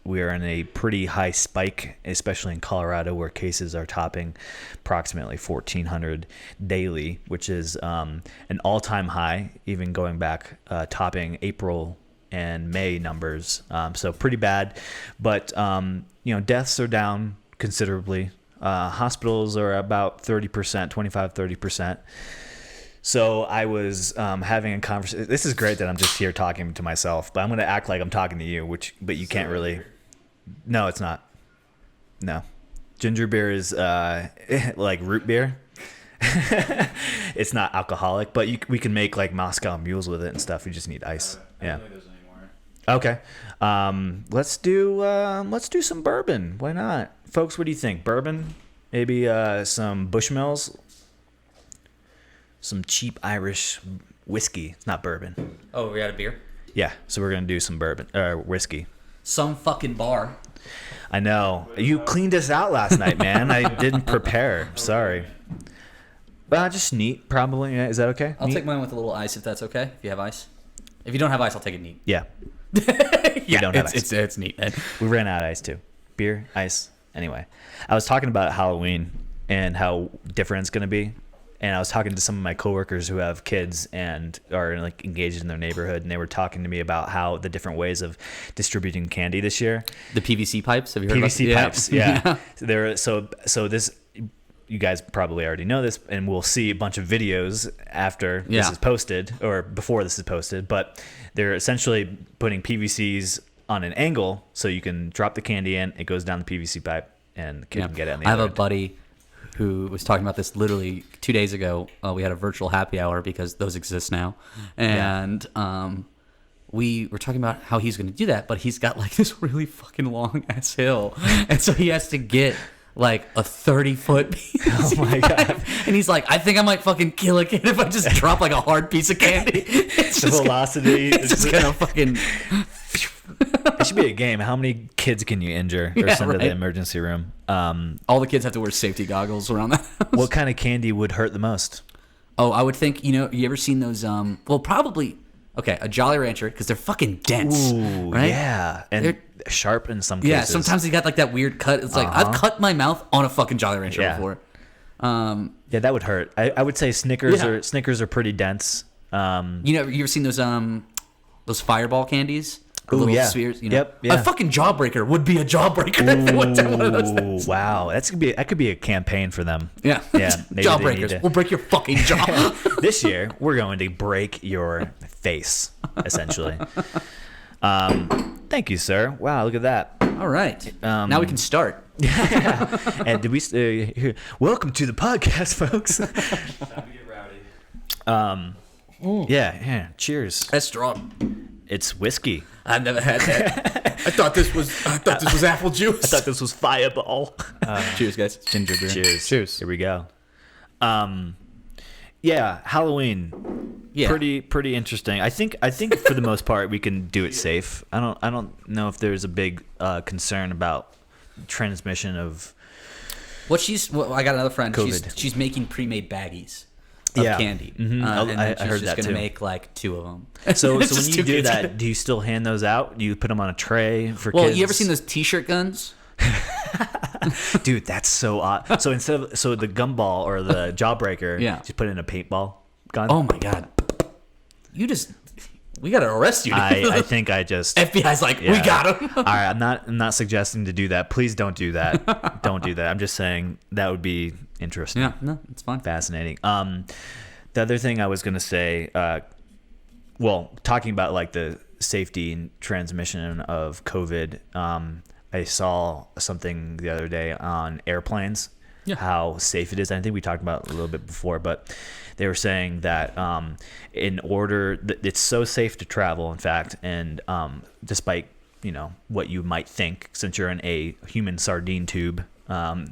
we are in a pretty high spike, especially in Colorado, where cases are topping approximately 1,400 daily, which is an all-time high, even going back, topping April and May numbers. So pretty bad. But, deaths are down considerably. Hospitals are about 30%, 25-30%. So I was having a conversation. This is great that I'm just here talking to myself, but I'm going to act like I'm talking to you, but you can't really. No, it's not. No. Ginger beer is like root beer. It's not alcoholic, but we can make like Moscow mules with it and stuff. We just need ice. Yeah. Okay. Let's do some bourbon. Why not? Folks, what do you think? Bourbon? Maybe some Bushmills? Some cheap Irish whiskey. It's not bourbon. Oh, we got a beer? Yeah, so we're gonna do some bourbon whiskey. Some fucking bar. I know you cleaned us out last night, man. I didn't prepare. Sorry. Just neat, probably. Yeah, is that okay? I'll Neat? take mine with a little ice if that's okay. If you have ice. If you don't have ice, I'll take it neat. Yeah, Yeah, don't have ice. it's neat, man. we ran out of ice too. Beer, ice. Anyway, I was talking about Halloween and how different it's gonna be. And I was talking to some of my coworkers who have kids and are like engaged in their neighborhood, and they were talking to me about how the different ways of distributing candy this year. The PVC pipes. Have you heard PVC about pipes, yeah. So this, you guys probably already know this, and we'll see a bunch of videos after this Yeah. is posted or before this is posted. But they're essentially putting PVCs on an angle so you can drop the candy in, it goes down the PVC pipe, and the kid can get it on the I have other a end. buddy who was talking about this literally 2 days ago. We had a virtual happy hour because those exist now, and we were talking about how he's going to do that, but he's got like this really fucking long ass hill, and so he has to get like a 30-foot piece. Oh my god! And he's like, I think I might fucking kill a kid if I just drop like a hard piece of candy. It's The just velocity. it's just gonna fucking. It should be a game. How many kids can you injure or Yeah, send to the right. emergency room? All the kids have to wear safety goggles around that house. What kind of candy would hurt the most? Oh, I would think, you ever seen those, well, probably, okay, a Jolly Rancher, because they're fucking dense, Ooh, right? yeah, and They're- sharp in some cases. Yeah, sometimes they got like that weird cut. It's like, I've cut my mouth on a fucking Jolly Rancher Yeah. before. Yeah, that would hurt. I would say Snickers Yeah. are pretty dense. You ever seen those Fireball candies? The Ooh, little yeah. spheres, Yep, yeah. A fucking Jawbreaker would be a Jawbreaker if it went down one of those things. Ooh, wow, that could be a campaign for them. Yeah. Yeah, maybe they need Jawbreakers. to- We'll break your fucking jaw. This year we're going to break your face, essentially. Thank you, sir. Wow, look at that. All right. Now we can start. And did we? Here, welcome to the podcast, folks. Yeah. Cheers. That's strong. It's whiskey. I've never had that. I thought this was apple juice. I thought this was Fireball. Cheers, guys. Ginger beer. Cheers. Here we go. Yeah, Halloween. Yeah. Pretty interesting. I think for the most part we can do it safe. I don't know if there's a big concern about transmission of I got another friend. COVID. She's making pre-made baggies of Yeah. candy. Mhm. And then I she's heard just that gonna too. make like 2 of them. So It's when just you 2 do kids. that, do you still hand those out? Do you put them on a tray for Well, kids? you ever seen those T-shirt guns? Dude, that's so odd. So instead of the gumball or the jawbreaker, Yeah. just put it in a paintball gun. Oh my god! We gotta arrest you. I think I just FBI's like, we Yeah. got him. All right, I'm not suggesting to do that. Please don't do that. Don't do that. I'm just saying that would be interesting. Yeah, no, it's fine. Fascinating. The other thing I was gonna say, talking about like the safety and transmission of COVID, I saw something the other day on airplanes. Yeah. How safe it is. I think we talked about it a little bit before, but they were saying that it's so safe to travel, in fact, and despite what you might think, since you're in a human sardine tube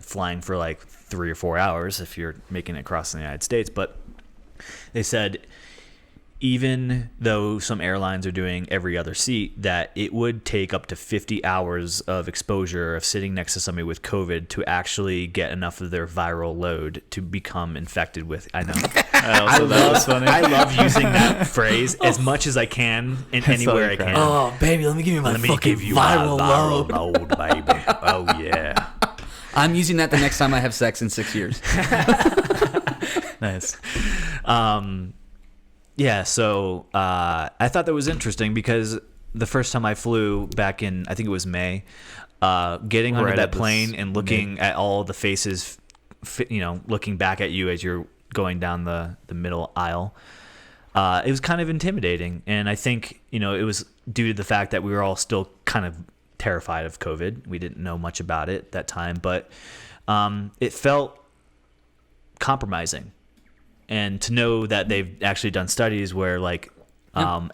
flying for like 3 or 4 hours if you're making it across the United States, but they said even though some airlines are doing every other seat, that it would take up to 50 hours of exposure of sitting next to somebody with COVID to actually get enough of their viral load to become infected with. I know. I love using that phrase as much as I can in anywhere I can. Oh, baby, let me give you my Let me fucking give you my viral viral load. load, baby. Oh yeah. I'm using that the next time I have sex in 6 years. Nice. Yeah, so I thought that was interesting because the first time I flew back in, I think it was May, getting onto Right that at this plane and looking at all the faces, looking back at you as you're going down the middle aisle, it was kind of intimidating. And I think, it was due to the fact that we were all still kind of terrified of COVID. We didn't know much about it at that time, but it felt compromising. And to know that they've actually done studies where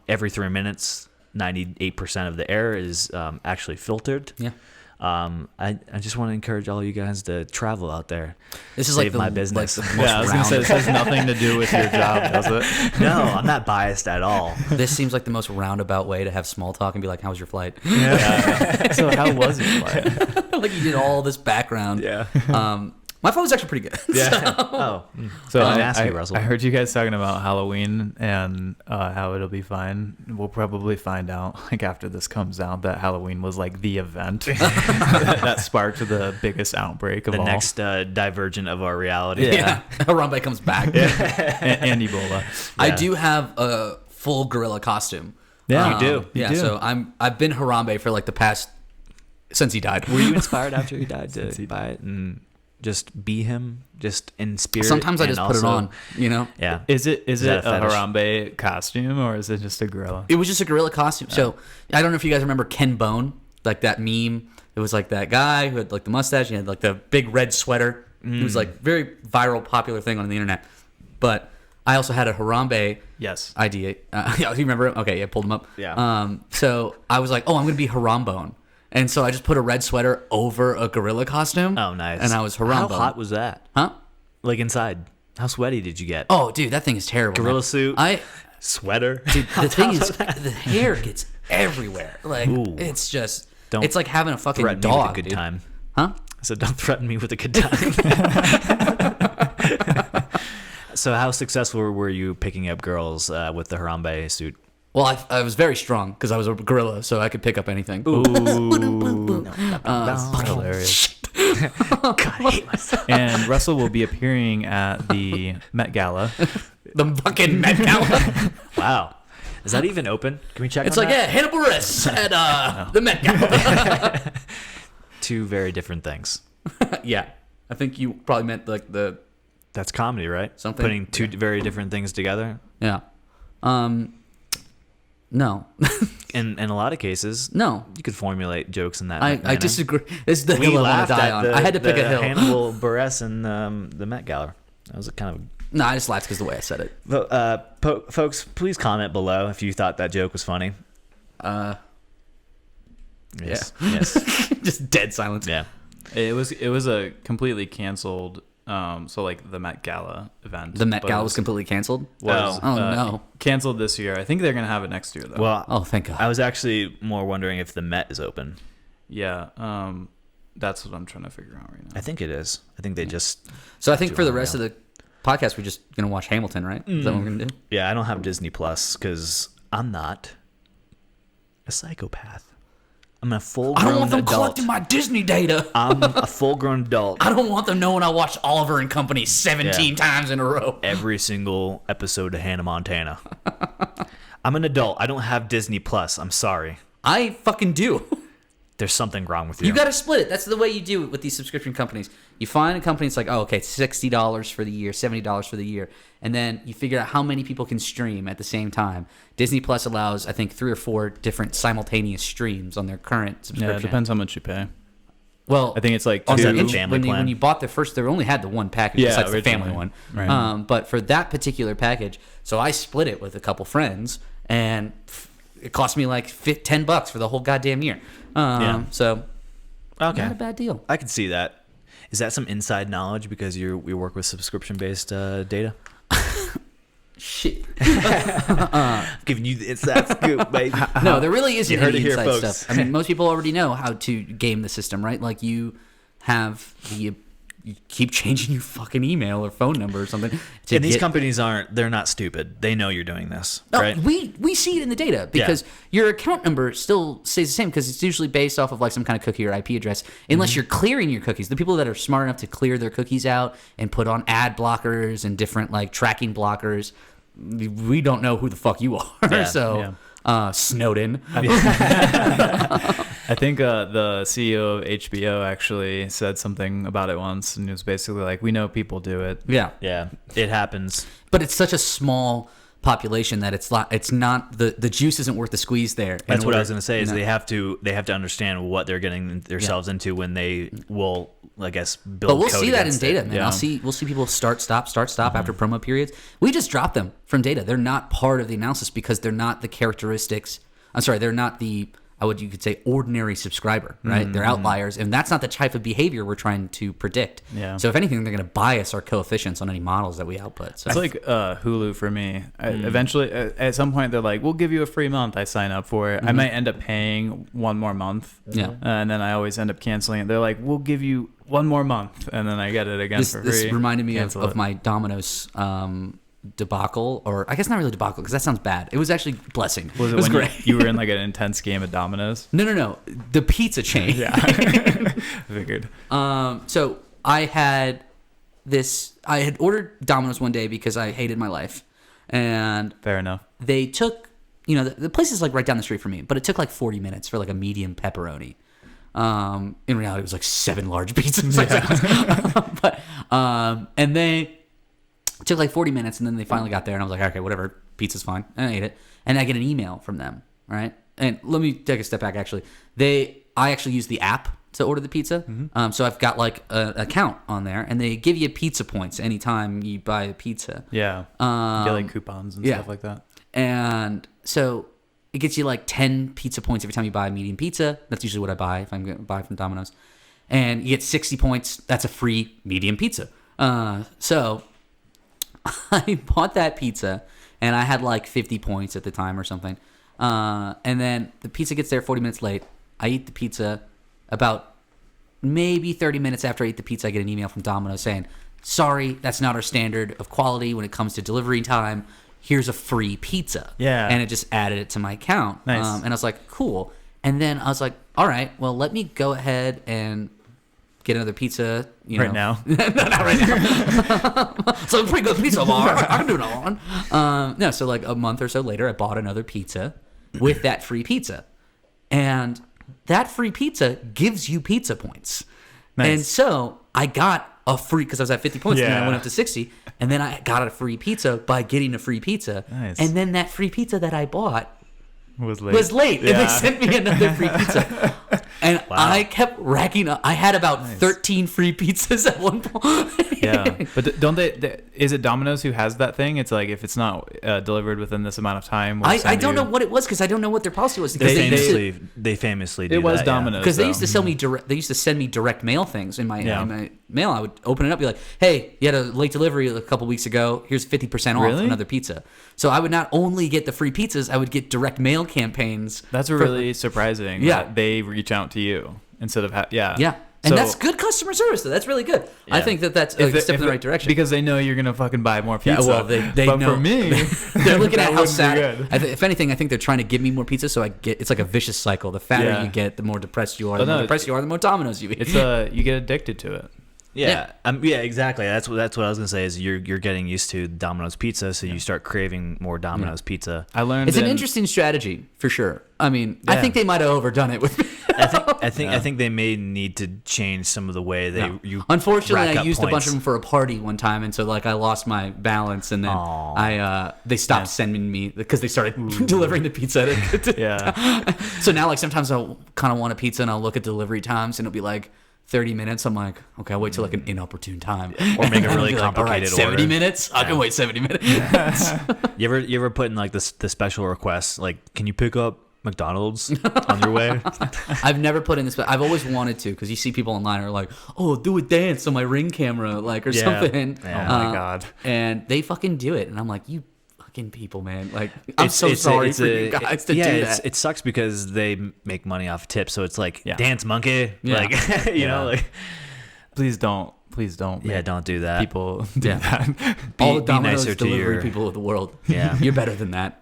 every 3 minutes, 98% of the air is actually filtered. Yeah. I just want to encourage all you guys to travel out there. This is Save like my business. Like the most Yeah, I was gonna say this has nothing to do with your job, does it? No, I'm not biased at all. This seems like the most roundabout way to have small talk and be like, "How was your flight?" So how was it? Like? Like you did all this background. Yeah. My phone was actually pretty good. Yeah. Oh. So I was I, asking you, Russell. I heard you guys talking about Halloween and how it'll be fine. We'll probably find out after this comes out that Halloween was like the event that sparked the biggest outbreak of The all. next divergent of our reality. Yeah. Harambe comes back. and Ebola. I do have a full gorilla costume. Yeah, you do. You Yeah, do. so I've been Harambe for like the past since he died. Were you inspired after he died Since to he buy it and just be him, just in spirit? Sometimes I and just put it also- on, you know? Yeah. Is it that a a fetish? Harambe costume or is it just a gorilla? It was just a gorilla costume. So I don't know if you guys remember Ken Bone, like that meme. It was like that guy who had like the mustache. He had like the big red sweater. It was like very viral, popular thing on the internet. But I also had a Harambe Yes. idea. Yeah, you remember him? Okay, yeah, pulled him up. Yeah. So I was like, oh, I'm going to be Harambone. And so I just put a red sweater over a gorilla costume. Oh, nice. And I was Harambone. How hot was that? Huh? Like inside? How sweaty did you get? Oh, dude, that thing is terrible. Gorilla man. suit? Dude, Sweater? the thing is, the hair gets everywhere. Like, Ooh. it's just, Don't it's like having a fucking Threaten me dog, with a good dude. time. Huh? So don't threaten me with a good time. So how successful were you picking up girls with the Harambe suit? Well, I was very strong because I was a gorilla, so I could pick up anything. Hilarious. God, I hate myself. And Russell will be appearing at the Met Gala. The fucking Met Gala. Wow. Is that even open? Can we check It's on like, that? yeah, Hannibal Buress at the Met Gala. Two very different things. Yeah. I think you probably meant like the, That's comedy, right? Something- Putting two very different things together. yeah. No. In a lot of cases, No. you could formulate jokes in that I manner. disagree. This is the We hill I want laughed to die at on. the, I had to pick the a hill. Hannibal Buress and the Met Gala. That was a kind of. No, I just laughed because the way I said it. Folks, please comment below if you thought that joke was funny. Yes. Yes. Just dead silence. Yeah. It was a completely canceled. So like the Met Gala event. The Met but Gala it was completely canceled. was, Oh, no. canceled this year. I think they're gonna have it next year though. Well, Oh, thank God. I was actually more wondering if the Met is open. yeah. That's what I'm trying to figure out right now. I think it is. I think they just. So I think Too for the long rest now. of the podcast, we're just going to watch Hamilton, right? Is that what we're going to do? Yeah, I don't have Disney Plus because I'm not a psychopath. I'm a full-grown I don't want them adult. collecting my Disney data. I'm a full-grown adult. I don't want them knowing I watched Oliver and Company 17 times in a row. Every single episode of Hannah Montana. I'm an adult. I don't have Disney Plus. I'm sorry. I fucking do. There's something wrong with you. You got to split it. That's the way you do it with these subscription companies. You find a company that's like, oh, okay, it's $60 for the year, $70 for the year. And then you figure out how many people can stream at the same time. Disney Plus allows, I think, 3 or 4 different simultaneous streams on their current Yeah, subscription. it depends how much you pay. Well, I think it's like On two. that when, family you, plan. when you bought the first, they only had the one package, Yeah, besides the family originally. one. Right. But for that particular package, so I split it with a couple friends, and it cost me like $10 for the whole goddamn year. Yeah. So Okay. not a bad deal. I could see that. Is that some inside knowledge because you work with subscription-based data? Shit. Giving you the inside scoop, baby. No, there really isn't You heard any it here, inside folks. stuff. I mean, most people already know how to game the system, right? Like you have the. You keep changing your fucking email or phone number or something. To And these get- companies they're not stupid. They know you're doing this, No, right? we see it in the data because your account number still stays the same because it's usually based off of like some kind of cookie or IP address unless you're clearing your cookies. The people that are smart enough to clear their cookies out and put on ad blockers and different like tracking blockers, we don't know who the fuck you are. Yeah, So Snowden. I think the CEO of HBO actually said something about it once, and it was basically like, "We know people do it." Yeah. Yeah, it happens. But it's such a small population that it's not the juice isn't worth the squeeze there. That's what I was going to say. Is they have to understand what they're getting themselves into when they will, I guess, build. But we'll code see that in against data, it. man. Yeah. We'll see people start stop after promo periods. We just drop them from data. They're not part of the analysis because they're not the characteristics. I'm sorry, they're not the you could say ordinary subscriber, right? They're outliers, and that's not the type of behavior we're trying to predict. Yeah. So if anything, they're going to bias our coefficients on any models that we output. So It's like Hulu for me. Eventually, at some point, they're like, "We'll give you a free month." I sign up for it. I might end up paying one more month. Yeah. And then I always end up canceling it. They're like, "We'll give you one more month," and then I get it again for free. this reminded me Cancel of it. my Domino's debacle, or I guess not really debacle because that sounds bad. It was actually blessing. Was it it was when great. you were in like an intense game of Domino's? No. The pizza chain. Yeah. I figured. So I had ordered Domino's one day because I hated my life, and Fair enough. they took, the place is like right down the street from me, but it took like 40 minutes for like a medium pepperoni. In reality, it was like 7 large pizzas. But and they took like 40 minutes, and then they finally got there, and I was like, okay, whatever, pizza's fine, and I ate it, and I get an email from them, right? And let me take a step back. Actually, I actually use the app to order the pizza. So I've got like an account on there, and they give you pizza points anytime you buy a pizza. Yeah. You get like coupons and stuff like that. And so it gets you like 10 pizza points every time you buy a medium pizza. That's usually what I buy if I'm going to buy from Domino's. And you get 60 points. That's a free medium pizza. So I bought that pizza, and I had like 50 points at the time or something. And then the pizza gets there 40 minutes late. I eat the pizza. About maybe 30 minutes after I eat the pizza, I get an email from Domino's saying, sorry, that's not our standard of quality when it comes to delivery time. Here's a free pizza. Yeah. And it just added it to my account. Nice. And I was like, cool. And then I was like, all right, well, let me go ahead and get another pizza. Right now? No, not right now. So pretty good pizza bar. I can do another one. No, so like a month or so later, I bought another pizza with that free pizza. And that free pizza gives you pizza points. Nice. And so I got a free, because I was at 50 points, and then I went up to 60, and then I got a free pizza by getting a free pizza. Nice. And then that free pizza that I bought Was late. and they sent me another free pizza. And I kept racking up. I had about 13 free pizzas at one point. Yeah, but don't they? Is it Domino's who has that thing? It's like if it's not delivered within this amount of time. We'll I send don't you- know what it was because I don't know what their policy was. Because They famously do It was that, Domino's. Because they though. used to sell me direct. They used to send me direct mail things in my, Yeah. in my mail. I would open it up, be like, "Hey, you had a late delivery a couple weeks ago. Here's 50% off Really? another pizza." So I would not only get the free pizzas, I would get direct mail campaigns. That's really surprising. Yeah. that they reach out to you instead of Yeah, and So- that's good customer service. Though. That's really good. I think that's a step in the right direction. because they know you're gonna fucking buy more pizza. well, they but know. for me, They're looking that at how wouldn't be sad. good. If anything, I think they're trying to give me more pizza, so I get. It's like a vicious cycle. The fatter Yeah. you get, the more depressed you are. Oh, The more no, depressed you are, the more Domino's you eat. It's you get addicted to it. Yeah, exactly. That's what I was gonna say. Is you're getting used to Domino's pizza, so you start craving more Domino's pizza. I learned It's an interesting strategy for sure. I mean, I think they might have overdone it with me. I think they may need to change some of the way you. Unfortunately, rack I up used a bunch points. of them for a party one time, and so like I lost my balance, and then they stopped sending me because they started delivering the pizza. Yeah. So now, like sometimes I'll kind of want a pizza, and I'll look at delivery times, and it'll be like 30 minutes. I'm like, okay, I'll wait till like an inopportune time, Or make a And really I'll be like, all right, complicated 70 order. minutes. I can wait 70 minutes. You ever put in like the special request, like, can you pick up McDonald's on your way? I've never put in this, but I've always wanted to because you see people online who are like, oh, do a dance on my Ring camera, like, or something. Yeah. Oh my God. And they fucking do it, and I'm like, you fucking people, man. Like, I'm It's- so it's a- sorry it's for a- you guys to yeah, do it's- that. It sucks because they make money off tips, so it's like Yeah. dance monkey, Yeah. like you know, like Please don't. yeah, make don't do that. people do Yeah. that. All the be Domino's nicer to delivery your- people of the world. Yeah. You're better than that.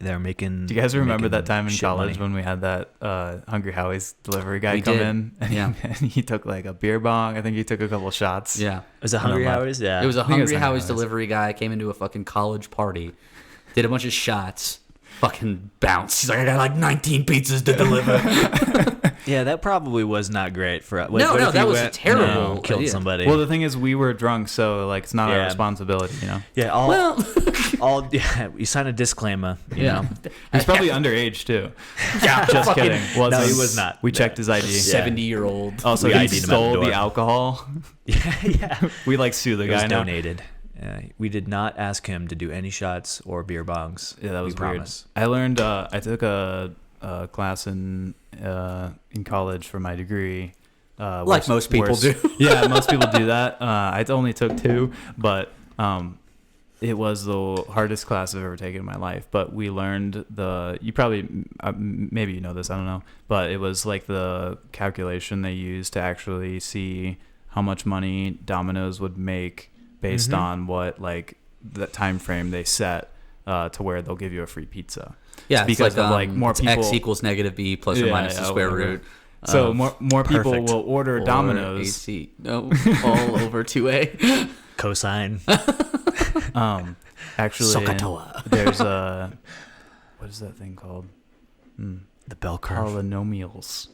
They're making. Do you guys remember making that time in shit college money. when we had that Hungry Howie's delivery guy We come did. in? And, Yeah. and he took like a beer bong. I think he took a couple shots. Yeah. Was it I don't Hungry know. Howie's? Yeah, It was a think it was Hungry Hungry Howie's Howie's. delivery guy came into a fucking college party, did a bunch of shots, fucking bounced. He's like, I got like 19 pizzas to deliver. Yeah, that probably was not great for. What, No, what no, if that you was a went, terrible killed idea. somebody. Well, the thing is, we were drunk, so like it's not our Yeah. responsibility, you know. yeah, all, Well, yeah, you sign a disclaimer. You yeah. know? He's probably underage too. Yeah, Just fucking kidding. Well, No, it's- he was not. We checked his ID. 70-year-old. Also, We he ID'd him at the stole door. the alcohol. yeah. We like sue the It was guy now. donated. We did not ask him to do any shots or beer bongs. Yeah, that was we weird. promise. I learned. I took a class in college for my degree. Like most people do. Yeah, most people do that. I only took 2, but it was the hardest class I've ever taken in my life. But we learned you probably maybe you know this, I don't know, but it was like the calculation they used to actually see how much money Domino's would make based on what like the time frame they set to where they'll give you a free pizza. Yeah, It's because of like more it's people. X equals negative B plus or Yeah, minus the yeah, sure whatever. root. So of more people perfect. will order or Domino's. AC. No, all over 2A. Cosine. Actually, Sokotoa. there's what is that thing called? The bell curve. Polynomials.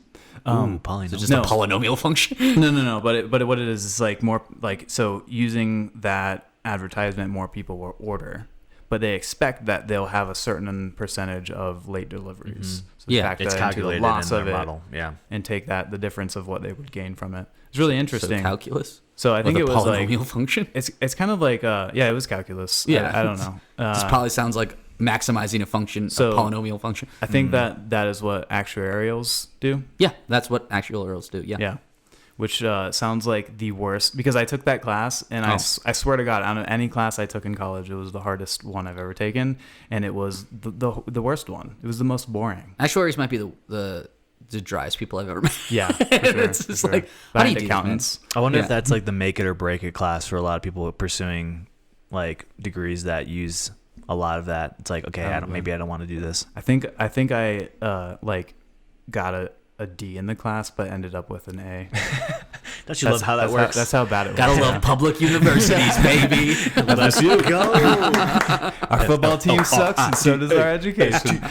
Ooh, polynomial. So just No. a polynomial function. No. But what it is like more like so using that advertisement, more people will order. but they expect that they'll have a certain percentage of late deliveries. So they Yeah, factor It's that into the calculated loss in of their it model. Yeah. and take the difference of what they would gain from it. It's really So interesting. calculus. So I think With it a was like polynomial function. it's kind of like it was calculus. Yeah. I don't know. This probably sounds like maximizing a function, So- a polynomial function. I think that is what actuarials do. Yeah, that's what actuarials do. Yeah. Yeah. Which sounds like the worst, because I took that class and Oh. I swear to God, out of any class I took in college, it was the hardest one I've ever taken, and it was the worst one. It was the most boring. Actuaries might be the driest people I've ever met. Yeah, for sure, It's for just sure. like, how do you Behind do accountants? I wonder Yeah. if that's like the make it or break it class for a lot of people pursuing like degrees that use a lot of that. It's like, okay, maybe I don't want to do this. I think I like got a D in the class, but ended up with an A. Don't you love how that works? That's how bad it was. Gotta love public universities, baby. Let's you go. Our football team sucks, and so does our education.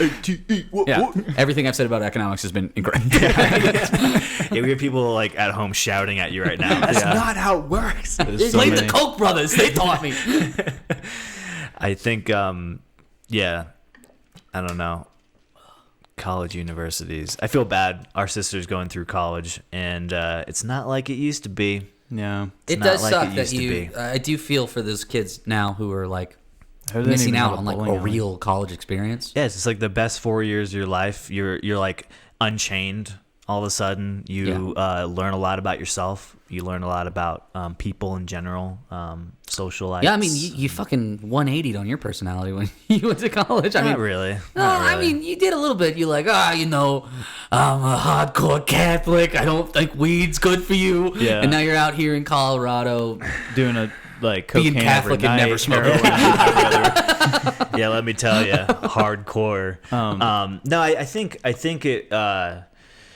Yeah, everything I've said about economics has been incorrect. Yeah, we have people like at home shouting at you right now. That's Yeah. not how it works. There's so Blame the many- Koch brothers. They taught me. I think, yeah, I don't know. College universities. I feel bad. Our sister's going through college, and it's not like it used to be. Yeah. It not does like suck it that used to you. be. I do feel for those kids now who are like I didn't missing even have out on like bowling a alley. real college experience. Yeah, it's like the best 4 years of your life. You're like unchained. All of a sudden, you learn a lot about yourself. You learn a lot about people in general, socialites. Yeah, I mean, you fucking 180'd on your personality when you went to college. I not mean, really. No, Not I really. mean, you did a little bit. You're like, I'm a hardcore Catholic. I don't think weed's good for you. Yeah. And now you're out here in Colorado. Doing a like Being cocaine Catholic every and night, never smoking. heroin. Yeah, let me tell you, hardcore. No, I think it.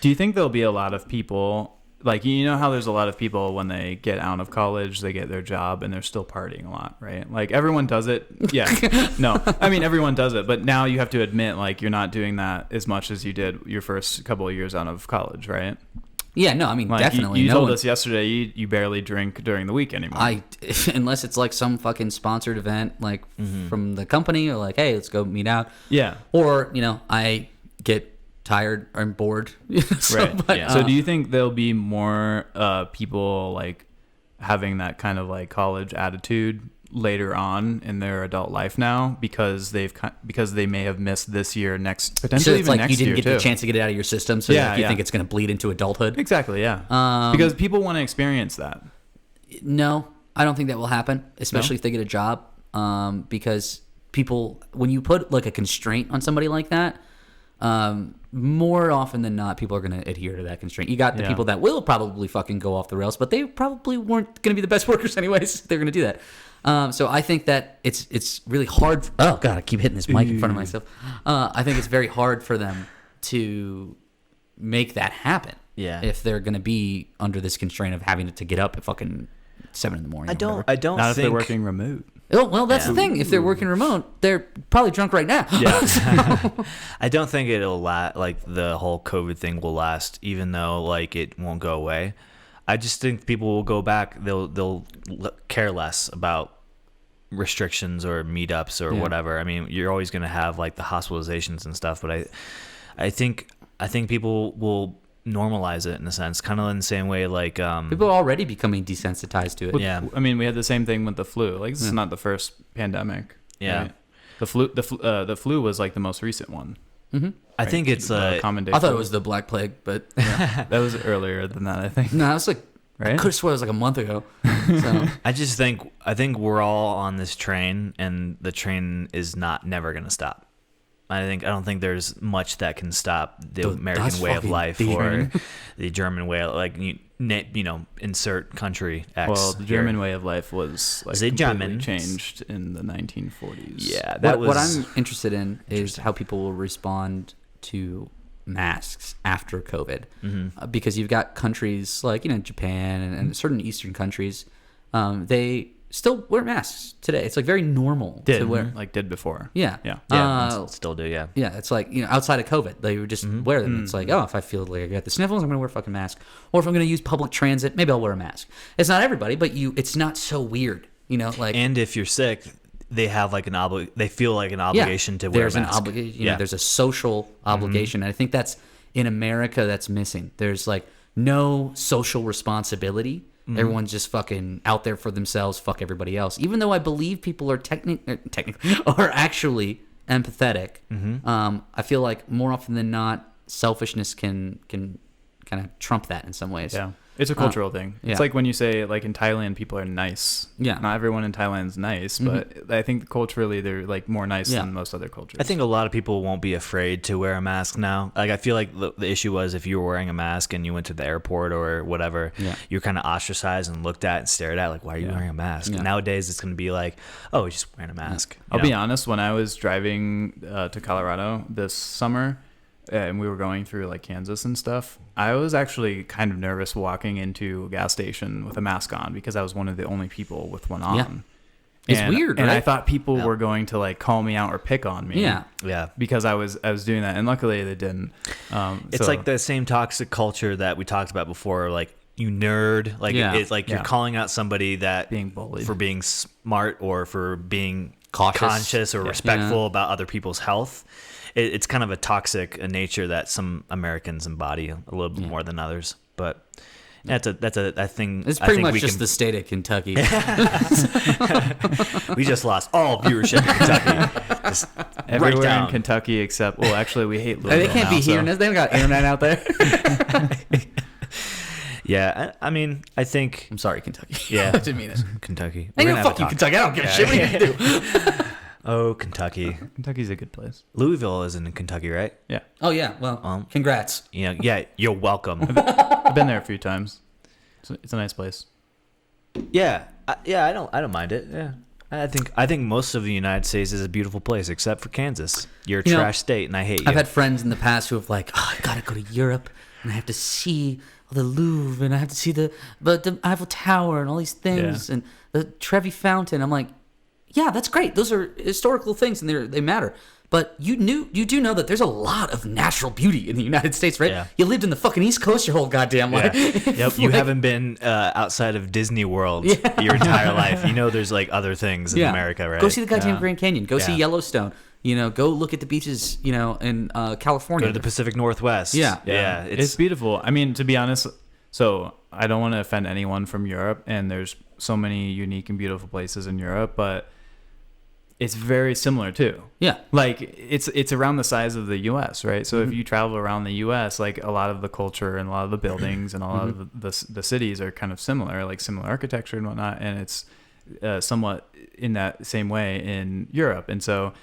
Do you think there'll be a lot of people, like, you know how there's a lot of people when they get out of college, they get their job and they're still partying a lot, right? Like, everyone does it. Yeah. No, I mean, everyone does it. But now you have to admit, like, you're not doing that as much as you did your first couple of years out of college, right? Yeah, no, I mean, Like, definitely. You no told one- us yesterday you barely drink during the week anymore. unless it's like some fucking sponsored event, like from the company, or like, hey, let's go meet out. Yeah. Or, I get tired or bored. So, Right. but, So do you think there'll be more people like having that kind of like college attitude later on in their adult life now because they may have missed this year, next so potentially it's even like next you didn't year get too. the chance to get it out of your system, so Yeah, like, you yeah. think it's going to bleed into adulthood? Exactly, yeah. Because people want to experience that. No, I don't think that will happen, especially if they get a job. Because people, when you put like a constraint on somebody like that, more often than not, people are going to adhere to that constraint. You got the Yeah. people that will probably fucking go off the rails, but they probably weren't going to be the best workers anyways. They're going to do that. So I think that it's really hard. Oh God, I keep hitting this mic in front of myself. I think it's very hard for them to make that happen. Yeah. If they're going to be under this constraint of having to get up at fucking 7 a.m. I don't Not if think they're working remote. Oh, well, that's Yeah. the thing. If they're working remote, they're probably drunk right now. Yeah. I don't think it'll like the whole COVID thing will last, even though like it won't go away. I just think people will go back. They'll care less about restrictions or meetups or Yeah. whatever. I mean, you're always going to have like the hospitalizations and stuff, but I think people will normalize it in a sense, kind of in the same way like People are already becoming desensitized to it. Yeah. I mean, we had the same thing with the flu. Like, this is not the first pandemic. Yeah. right? The flu was like the most recent one. I think it's the common day I thought flu. it was the Black Plague, but that was earlier than that, I think. no, it's like I Right? could have sworn it was like a month ago. So I think we're all on this train, and the train is never going to stop. I don't think there's much that can stop the That's American way of fucking life deep. or the German way. Like insert country X. Well, the here. German way of life was like The completely Germans. changed in the 1940s. Yeah, that what was. I'm interested in is how people will respond to masks after COVID, because you've got countries like Japan and certain Eastern countries, they still wear masks today. It's like very normal did to wear. did before. Yeah, Yeah. Yeah, still do. Yeah. Yeah, it's like, outside of COVID, they would just wear them. It's like, oh, if I feel like I got the sniffles, I'm going to wear a fucking mask. Or if I'm going to use public transit, maybe I'll wear a mask. It's not everybody, but it's not so weird, like. And if you're sick, they have like they feel like an obligation to wear there's a mask. an obligation. You know, there's a social obligation, and I think that's in America that's missing. There's like no social responsibility. Everyone's just fucking out there for themselves. Fuck everybody else. Even though I believe people are technically are actually empathetic, I feel like more often than not, selfishness can kind of trump that in some ways. Yeah. It's a cultural thing. yeah. It's like when you say, like, in Thailand, people are nice. Yeah. Not everyone in Thailand's nice, but I think culturally they're, like, more nice than most other cultures. I think a lot of people won't be afraid to wear a mask now. Like, I feel like the issue was if you were wearing a mask and you went to the airport or whatever, you're kind of ostracized and looked at and stared at, like, why are you wearing a mask? Yeah. Nowadays, it's going to be like, oh, he's just wearing a mask. I'll be honest, when I was driving to Colorado this summer, and we were going through like Kansas and stuff, I was actually kind of nervous walking into a gas station with a mask on because I was one of the only people with one on. Yeah. It's weird, and right? I thought people were going to like call me out or pick on me. Yeah. Because I was doing that, and luckily they didn't. It's like the same toxic culture that we talked about before, like, you nerd. Like, it's like you're calling out somebody that being bullied for being smart or for being Cautious. conscious or respectful about other people's health. It's kind of a toxic nature that some Americans embody a little bit more than others. But that's a thing. It's pretty much just the state of Kentucky. We just lost all viewership in Kentucky. Just everywhere right in Kentucky except, well, actually we hate Louisville. They can't be hearing this. They don't got internet out there. Yeah, I mean, I think. I'm sorry, Kentucky. Yeah, I didn't mean it. Kentucky. Hey, We're no, gonna have fuck you, a talk. Kentucky. I don't give a shit. What are you gonna do? Oh, Kentucky. Kentucky's a good place. Louisville is in Kentucky, right? Yeah. Oh yeah. Well, congrats. Yeah, you're welcome. I've been there a few times. It's a nice place. Yeah, I don't mind it. Yeah, I think most of the United States is a beautiful place, except for Kansas. You're a trash state, and I hate you. I've had friends in the past who have like, oh, I gotta go to Europe, and I have to see the Louvre, and I have to see the Eiffel Tower, and all these things, and the Trevi Fountain. I'm like, yeah, that's great. Those are historical things, and they matter. But you do know that there's a lot of natural beauty in the United States, right? Yeah. You lived in the fucking East Coast your whole goddamn life. Yep. You haven't been outside of Disney World your entire life. You know, there's like other things in America, right? Go see the goddamn Grand Canyon. Go see Yellowstone. Go look at the beaches, in California. Go to the Pacific Northwest. Yeah. It's beautiful. I mean, to be honest, so I don't want to offend anyone from Europe, and there's so many unique and beautiful places in Europe, but it's very similar too. Yeah. Like it's around the size of the US, right? So if you travel around the US, like a lot of the culture and a lot of the buildings and a lot of the cities are kind of similar, like similar architecture and whatnot, and it's somewhat in that same way in Europe. And so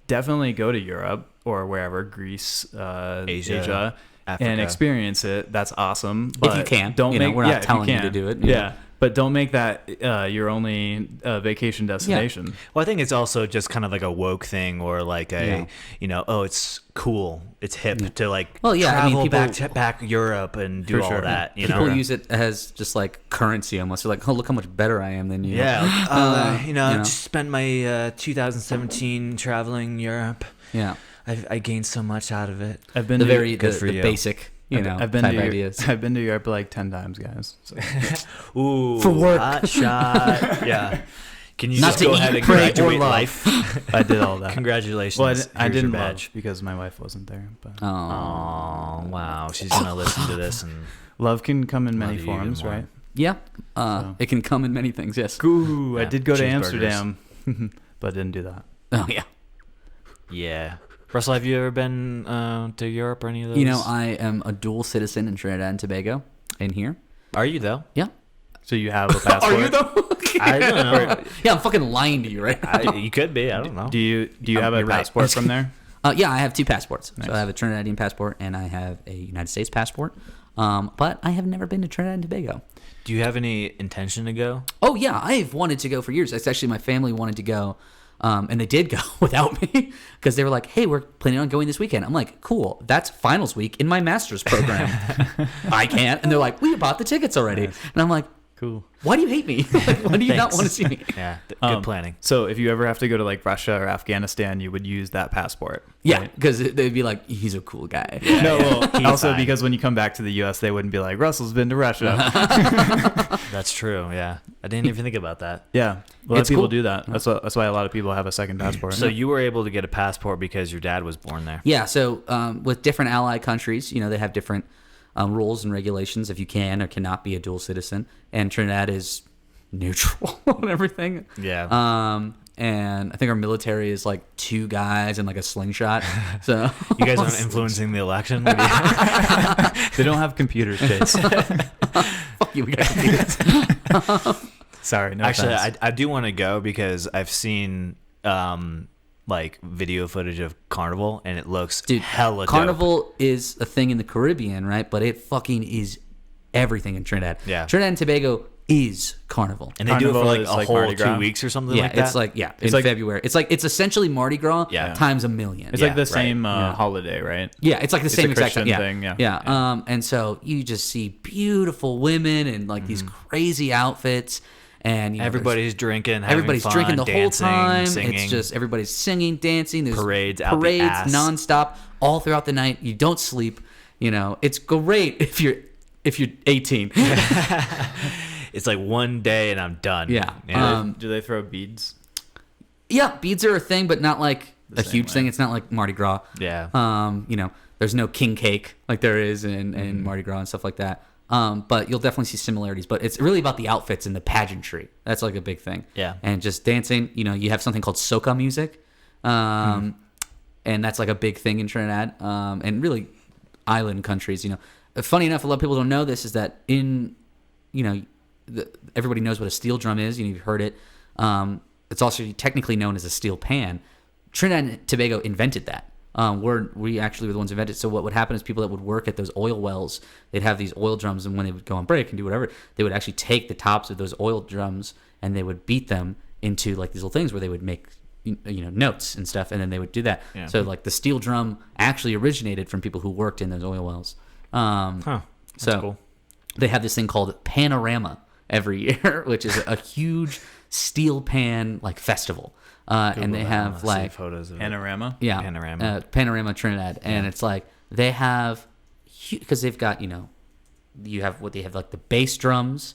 definitely go to Europe or wherever, Greece, Asia, Africa, and experience it. That's awesome. But if you can. Don't make, we're not telling you to do it. Yeah. But don't make that your only vacation destination. Yeah. Well, I think it's also just kind of like a woke thing, or like it's cool, it's hip to like travel back Europe and do all that. People use it as just like currency almost. They're like, oh, look how much better I am than you. Yeah, just spent my 2017 traveling Europe. Yeah, I gained so much out of it. I've been the to basic. I've been type to ideas. I've been to Europe like 10 times, guys. So. Ooh, for work. Hot shot. Yeah. Can you Not just to go eat, ahead and pray, or graduate love. life? I did all that. Congratulations. Well, I Here's didn't your love badge. because my wife wasn't there. But Oh, wow. She's going to listen to this. And love can come in many Love you even forms, more. right? Yeah, it can come in many things. Yes. Ooh, I did go to cheeseburgers. Amsterdam, but didn't do that. Oh yeah. Yeah. Russell, have you ever been to Europe or any of those? I am a dual citizen in Trinidad and Tobago. In here. Are you, though? Yeah. So you have a passport? Are you though? I don't know. Yeah, I'm fucking lying to you, right? You could be. I don't know. Do you have a you're right. passport from there? Yeah, I have two passports. Nice. So I have a Trinidadian passport and I have a United States passport. But I have never been to Trinidad and Tobago. Do you have any intention to go? Oh yeah, I've wanted to go for years. It's actually my family wanted to go, and they did go without me because they were like, "Hey, we're planning on going this weekend." I'm like, "Cool, that's finals week in my master's program. I can't." And they're like, "We bought the tickets already," and I'm like, Cool. Why do you hate me? Like, why do you not Thanks. want to see me? Yeah, good planning. So if you ever have to go to like Russia or Afghanistan, you would use that passport. Yeah, right? because they'd be like, he's a cool guy. No, well, also fine. because when you come back to the U.S., they wouldn't be like, Russell's been to Russia. That's true. Yeah, I didn't even think about that. Yeah, a lot of It's people cool. do that. That's why a lot of people have a second passport. So you were able to get a passport because your dad was born there. Yeah, so with different ally countries, they have different rules and regulations if you can or cannot be a dual citizen. And Trinidad is neutral on everything. Yeah. And I think our military is like 2 guys and like a slingshot. So You guys aren't influencing the election? What do you- they don't have computers, Chase. fuck you, we got computers. Sorry, no Actually, offense. I do want to go because I've seen like video footage of Carnival and it looks Dude, hella dope. Carnival is a thing in the Caribbean, right? But it fucking is everything in Trinidad. Yeah. Trinidad and Tobago is Carnival. And they do it for Carnival like is a like whole Mardi 2 Gras. weeks or something Yeah, like that. it's like in like- February. It's essentially Mardi Gras Yeah. times a million. It's Yeah, like the right. same holiday, right? Yeah, it's like the It's same a exact Christian thing. thing, Yeah. yeah. And so you just see beautiful women and like these crazy outfits, and everybody's drinking, having everybody's fun, drinking the dancing, whole time. singing. It's just everybody's singing, dancing. There's Parades out the ass. nonstop all throughout the night. You don't sleep. It's great if you're 18. It's like one day and I'm done. Yeah. Do they throw beads? Yeah, beads are a thing, but not like a same huge way. thing. It's not like Mardi Gras. Yeah. There's no king cake like there is in Mm-hmm. Mardi Gras and stuff like that. But you'll definitely see similarities. But it's really about the outfits and the pageantry. That's like a big thing. Yeah. And just dancing. You have something called soca music, and that's like a big thing in Trinidad, and really island countries. Funny enough, a lot of people don't know this is that everybody knows what a steel drum is. You've heard it. It's also technically known as a steel pan. Trinidad and Tobago invented that. We actually were the ones who invented it. So what would happen is people that would work at those oil wells, they'd have these oil drums, and when they would go on break and do whatever, they would actually take the tops of those oil drums and they would beat them into like these little things where they would make notes and stuff, and then they would do that. Yeah. So like the steel drum actually originated from people who worked in those oil wells. That's So cool. they have this thing called Panorama every year, which is a huge steel pan like festival. And they have like photos of it. Panorama? yeah, Panorama. Panorama Trinidad, and it's like they have because they've got you have what they have like the bass drums,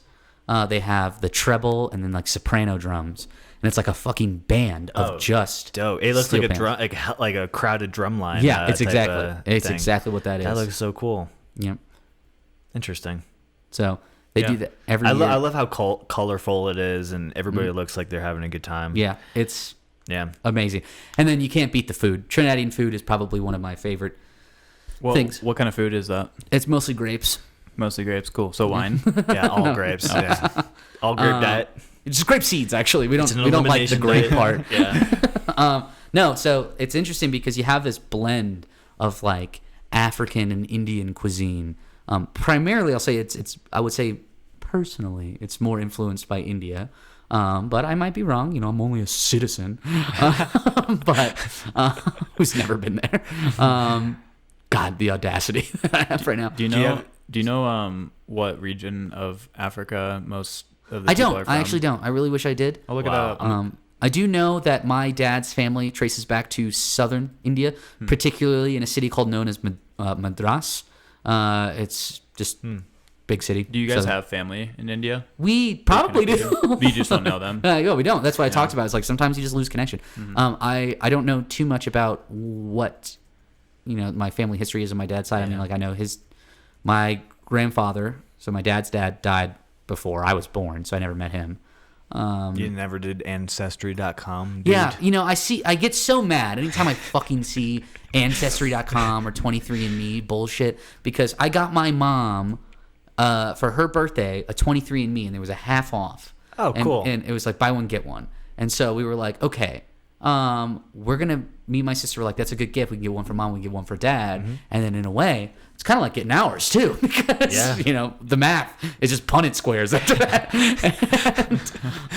they have the treble, and then like soprano drums, and it's like a fucking band of just Dope. It looks steel like a pans. drum, like a crowded drum line. Yeah, it's type exactly of it's thing. exactly what that is. That looks so cool. Yeah, Interesting. so they Yeah. do that every I year. love how colorful it is, and everybody looks like they're having a good time. Yeah, it's Yeah. amazing. And then you can't beat the food. Trinidadian food is probably one of my favorite. Things. What kind of food is that? It's mostly grapes. Mostly grapes. Cool. So wine. Yeah. All grapes. Yeah. All grape diet. It's just grape seeds, actually. We It's don't an we don't like the elimination grape diet. part. Yeah. No, so it's interesting because you have this blend of like African and Indian cuisine. Primarily, I'll say it's I would say personally, it's more influenced by India. But I might be wrong. I'm only a citizen, but who's never been there. God, the audacity that I have right now. Do you know? Do you know what region of Africa most of the I people don't. are from? I actually don't. I really wish I did. I'll look Wow. it up. I do know that my dad's family traces back to southern India, particularly in a city known as Madras. It's just big city. Do you guys Southern. have family in India? We probably do. You just don't know them. Yeah, we don't. That's what I talked about. It's like sometimes you just lose connection. I don't know too much about what my family history is on my dad's side. I mean, like I know my grandfather, so my dad's dad died before I was born, so I never met him. You never did Ancestry.com, dude? Yeah, I get so mad anytime I fucking see Ancestry.com or 23andMe bullshit because I got my mom for her birthday a 23andMe and there was a half off. Oh, cool. And it was like buy one get one. And so we were like, okay, we're gonna. Me and my sister were like, that's a good gift. We can get one for mom. We can get one for dad. And then in a way, it's kind of like getting ours too because the math is just Punnett squares after that. And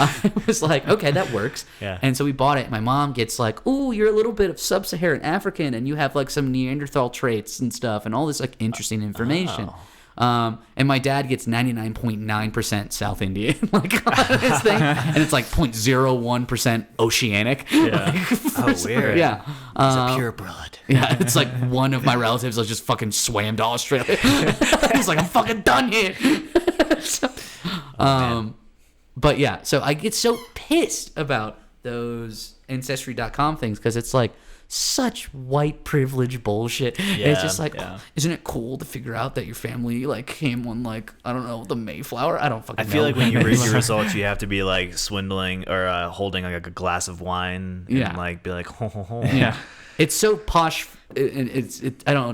I was like, okay, that works. Yeah. And so we bought it. My mom gets like, ooh, you're a little bit of sub-Saharan African and you have like some Neanderthal traits and stuff and all this like interesting information. And my dad gets 99.9% South Indian, like on his thing, and it's like 0.01% Oceanic. Yeah. Oh, weird. Yeah. He's a pure blood. Yeah, it's like one of my relatives just fucking swam to Australia. He's like, I'm fucking done here. So, but yeah, so I get so pissed about those Ancestry.com things because it's like such white privilege bullshit. And it's just like, isn't it cool to figure out that your family like came on like, I don't know, the Mayflower? I don't fucking know. I feel like when you read your results, you have to be like swindling or holding like a glass of wine and like be like, ho, ho, ho. Yeah. It's so posh. I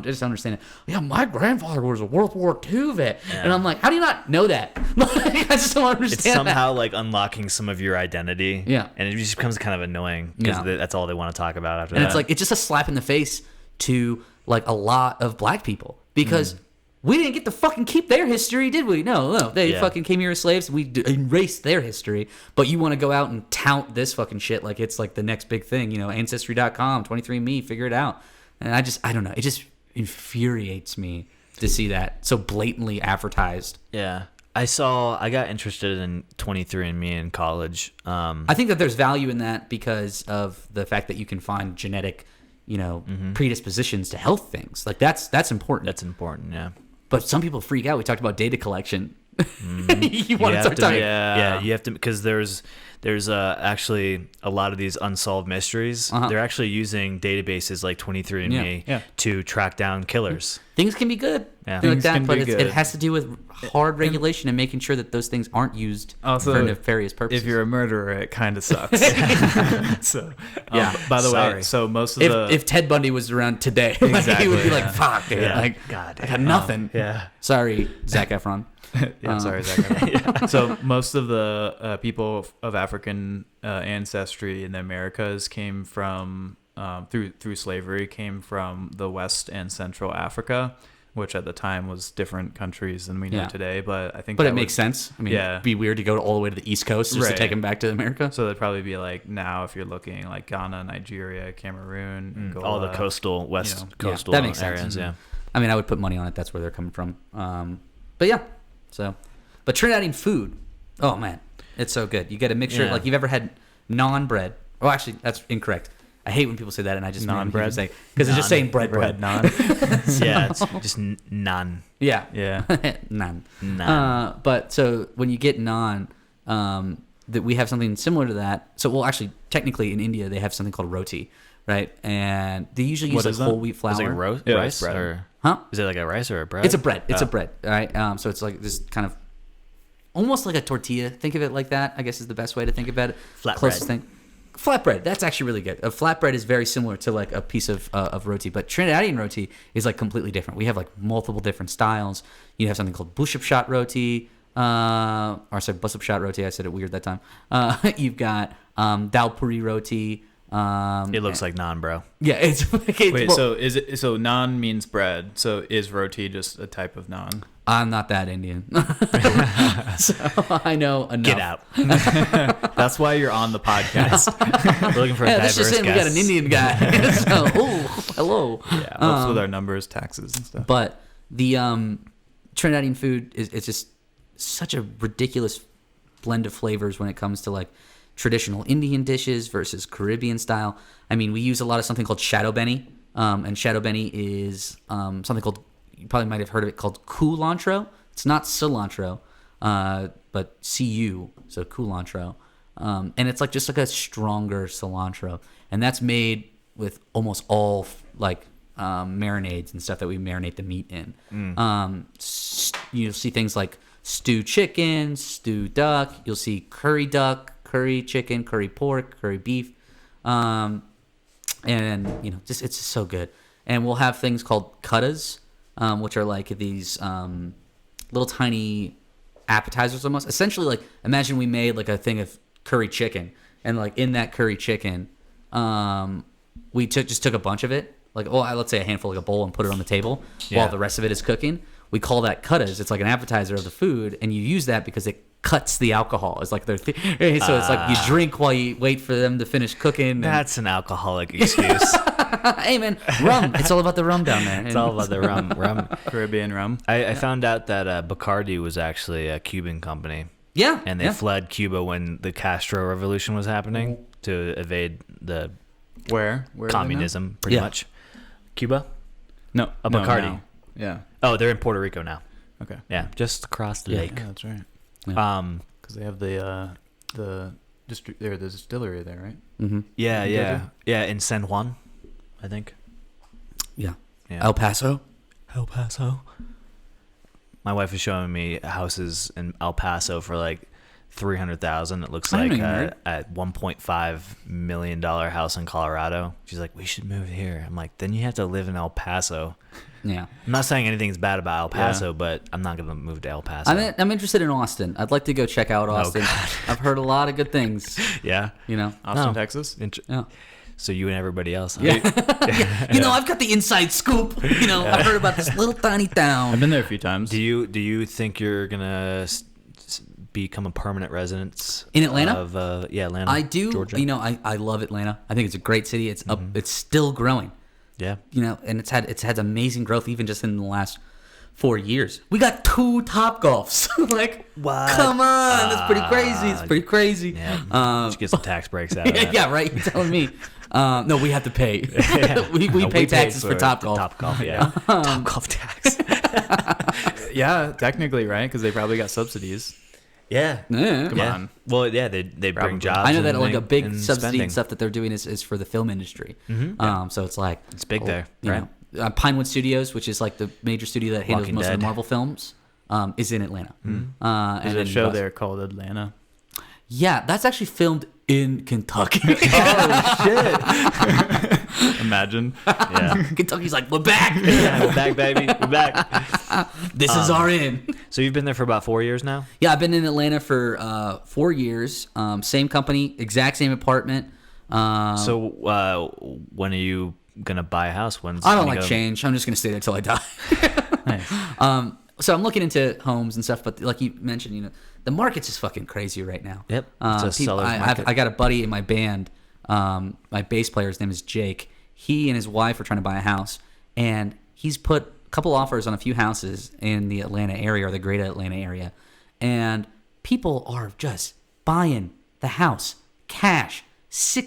just understand it. Yeah, my grandfather was a World War II vet, and I'm like, how do you not know that? Like, I just don't understand. It's somehow like unlocking some of your identity. Yeah, and it just becomes kind of annoying because that's all they want to talk about after that. And it's like it's just a slap in the face to like a lot of black people because we didn't get to fucking keep their history, did we? No, they fucking came here as slaves. We erased their history, but you want to go out and tout this fucking shit like it's like the next big thing, you know? Ancestry.com, 23andMe, figure it out. And I don't know. It just infuriates me to see that so blatantly advertised. Yeah. I got interested in 23andMe in college. I think that there's value in that because of the fact that you can find genetic, predispositions to health things. Like that's important. That's important, yeah. But some people freak out. We talked about data collection. You want to start talking? Yeah, you have to, because there's actually a lot of these unsolved mysteries. They're actually using databases like 23andMe to track down killers. Things can be good, like that, but it has to do with hard regulation and making sure that those things aren't used for nefarious purposes. If you're a murderer, it kind of sucks. So, by the way, so most of if Ted Bundy was around today, he would be like, "Fuck, dude, like, God, I got nothing." Sorry, Zac Efron. Sorry, Zach. So most of the people of African ancestry in the Americas came from through slavery, came from the West and Central Africa, which at the time was different countries than we know today. But I think, it makes sense. I mean, it'd be weird to go all the way to the East Coast just to take them back to America. So they'd probably be like now, if you're looking like Ghana, Nigeria, Cameroon, Angola, all the coastal coastal that makes areas. Sense. Yeah, I mean, I would put money on it. That's where they're coming from. But yeah. So, but Trinidadian food, oh man, it's so good. You get a mixture, like you've ever had naan bread. Oh, actually, that's incorrect. I hate when people say that, and I just naan bread because it's just saying bread. Naan. Yeah, it's just naan. Yeah, naan. But so when you get naan, that we have something similar to that. So, well, actually, technically in India they have something called roti, right? And they usually use whole wheat flour. Is it like rice bread. Or? Huh? Is it like a rice or a bread? It's a bread. It's a bread. All right. So it's like this kind of almost like a tortilla. Think of it like that, I guess is the best way to think about it. Closest thing. Flatbread. That's actually really good. A flatbread is very similar to like a piece of roti, but Trinidadian roti is like completely different. We have like multiple different styles. You have something called bushapshat roti, or I said busapshat roti. I said it weird that time. You've got dal puri roti. It looks like naan, bro. Yeah, it's wait. So is it? So naan means bread. So is roti just a type of naan? I'm not that Indian, so I know enough. Get out. That's why you're on the podcast. We're looking for a diverse guest. We got an Indian guy. So, hello. Yeah, helps with our numbers, taxes, and stuff. But the Trinidadian food is just such a ridiculous blend of flavors when it comes to like traditional Indian dishes versus Caribbean style. I mean, we use a lot of something called shadow benny, and shadow benny is something called, you probably might have heard of it, called culantro. It's not cilantro, but cu, so culantro, and it's like just like a stronger cilantro, and that's made with almost all like marinades and stuff that we marinate the meat in. You'll see things like stewed chicken, stewed duck. You'll see curry duck, curry chicken, curry pork, curry beef, and it's just so good. And we'll have things called kuttas, which are like these little tiny appetizers almost. Essentially, like imagine we made like a thing of curry chicken, and like in that curry chicken, we took a bunch of it, like let's say a handful, like a bowl, and put it on the table while the rest of it is cooking. We call that kuttas. It's like an appetizer of the food, and you use that because it cuts the alcohol. It's like so it's like you drink while you wait for them to finish cooking. That's an alcoholic excuse. Hey, man, rum. It's all about the rum down there. It's all about the rum. Caribbean rum. I found out that Bacardi was actually a Cuban company. Yeah. And they fled Cuba when the Castro Revolution was happening to evade the Where are they now? communism, pretty much. Cuba? No, Bacardi. no. Yeah. Oh, they're in Puerto Rico now. Okay. Yeah, just across the lake. Yeah, that's right. Because they have the distillery there, right? Mm-hmm. Yeah, in San Juan, I think. Yeah. Yeah. El Paso. My wife is showing me houses in El Paso for like $300,000. It looks I like know you heard. a $1.5 million house in Colorado. She's like, we should move here. I'm like, then you have to live in El Paso. Yeah. I'm not saying anything's bad about El Paso, but I'm not gonna move to El Paso. I'm interested in Austin. I'd like to go check out Austin. God. I've heard a lot of good things. Yeah. You know. Austin, No. Texas. Yeah. So you and everybody else. Huh? Yeah. You know, I've got the inside scoop. You know, I've heard about this little tiny I've town. been there a few times. Do you think you're gonna become a permanent resident In Atlanta? Of Atlanta. I do. Georgia. You know, I love Atlanta. I think it's a great city. It's up. It's still growing. Yeah. You know, and it's had amazing growth even just in the last 4 years. We got 2 Topgolfs. Like, What? come on, that's pretty crazy. It's pretty crazy. Yeah. Should get some tax breaks out of that. Yeah, right. You're telling me. No, we have to pay. we pay taxes for Topgolf. Topgolf, yeah. Topgolf tax. Yeah, technically, right? Because they probably got subsidies. Yeah. Yeah. Come on. Well, yeah, they bring Probably. jobs. I know that and like a make- big and subsidy spending. and stuff that they're doing is for the film industry. So it's like It's big there, you right? know, Pinewood Studios, which is like the major studio that handles Walking most of Dead. the Marvel films, is in Atlanta. There's And a then show Boston. there called Atlanta. Yeah, that's actually filmed in Kentucky. Imagine. Yeah. Kentucky's like, we're back. Yeah, we're back, baby. We're back. This is our in. So you've been there for about 4 years now? Yeah, I've been in Atlanta for 4 years. Same company, exact same apartment. So when are you gonna buy a house? When's I don't gonna like go- change. I'm just gonna stay there till I die. Nice. So I'm looking into homes and stuff, but like you mentioned, you know, the market's just fucking crazy right now. Yep, it's a seller's market. I got a buddy in my band. My bass player, his name is Jake. He and his wife are trying to buy a house, and he's put a couple offers on a few houses in the Atlanta area or the greater Atlanta area, and people are just buying the house cash.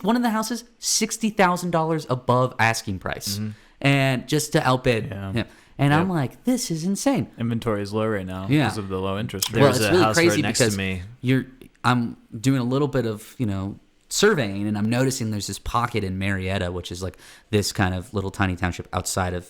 One of the houses $60,000 above asking price, and just to outbid him. And I'm like, this is insane. Inventory is low right now Yeah. because of the low interest rate. There's Well, it's a really house crazy right next to because me. I'm doing a little bit of, you know, surveying, and I'm noticing there's this pocket in Marietta, which is like this kind of little tiny township outside of,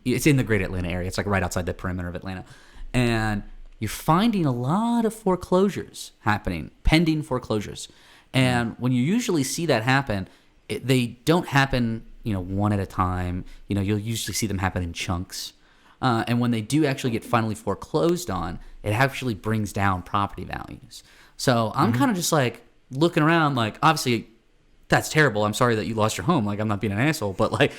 it's in the great Atlanta area. It's like right outside the perimeter of Atlanta. And you're finding a lot of foreclosures happening, pending foreclosures. And when you usually see that happen, they don't happen, you know, one at a time. You know, you'll usually see them happen in chunks. And when they do actually get finally foreclosed on, it actually brings down property values. So I'm kind of just like looking around, like, obviously that's terrible. I'm sorry that you lost your home. Like, I'm not being an asshole, but like,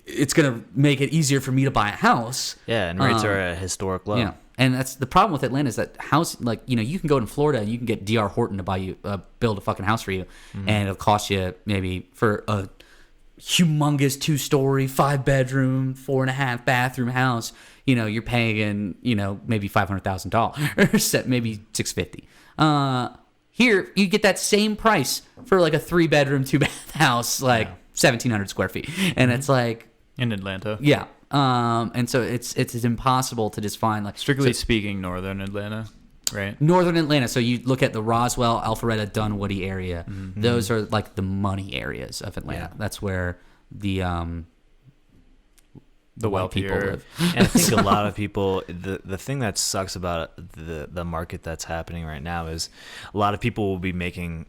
it's going to make it easier for me to buy a house. Yeah, and rates are at a historic low. Yeah. And that's the problem with Atlanta is that house, like, you know, you can go in Florida and you can get D.R. Horton to buy you, build a fucking house for you. And it'll cost you maybe for a humongous 2-story, 5-bedroom, 4.5 bathroom house, you know, you're paying, you know, maybe $500,000 maybe $650,000. Here you get that same price for like a 3-bedroom, 2-bath house, like 1,700 square feet. And it's like, in Atlanta. yeah. And so it's impossible to just find like Strictly speaking, northern Atlanta, right? northern Atlanta. So you look at the Roswell, Alpharetta, Dunwoody area. Those are like the money areas of Atlanta. Yeah. That's where the The white people wealthier. live. And I think a lot of people, the thing that sucks about the market that's happening right now is a lot of people will be making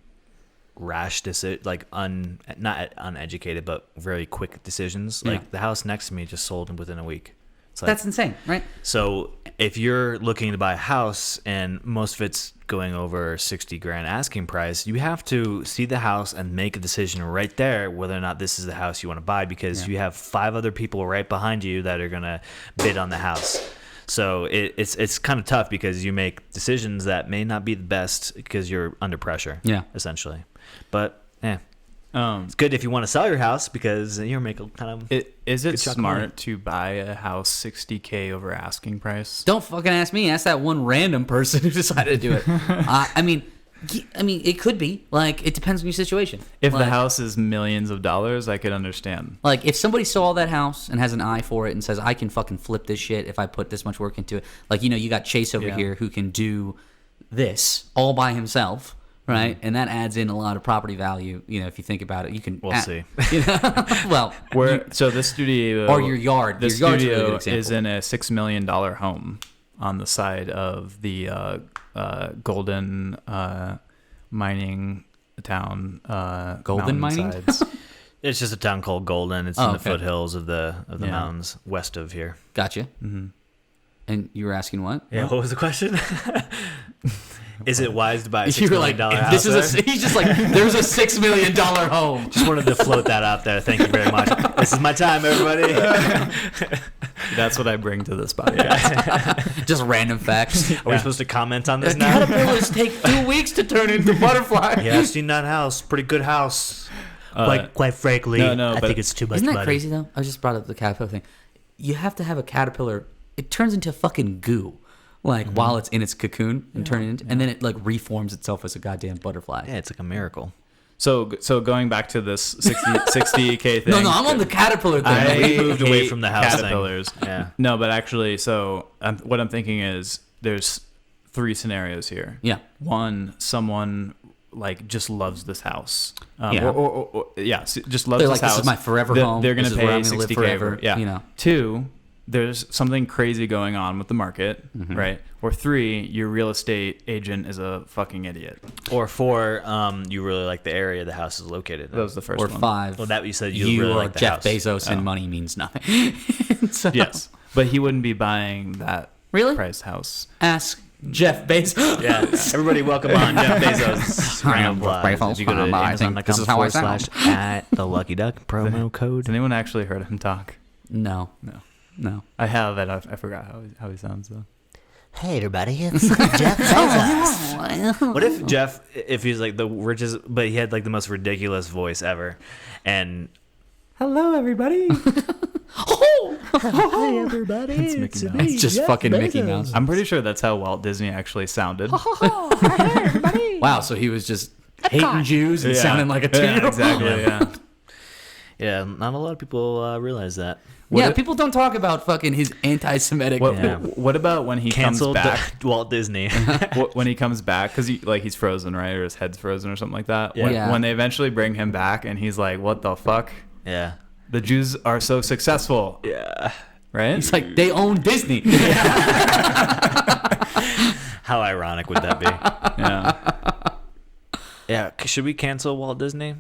rash decisions, like not uneducated, but very quick decisions. Yeah. Like the house next to me just sold within a week. It's like, That's insane, right? so if you're looking to buy a house and most of it's going over 60 grand asking price, you have to see the house and make a decision right there whether or not this is the house you want to buy, because you have 5 other people right behind you that are going to bid on the house. So it's kind of tough because you make decisions that may not be the best because you're under pressure. Yeah. Essentially. But It's good if you want to sell your house because you're making kind of. Is it Good chunk of money. smart to buy a house $60K over asking price? Don't fucking ask me. Ask that one random person who decided to do it. I mean, it could be. Like, it depends on your situation. If like, the house is millions of dollars, I could understand. Like, if somebody saw that house and has an eye for it and says, I can fucking flip this shit if I put this much work into it. Like, you got Chase over here who can do this all by himself, right? And that adds in a lot of property value. If you think about it, you can. We'll see. Well, So this studio or your yard. The Your yard's a really studio good example. is in a $6 million home on the side of the golden mining town. Golden mining? mountainsides. It's just a town called Golden. It's Oh, in the okay. foothills of the Yeah. mountains west of here. Gotcha. Mm-hmm. And you were asking what? Yeah. What was the question? Is it wise to buy a $6 You were million like, house? he's just like, there's a $6 million home. Just wanted to float that out there. Thank you very much. This is my time, everybody. That's what I bring to this podcast. Just random facts. Are we supposed to comment on this now? Caterpillars take 2 weeks to turn into butterflies. Yeah, I've seen that house. Pretty good house. Quite frankly, no, I but think it's too much Isn't that money. crazy though? I just brought up the caterpillar thing. You have to have a caterpillar. It turns into fucking goo, like while it's in its cocoon and turning into, and then it like reforms itself as a goddamn butterfly. Yeah, it's like a miracle. So going back to this 60K thing. No, I'm on the caterpillar thing. I We moved away hate from the house thing. caterpillars. Yeah. No, but actually, so what I'm thinking is there's 3 scenarios here. Yeah. One, someone like just loves this house. Yeah. Or just loves They're this like, house. this is my forever They're- home. They're gonna This is pay where I'm gonna live 60K forever, Yeah. you know. 2, there's something crazy going on with the market, right? Or 3, your real estate agent is a fucking idiot. Or 4, you really like the area the house is located in. That was the first Or one. 5. Well, that you said you you really or like the Jeff house. Bezos and money means nothing. So, Yes, but he wouldn't be buying that Really? price house. Ask Jeff Bezos. Yeah, everybody welcome on Jeff Bezos. I am Round of applause. Jeff Bezos. If you go to I think this is how I sound. Amazon.com// at the Lucky Duck promo code. Has anyone actually heard him talk? No. No. I have, and I forgot how he sounds though. Hey, everybody, it's Jeff Bezos. What if Jeff, if he's like the richest, but he had like the most ridiculous voice ever, and Hello, everybody. Hi, everybody. It's Mickey Mouse. It's just Jeff fucking Mickey Bezos. Mouse. I'm pretty sure that's how Walt Disney actually sounded. Wow, so he was just hating Jews and Yeah. sounding like a 2-year-old. Yeah, exactly. Yeah. yeah, not a lot of people realize that. Yeah, if- people don't talk about fucking his anti-Semitic. What, Yeah. what about when he Canceled comes back? Walt Disney. When he comes back, because he's frozen, right, or his head's frozen, or something like that. Yeah. Yeah. When they eventually bring him back, and he's like, "What the fuck? Yeah. The Jews are so successful, Yeah. right?" It's like they own Disney. How ironic would that be? Yeah. Yeah. Should we cancel Walt Disney?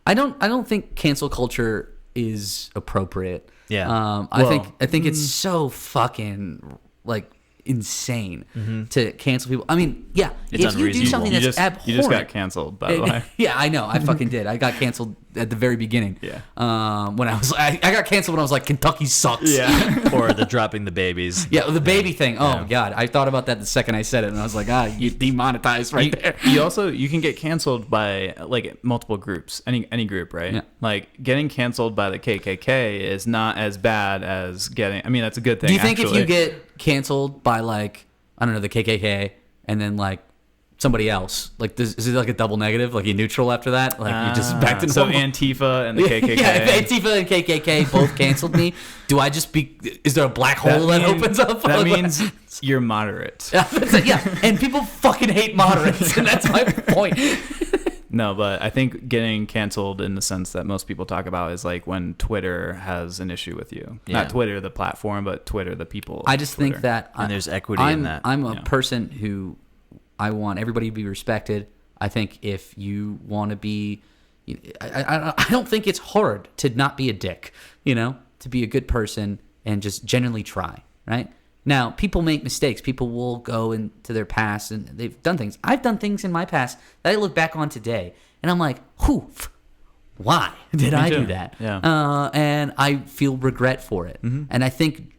I don't think cancel culture is appropriate. Yeah. I Well, think it's so fucking like insane to cancel people. I mean, yeah, It's if you do unreasonable. something that's abhorrent, you just got canceled, by the way. Yeah, I know. I fucking did. I got canceled at the very beginning. Yeah. When I got canceled when I was like, Kentucky sucks. Yeah. Or the dropping the babies. Yeah, the baby thing. Oh Yeah. my god, I thought about that the second I said it, and I was like, you demonetized right there. You can get canceled by like multiple groups, any group, right? Yeah. Like getting canceled by the KKK is not as bad as getting. I mean, that's a good thing. Do you think actually. if you get canceled by like, I don't know, the KKK, and then like somebody else, like is it like a double negative? Like you neutral after that? Like you just back to so normal? Antifa and the KKK? Yeah, if Antifa and KKK both canceled me, do I just be? Is there a black hole that opens up? That Like, means you're moderate. yeah, and people fucking hate moderates, and that's my point. No, but I think getting canceled in the sense that most people talk about is like when Twitter has an issue with you. Yeah. Not Twitter, the platform, but Twitter, the people. I just think Twitter. that And there's equity in I'm, that. I'm a Yeah. person who I want everybody to be respected. I think if you want to be, I don't think it's hard to not be a dick. To be a good person and just genuinely try. Right now, people make mistakes. People will go into their past and they've done things. I've done things in my past that I look back on today, and I'm like, why did I do too. that? Yeah. And I feel regret for it. And I think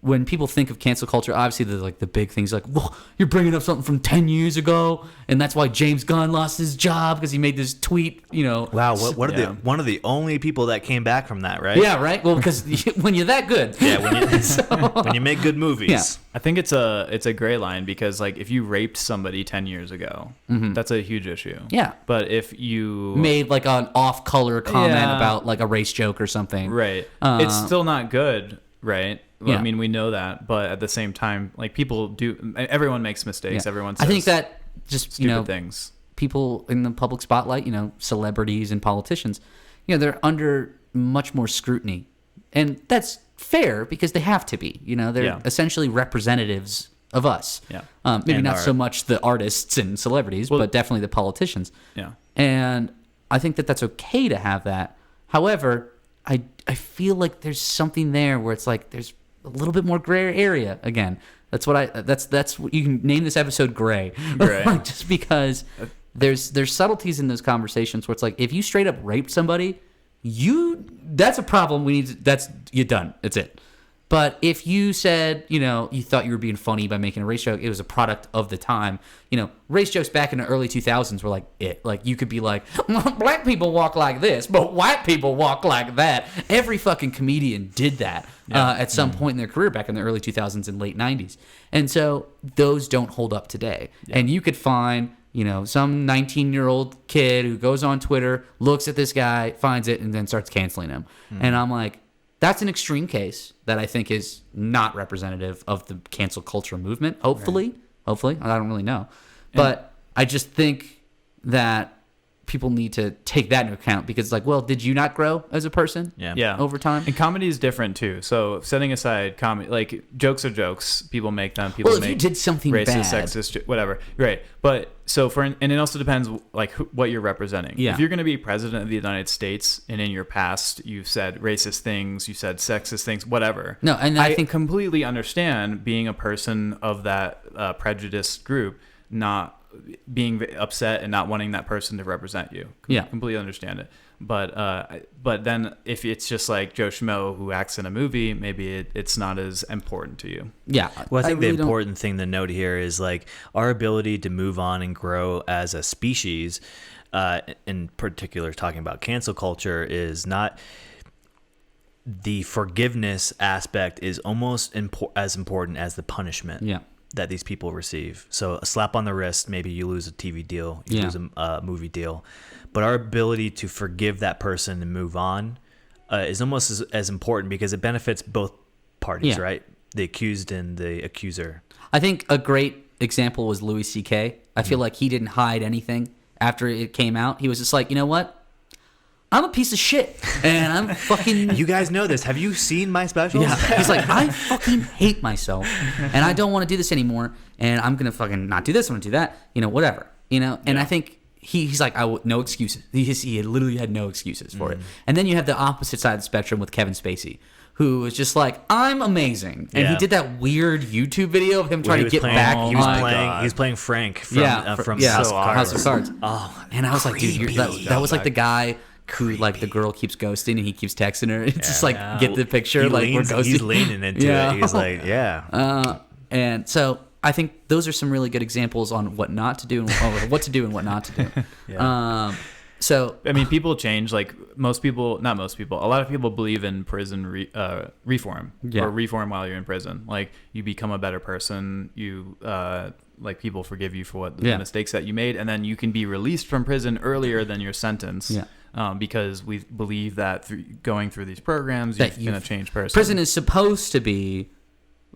when people think of cancel culture, obviously there's like the big things like, well, you're bringing up something from 10 years ago, and that's why James Gunn lost his job because he made this tweet, you know. Wow, what are one of the only people that came back from that, right? Yeah, right. Well, because when you're that good, When you make good movies. Yeah. I think it's a gray line because like if you raped somebody 10 years ago, that's a huge issue. Yeah. But if you made like an off-color comment Yeah. about like a race joke or something, right, it's still not good, right? Well, Yeah. I mean, we know that, but at the same time, like people do, everyone makes mistakes. Yeah. Everyone I says think that just stupid things. people in the public spotlight, celebrities and politicians, they're under much more scrutiny, and that's fair because they have to be. They're Yeah. essentially representatives of us. Yeah. Maybe And not art. so much the artists and celebrities, but definitely the politicians. Yeah. And I think that that's okay to have that. However, I feel like there's something there where it's like there's a little bit more gray area again. That's what you can name this episode gray. Gray. Just because there's subtleties in those conversations where it's like if you straight up raped somebody, that's a problem. You're done. That's it. But if you said, you thought you were being funny by making a race joke, it was a product of the time. Race jokes back in the early 2000s were like it. Like you could be like, black people walk like this, but white people walk like that. Every fucking comedian did that at some point in their career back in the early 2000s and late 90s. And so those don't hold up today. Yeah. And you could find, some 19-year-old kid who goes on Twitter, looks at this guy, finds it, and then starts canceling him. And I'm like, that's an extreme case that I think is not representative of the cancel culture movement. Hopefully, I don't really know. But I just think that people need to take that into account because it's like, well, did you not grow as a person over time? And comedy is different too. So setting aside comedy, like jokes are jokes. People make them. People if make you did something racist, bad, sexist, whatever. Right. But so and it also depends like what you're representing. Yeah. If you're going to be president of the United States and in your past you've said racist things, you said sexist things, whatever. No, and I think completely understand being a person of that prejudiced group not being upset and not wanting that person to represent you. Yeah. Completely understand it. But then if it's just like Joe Schmo who acts in a movie, maybe it's not as important to you. Yeah. Well, I think really the important thing to note here is like our ability to move on and grow as a species, in particular talking about cancel culture, is not the forgiveness aspect is almost as important as the punishment. Yeah. That these people receive. So a slap on the wrist, maybe you lose a TV deal, you lose a movie deal. But our ability to forgive that person and move on is almost as important because it benefits both parties, right? The accused and the accuser. I think a great example was Louis C.K. I feel like he didn't hide anything after it came out. He was just like, you know what? I'm a piece of shit, and I'm fucking... You guys know this. Have you seen my specials? Yeah. He's like, I fucking hate myself, and I don't want to do this anymore, and I'm going to fucking not do this, I'm going to do that, whatever. And I think he's like, no excuses. He literally had no excuses for it. And then you have the opposite side of the spectrum with Kevin Spacey, who was just like, I'm amazing. And he did that weird YouTube video of him trying to get back. He was playing Frank from House of Cards. Oh, and I was like, dude, that was like the guy who like the girl keeps ghosting and he keeps texting her. It's just like get the picture, we're ghosting. He's leaning into it. He's like, and so I think those are some really good examples on what not to do and what to do and what not to do. So I mean, people change. Like not most people. A lot of people believe in prison reform or reform while you're in prison. Like you become a better person. You like people forgive you for the mistakes that you made, and then you can be released from prison earlier than your sentence. Yeah. Because we believe that going through these programs, you're going to change person. Prison is supposed to be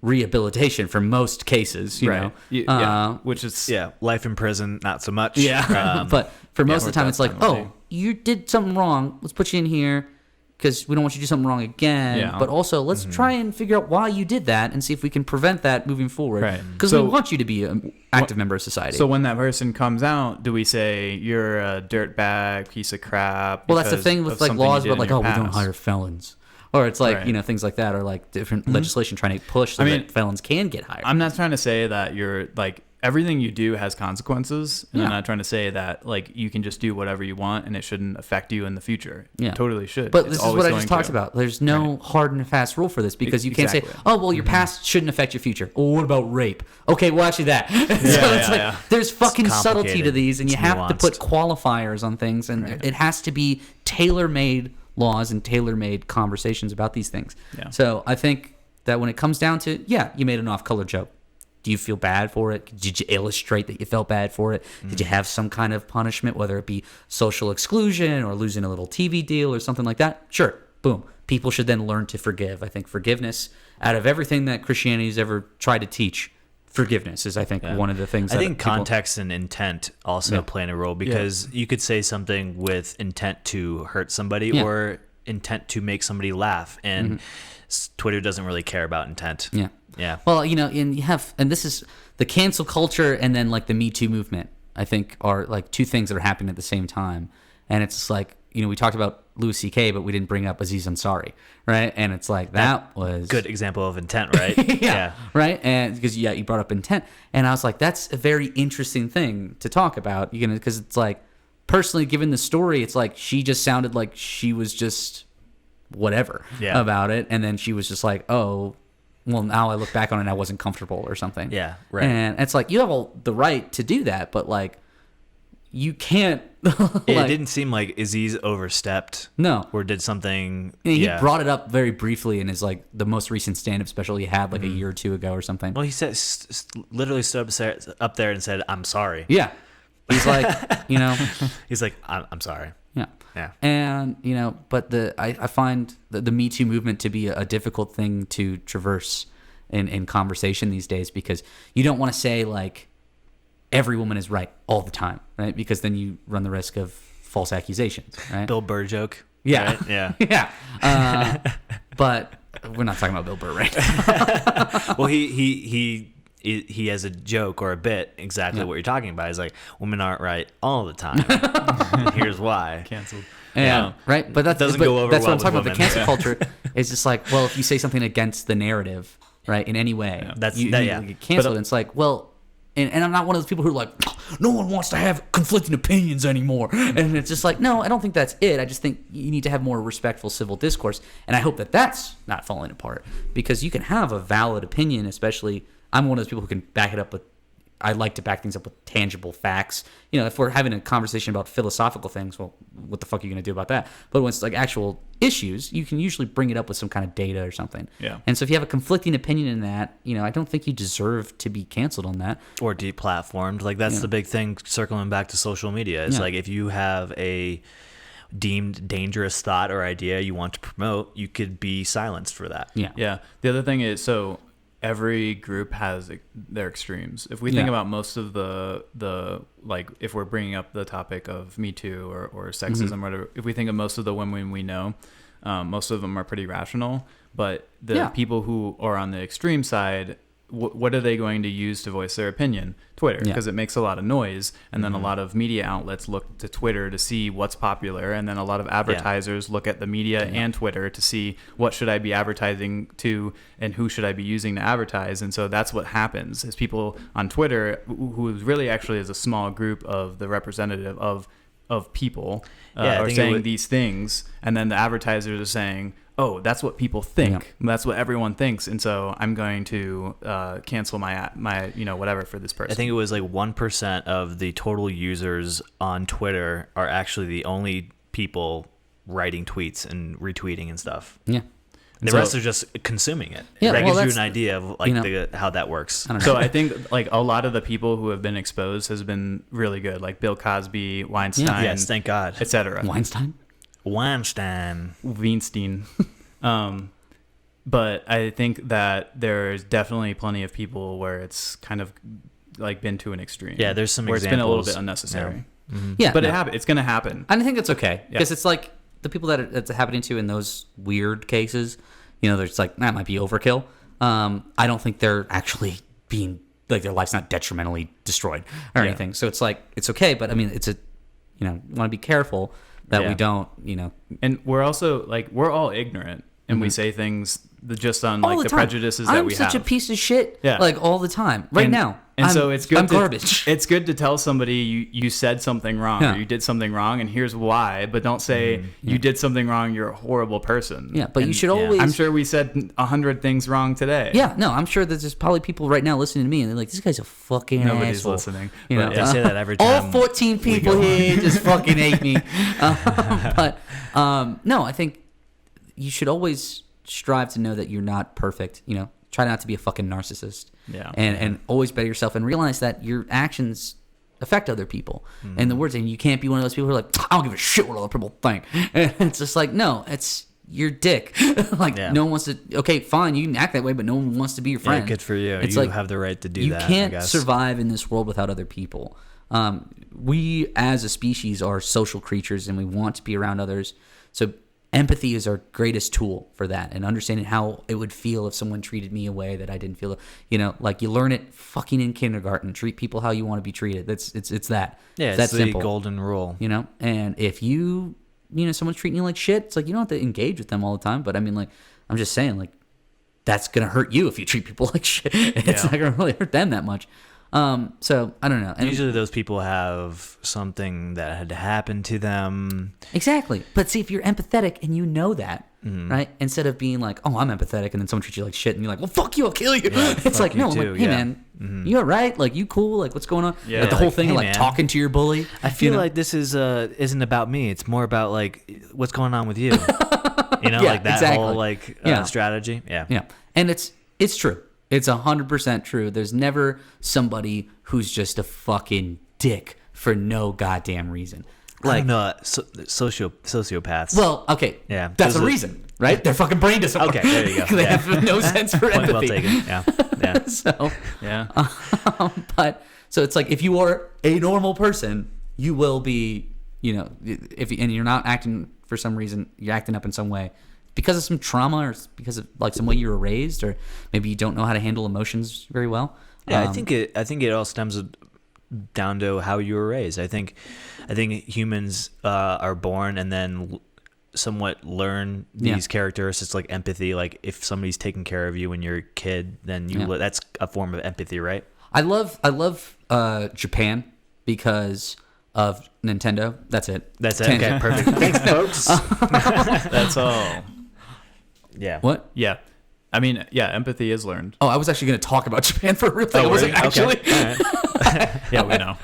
rehabilitation for most cases, you know. Which is life in prison, not so much. But for most of the time, it's like, you did something wrong. Let's put you in here because we don't want you to do something wrong again. Yeah. But also, let's try and figure out why you did that and see if we can prevent that moving forward. Because we want you to be an active member of society. So when that person comes out, do we say you're a dirtbag, piece of crap? Well, that's the thing with like laws about like, we don't hire felons. Or it's like, things like that, or like different legislation trying to push so that felons can get hired. I'm not trying to say that you're like everything you do has consequences, and Yeah. I'm not trying to say that like you can just do whatever you want and it shouldn't affect you in the future. Yeah. It totally should. But It's this is always what I going just talked to. about. There's no hard and fast rule for this because you can't say, Exactly. oh, well, your past shouldn't affect your future. Oh, what about rape? Okay, well, actually that. So it's like yeah. there's fucking subtlety to complicated. these, and you It's have to put nuanced. qualifiers on things, and it has to be tailor-made laws and tailor-made conversations about these things. Yeah. So I think that when it comes down to, yeah, you made an off-color joke. Do you feel bad for it? Did you illustrate that you felt bad for it? Did you have some kind of punishment, whether it be social exclusion or losing a little TV deal or something like that? Sure. Boom. People should then learn to forgive. I think forgiveness, out of everything that Christianity has ever tried to teach, forgiveness is, I think, one of the things I that think people- context and intent also play a role because you could say something with intent to hurt somebody Yeah. or intent to make somebody laugh, and Twitter doesn't really care about intent. Yeah. Yeah. Well, and you have, and this is the cancel culture and then like the Me Too movement, I think are like two things that are happening at the same time. And it's like, we talked about Louis C.K., but we didn't bring up Aziz Ansari, right? And it's like, that was... Good example of intent, right? yeah, right? And because, you brought up intent. And I was like, that's a very interesting thing to talk about, because it's like, personally, given the story, it's like she just sounded like she was just whatever about it. And then she was just like, oh... well, now I look back on it and I wasn't comfortable or something. Yeah, right. And it's like, you have all the right to do that, but like, you can't. It didn't seem like Aziz overstepped. No. Or did something. He brought it up very briefly in his like the most recent stand-up special he had like a year or two ago or something. Well, he said literally stood up there and said, "I'm sorry." Yeah. He's like, He's like, "I'm sorry." Yeah. Yeah. And, but I find the Me Too movement to be a difficult thing to traverse in conversation these days because you don't want to say like every woman is right all the time, right? Because then you run the risk of false accusations, right? Bill Burr joke. Yeah. Right? Yeah. Yeah. But we're not talking about Bill Burr right now. Well, he has a joke or a bit exactly what you're talking about. He's like, women aren't right all the time. Here's why. Canceled. Yeah, right. But that's doesn't but go over that's well what I'm talking with about. The women. cancel culture is just like, well, if you say something against the narrative, right, in any way, you get canceled. And it's like, well, and I'm not one of those people who are like, no one wants to have conflicting opinions anymore. And it's just like, no, I don't think that's it. I just think you need to have more respectful civil discourse. And I hope that that's not falling apart because you can have a valid opinion, especially I'm one of those people who can back it up with, I like to back things up with tangible facts. If we're having a conversation about philosophical things, well, what the fuck are you going to do about that? But when it's like actual issues, you can usually bring it up with some kind of data or something. Yeah. And so if you have a conflicting opinion in that, I don't think you deserve to be canceled on that. Or deplatformed. Like that's the big thing circling back to social media. It's like if you have a deemed dangerous thought or idea you want to promote, you could be silenced for that. Yeah. Yeah. The other thing is, so every group has their extremes. If we think about most of the like, if we're bringing up the topic of Me Too or sexism or whatever, if we think of most of the women we know, most of them are pretty rational. But the people who are on the extreme side, what are they going to use to voice their opinion? Twitter, because it makes a lot of noise. And then a lot of media outlets look to Twitter to see what's popular. And then a lot of advertisers look at the media and Twitter to see what should I be advertising to and who should I be using to advertise. And so that's what happens is people on Twitter, who really actually is a small group of the representative of people are saying these things. And then the advertisers are saying, oh, that's what people think. Yeah. That's what everyone thinks. And so I'm going to cancel my whatever for this person. I think it was like 1% of the total users on Twitter are actually the only people writing tweets and retweeting and stuff. Yeah. The rest are just consuming it. Yeah, that gives you an idea of like how that works. So I think like a lot of the people who have been exposed has been really good, like Bill Cosby, Weinstein, yes, thank God, etc. Weinstein. But I think that there's definitely plenty of people where it's kind of like been to an extreme. Yeah, there's some where examples. It's been a little bit unnecessary. Yeah, mm-hmm. But it's going to happen. And I think it's okay because it's like the people that it's happening to in those weird cases, there's like that might be overkill. I don't think they're actually being like their life's not detrimentally destroyed or anything. So it's like it's okay, but I mean it's you want to be careful that we don't And we're also like we're all ignorant and we say things just on all like the time. prejudices that we have. I'm such a piece of shit Yeah. like all the time. Right now. And so it's good. I'm garbage. It's good to tell somebody you said something wrong or you did something wrong, and here's why. But don't say you did something wrong. You're a horrible person. Yeah, but and you should always. I'm sure we said 100 things wrong today. Yeah, no, I'm sure that there's probably people right now listening to me, and they're like, "This guy's a fucking Nobody's asshole." listening. You know, They say that every time. all 14 people here just fucking hate me. But no, I think you should always strive to know that you're not perfect. You know, try not to be a fucking narcissist. Yeah. And always better yourself and realize that your actions affect other people. And the words, and you can't be one of those people who are like, I don't give a shit what other people think. And it's just like, no, it's your dick. Like no one wants to. Okay, fine, you can act that way, but no one wants to be your friend. Yeah, good for you. It's You like, have the right to do you that. can't I guess. survive in this world without other people. We as a species are social creatures, and we want to be around others. So empathy is our greatest tool for that, and understanding how it would feel if someone treated me a way that I didn't feel. You know, like you learn it fucking in kindergarten. Treat people how you want to be treated. It's that. Yeah, It's that the simple. golden rule. You know, and if you know someone's treating you like shit, it's like you don't have to engage with them all the time. But I mean, like, I'm just saying, like, that's gonna hurt you if you treat people like shit. It's not gonna really hurt them that much. So I don't know. And Usually those people have something that had happened to them. exactly. But see, if you're empathetic and you know that, right? Instead of being like, oh, I'm empathetic, and then someone treats you like shit, and you're like, well, fuck you, I'll kill you. It's like, you no, too, like, hey, yeah. man, you all right? Like, you cool? Like, what's going on? Yeah, Like, the whole like, thing hey, of like man. talking to your bully. I feel you know? like this is isn't about me. It's more about like what's going on with you. You know, Yeah, like that exactly. whole like Yeah. strategy. Yeah. Yeah, and it's true. It's 100% true. There's never somebody who's just a fucking dick for no goddamn reason. Like no, sociopaths. Well, okay, Yeah, that's those a are- reason, right? Their fucking brain doesn't work. Okay, there you go. They Yeah. have no sense for Point empathy. well taken. Yeah. Yeah. So, Yeah. but so it's like if you are a normal person, you will be, you know, and you're not acting for some reason, you're acting up in some way because of some trauma or because of like some way you were raised, or maybe you don't know how to handle emotions very well. Yeah, I think it all stems down to how you were raised. I think humans are born and then somewhat learn these characteristics like empathy. Like if somebody's taking care of you when you're a kid, then that's a form of empathy, right? I love Japan because of Nintendo. That's it. That's it. Okay, perfect. Thanks, folks. That's all. Yeah. What? Yeah. I mean, yeah, empathy is learned. Oh, I was actually going to talk about Japan for a real thing. I wasn't actually. Okay. All right. Yeah, we know.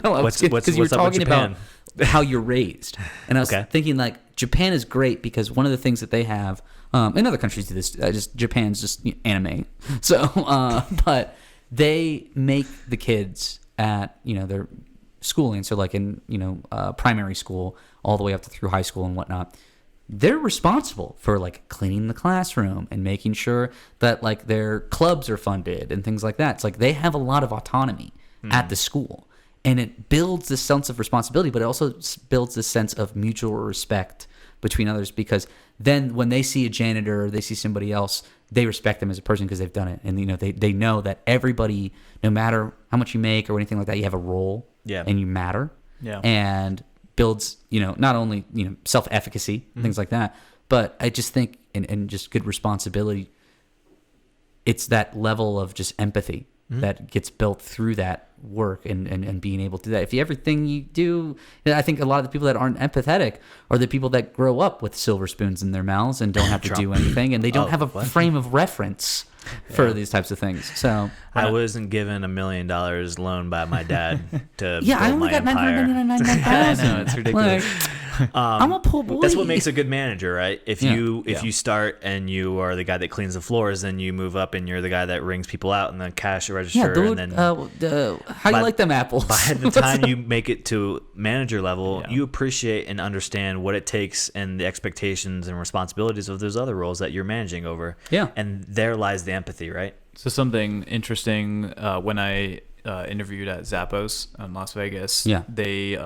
No, I was because you were what's up with talking about Japan? how you're raised, and I was Okay. thinking like Japan is great because one of the things that they have, and other countries do this. Just Japan's just anime, so but they make the kids at their schooling, so like in primary school all the way up to through high school and whatnot. They're responsible for like cleaning the classroom and making sure that like their clubs are funded and things like that. It's like they have a lot of autonomy at the school, and it builds this sense of responsibility, but it also builds this sense of mutual respect between others, because then when they see a janitor or they see somebody else, they respect them as a person because they've done it. And they know that everybody, no matter how much you make or anything like that, you have a role and you matter. Yeah. And builds, not only, self-efficacy, things like that, but I just think, and just good responsibility, it's that level of just empathy that gets built through that work and being able to do that. If everything you do, I think a lot of the people that aren't empathetic are the people that grow up with silver spoons in their mouths and don't have to do anything, and they don't have a frame of reference for these types of things. So I wasn't given $1 million loan by my dad to yeah, I build only my got empire. I know, it's ridiculous. I'm a poor boy. That's what makes a good manager, right? If Yeah. you start and you are the guy that cleans the floors, then you move up and you're the guy that rings people out and the cash register. Yeah, dude. And then How do you like them apples? by the time you make it to manager level, Yeah. you appreciate and understand what it takes and the expectations and responsibilities of those other roles that you're managing over. Yeah. And there lies the empathy, right? So something interesting when I interviewed at Zappos in Las Vegas, they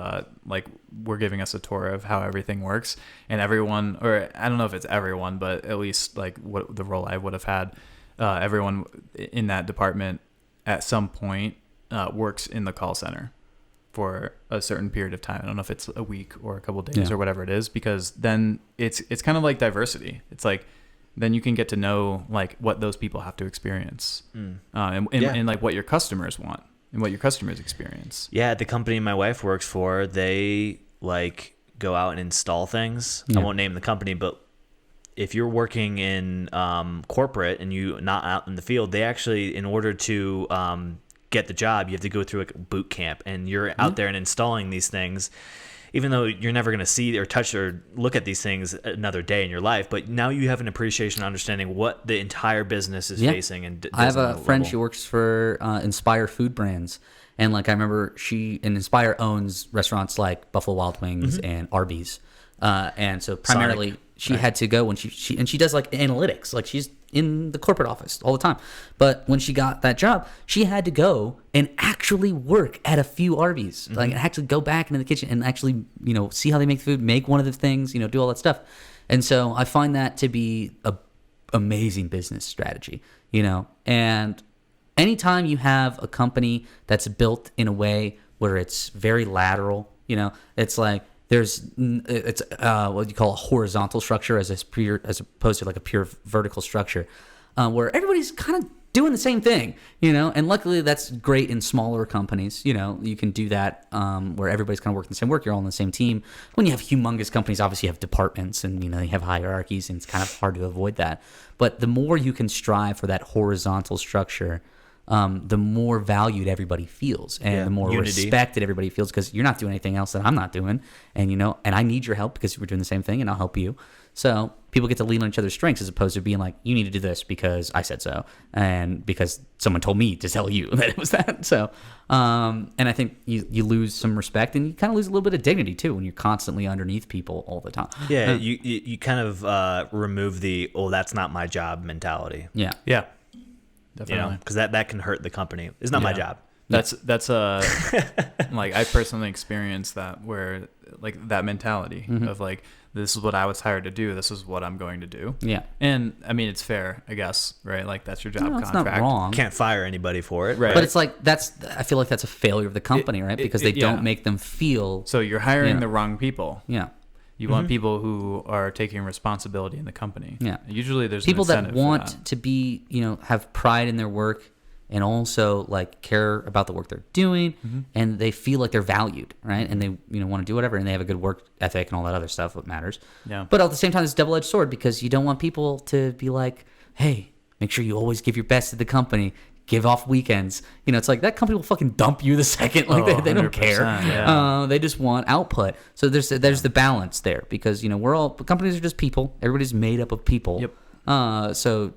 were giving us a tour of how everything works, and everyone, or I don't know if it's everyone, but at least like what the role I would have had, everyone in that department at some point works in the call center for a certain period of time. I don't know if it's a week or a couple of days or whatever it is, because then it's kind of like diversity. It's like then you can get to know like what those people have to experience, and like what your customers want and what your customers experience. Yeah, the company my wife works for, they like go out and install things. Yeah. I won't name the company, but if you're working in corporate and you not out in the field, they actually, in order to get the job, you have to go through like a boot camp, and you're out there and installing these things. Even though you're never going to see or touch or look at these things another day in your life, but now you have an appreciation, understanding what the entire business is facing. And I have a friend. She works for Inspire Food Brands, and like I remember, Inspire owns restaurants like Buffalo Wild Wings and Arby's, and so primarily she had to go when she does like analytics, like she's in the corporate office all the time. But when she got that job, she had to go and actually work at a few Arby's, like actually go back into the kitchen and actually, see how they make the food, make one of the things, do all that stuff. And so I find that to be a amazing business strategy, and anytime you have a company that's built in a way where it's very lateral, it's like, it's what you call a horizontal structure as opposed to like a pure vertical structure, where everybody's kind of doing the same thing, and luckily that's great in smaller companies. You can do that where everybody's kind of working the same work. You're all on the same team. When you have humongous companies, obviously you have departments and you have hierarchies, and it's kind of hard to avoid that. But the more you can strive for that horizontal structure, the more valued everybody feels, and the more respected everybody feels, because you're not doing anything else that I'm not doing, and and I need your help because we're doing the same thing, and I'll help you. So people get to lean on each other's strengths, as opposed to being like, you need to do this because I said so, and because someone told me to tell you that it was that. So, and I think you lose some respect, and you kind of lose a little bit of dignity too when you're constantly underneath people all the time. Yeah, you kind of remove the that's not my job mentality. Yeah. Yeah. Definitely. Because that can hurt the company. It's not my job. That's like I personally experienced that, where like that mentality of like, this is what I was hired to do, this is what I'm going to do. Yeah. And I mean, it's fair, I guess, right? Like that's your job It's contract. not wrong. Can't fire anybody for it. Right. But it's like I feel like that's a failure of the company, right? Because they don't make them feel. So you're hiring the wrong people. Yeah. You want people who are taking responsibility in the company. Yeah. Usually there's people an that incentive for want to be, have pride in their work, and also like care about the work they're doing, and they feel like they're valued, right? And they want to do whatever, and they have a good work ethic and all that other stuff that matters. Yeah. But at the same time, it's a double-edged sword, because you don't want people to be like, hey, make sure you always give your best to the company. Give off weekends. It's like that company will fucking dump you the second. Like they don't care. Yeah. They just want output. So there's the balance there, because companies are just people. Everybody's made up of people. Yep. So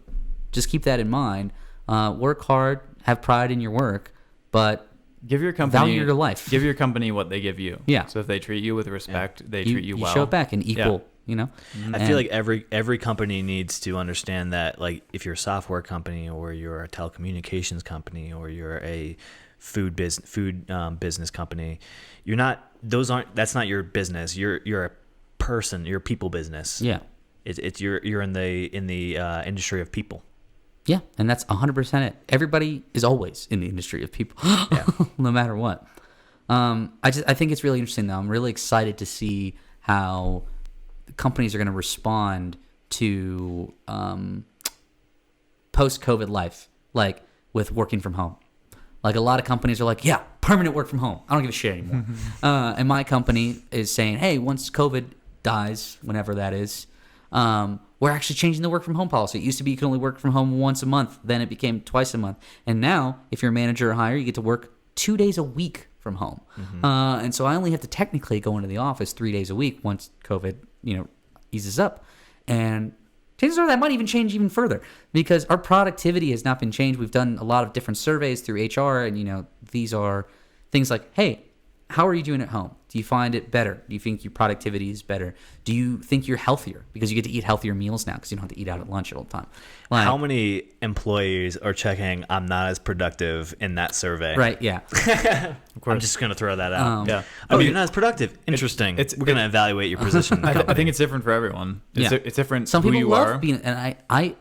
just keep that in mind. Work hard, have pride in your work, but give your company value your life. Give your company what they give you. Yeah. So if they treat you with respect, they treat you well. You show it back in equal. I feel like every company needs to understand that, like, if you're a software company, or you're a telecommunications company, or you're a food business company, that's not your business. You're a person. You're a people business. Yeah. It's you're in the industry of people. Yeah, and that's 100% it. Everybody is always in the industry of people, no matter what. I think it's really interesting, though. I'm really excited to see how companies are going to respond to post-COVID life, like with working from home. Like a lot of companies are like, yeah, permanent work from home. I don't give a shit anymore. And my company is saying, hey, once COVID dies, whenever that is, we're actually changing the work from home policy. It used to be you could only work from home once a month. Then it became twice a month. And now, if you're a manager or higher, you get to work 2 days a week from home. And so I only have to technically go into the office 3 days a week once COVID, eases up. And chances are that might even change even further, because our productivity has not been changed. We've done a lot of different surveys through HR, and these are things like, hey, how are you doing at home? Do you find it better? Do you think your productivity is better? Do you think you're healthier because you get to eat healthier meals now because you don't have to eat out at lunch all the time? Like, how many employees are checking I'm not as productive in that survey? Right, yeah. Of course. I'm just going to throw that out. Yeah. You're not as productive. Interesting. We're going to evaluate your position in the company. I think it's different for everyone. It's different. Some who people you love are. being, and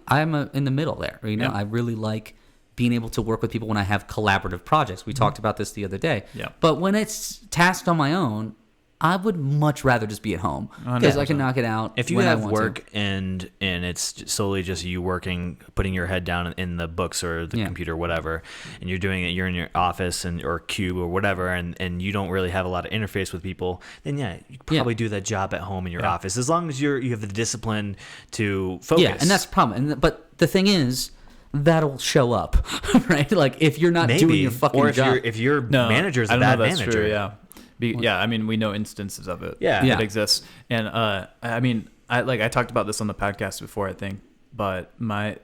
I'm in the middle there. I really like being able to work with people when I have collaborative projects. We talked about this the other day. Yeah. But when it's tasked on my own, I would much rather just be at home Oh, because I 100%. can knock it out. If you when I have want to. work and it's solely just you working, putting your head down in the books or the Yeah. computer, whatever, and you're doing it, you're in your office or cube or whatever, and you don't really have a lot of interface with people, then you could probably do that job at home in your office as long as you have the discipline to focus. Yeah, and that's the problem. But the thing is, that'll show up, right? Like if you're not doing your fucking or if job. if your No, manager's I a don't know bad if that's manager. True, yeah. Yeah, I mean, we know instances of it. Yeah. Yeah. It exists. And I mean, I talked about this on the podcast before, I think, but my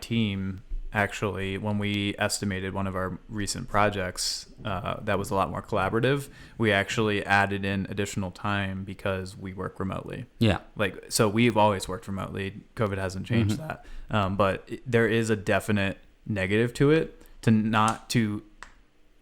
team actually, when we estimated one of our recent projects that was a lot more collaborative, we actually added in additional time because we work remotely. Yeah. Like, so we've always worked remotely. COVID hasn't changed that. But there is a definite negative to it, to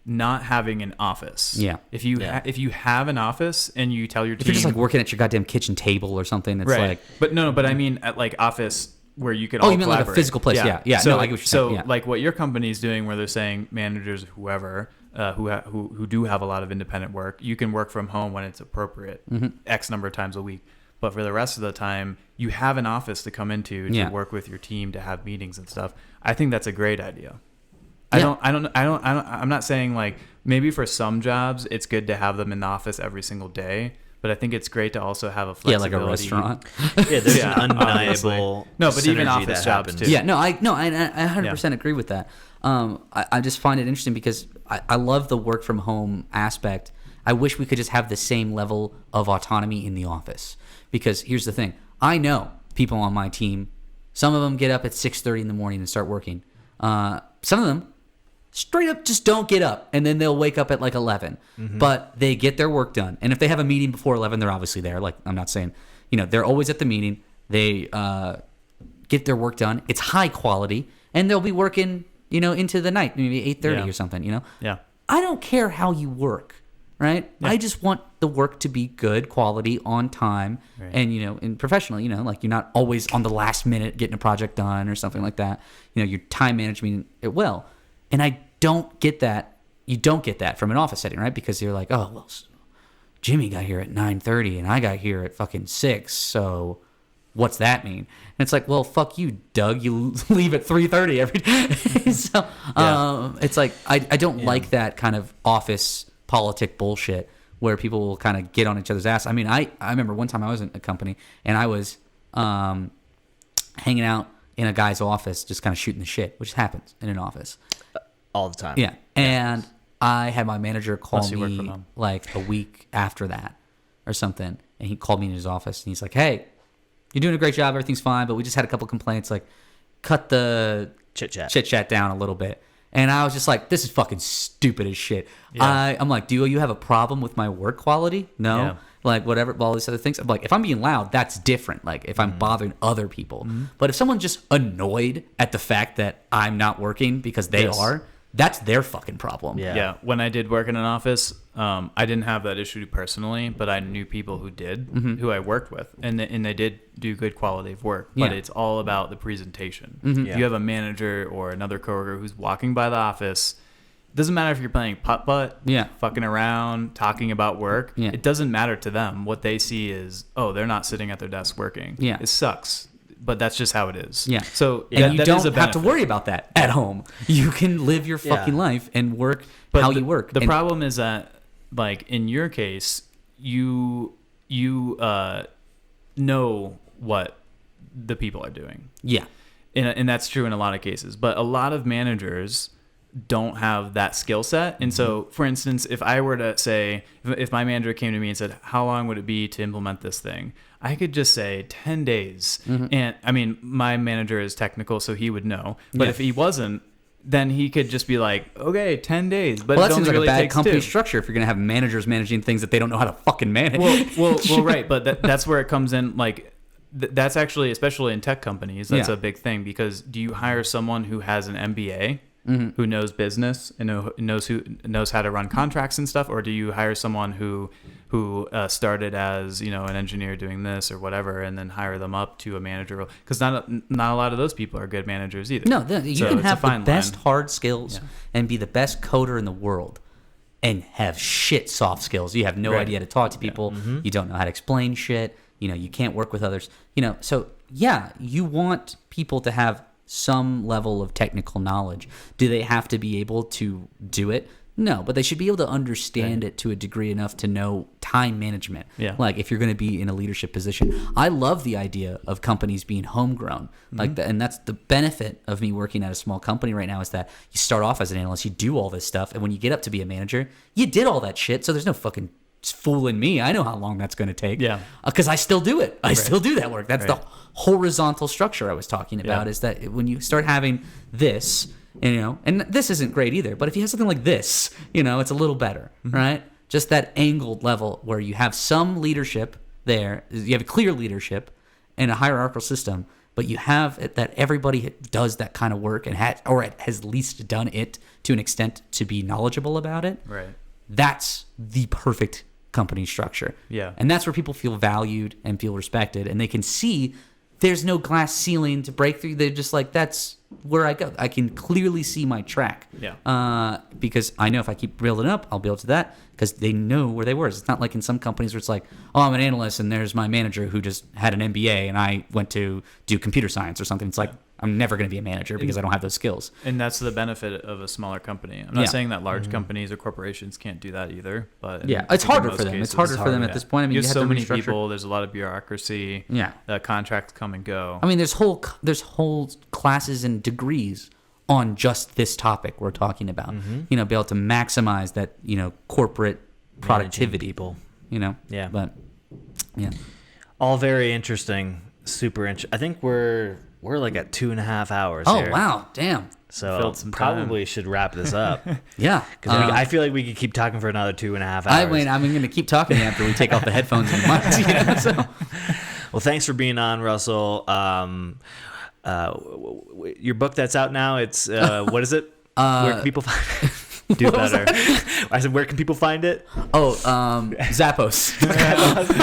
not having an office. Yeah. If you have an office and you tell your team, If you're just like working at your goddamn kitchen table or something, it's right. like, But no, but I mean at like office where you could Oh, all you mean like a collaborate. physical place. Yeah. So, No, I get what you're so saying. Yeah. like what your company's doing, where they're saying managers, whoever, who do have a lot of independent work, you can work from home when it's appropriate, X number of times a week. But for the rest of the time, you have an office to come into to Yeah. work with your team, to have meetings and stuff. I think that's a great idea. Yeah. I'm not saying like maybe for some jobs it's good to have them in the office every single day, but I think it's great to also have a yeah, flexibility. like a restaurant. Yeah, there's Yeah, an undeniable obviously. No, but even synergy office that jobs, happens. too. Yeah, I 100% agree with that. I just find it interesting because I love the work from home aspect. I wish we could just have the same level of autonomy in the office. Because here's the thing. I know people on my team, some of them get up at 6:30 in the morning and start working. Some of them straight up just don't get up, and then they'll wake up at like 11. But they get their work done. And if they have a meeting before 11, they're obviously there. Like, I'm not saying, they're always at the meeting. They get their work done. It's high quality, and they'll be working, into the night, maybe 8:30 Yeah. or something, Yeah. I don't care how you work, right? I just want the work to be good quality, on time, Right. and professional, like you're not always on the last minute getting a project done or something like that. Your time management it well. And I don't get that. You don't get that from an office setting, right? Because you're like, oh, well, Jimmy got here at 9:30 and I got here at fucking 6. So what's that mean? And it's like, well, fuck you, Doug. You leave at 3:30 every day. So it's like, I don't like that kind of office politic bullshit where people will kind of get on each other's ass. I mean, I remember one time I was in a company and I was hanging out in a guy's office, just kind of shooting the shit, which happens in an office. all the time. Yeah. And I had my manager call Unless you work from me home. like a week after that or something. And he called me in his office and he's like, hey, you're doing a great job. Everything's fine. But we just had a couple complaints. Like, cut the Chit chat. chit chat down a little bit. And I was just like, this is fucking stupid as shit. Yeah. I'm like, do you have a problem with my work quality? No. Yeah. Like, whatever, all these other things. I'm like, if I'm being loud, that's different. Like, if I'm bothering other people. But if someone's just annoyed at the fact that I'm not working because they Yes. are, that's their fucking problem. Yeah. Yeah, when I did work in an office, I didn't have that issue personally, but I knew people who did, who I worked with, and they did do good quality of work. But Yeah. it's all about the presentation. Yeah. If you have a manager or another coworker who's walking by the office, doesn't matter if you're playing putt-putt, Yeah. fucking around, talking about work. Yeah. It doesn't matter to them. What they see is, oh, they're not sitting at their desk working. Yeah. It sucks, but that's just how it is. Yeah. So And you that don't is a have to benefit. worry about that at home. You can live your fucking Yeah. life and work But how the, you work. The And- problem is that, like in your case, you know what the people are doing, Yeah. and that's true in a lot of cases. But a lot of managers don't have that skill set, and so, for instance, if I were to say, if my manager came to me and said, "How long would it be to implement this thing?" I could just say 10 days. And I mean, my manager is technical, so he would know. But Yeah. if he wasn't, then he could just be like, okay, 10 days. But Well, it that seems only like really a bad takes company 2. structure if you're going to have managers managing things that they don't know how to fucking manage. Well, right. But that's where it comes in. Like, that's actually, especially in tech companies, that's Yeah. a big thing. Because do you hire someone who has an MBA, who knows business and knows how to run contracts and stuff, or do you hire someone who started as an engineer doing this or whatever, and then hire them up to a manager role? Because not a lot of those people are good managers either. No, you So can it's a have the fine best line. hard skills Yeah. and be the best coder in the world. and have shit soft skills. You have no idea how to talk to people. You don't know how to explain shit. You can't work with others. So yeah, you want people to have some level of technical knowledge. Do they have to be able to do it? No, but they should be able to understand it to a degree enough to know time management. Yeah. Like if you're going to be in a leadership position. I love the idea of companies being homegrown. And that's the benefit of me working at a small company right now is that you start off as an analyst, you do all this stuff, and when you get up to be a manager, you did all that shit, so there's no fucking fooling me. I know how long that's going to take. Yeah. Because I still do it. I still do that work. That's the horizontal structure I was talking about is that when you start having this, and this isn't great either, but if you have something like this, it's a little better, right? Just that angled level where you have some leadership there, you have a clear leadership and a hierarchical system, but you have it that everybody does that kind of work and has at least done it to an extent to be knowledgeable about it. Right. That's the perfect company structure. Yeah. And that's where people feel valued and feel respected, and they can see there's no glass ceiling to break through. They're just like, that's where I go. I can clearly see my track. Yeah. Because I know if I keep building up, I'll be able to that because they know where they were. It's not like in some companies where it's like, oh, I'm an analyst and there's my manager who just had an MBA and I went to do computer science or something. It's like, I'm never going to be a manager because I don't have those skills. And that's the benefit of a smaller company. I'm not saying that large companies or corporations can't do that either, but it's harder for them. It's harder for them at this point. I mean, you have so many restructure. people. There's a lot of bureaucracy. Yeah. Contracts come and go. I mean, there's whole classes and degrees on just this topic we're talking about. Be able to maximize that corporate productivity. People. Yeah. But yeah. All very interesting. Super interesting. I think we're like at 2.5 hours. Oh here. wow, damn. So Filled some probably should wrap this up. Yeah. Because I feel like we could keep talking for another 2.5 hours. I'm going to keep talking after we take off the headphones and the mics. So. Well, thanks for being on, Russell. Your book that's out now, it's what is it? Where can people find it? Do better. I said, where can people find it? Oh, Zappos.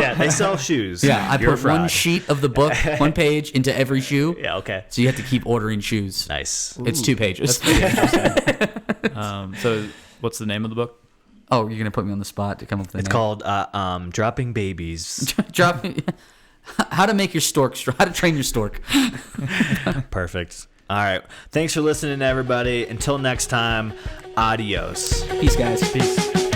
Yeah, they sell shoes. Yeah, I You're a put one fraud. sheet of the book, one page into every shoe. Yeah, okay. So you have to keep ordering shoes. Nice. It's 2 pages. So what's the name of the book? Oh, you're going to put me on the spot to come up with the It's name. called Dropping Babies. How to make your stork, how to train your stork. Perfect. All right. Thanks for listening, everybody. Until next time, adios. Peace, guys. Peace.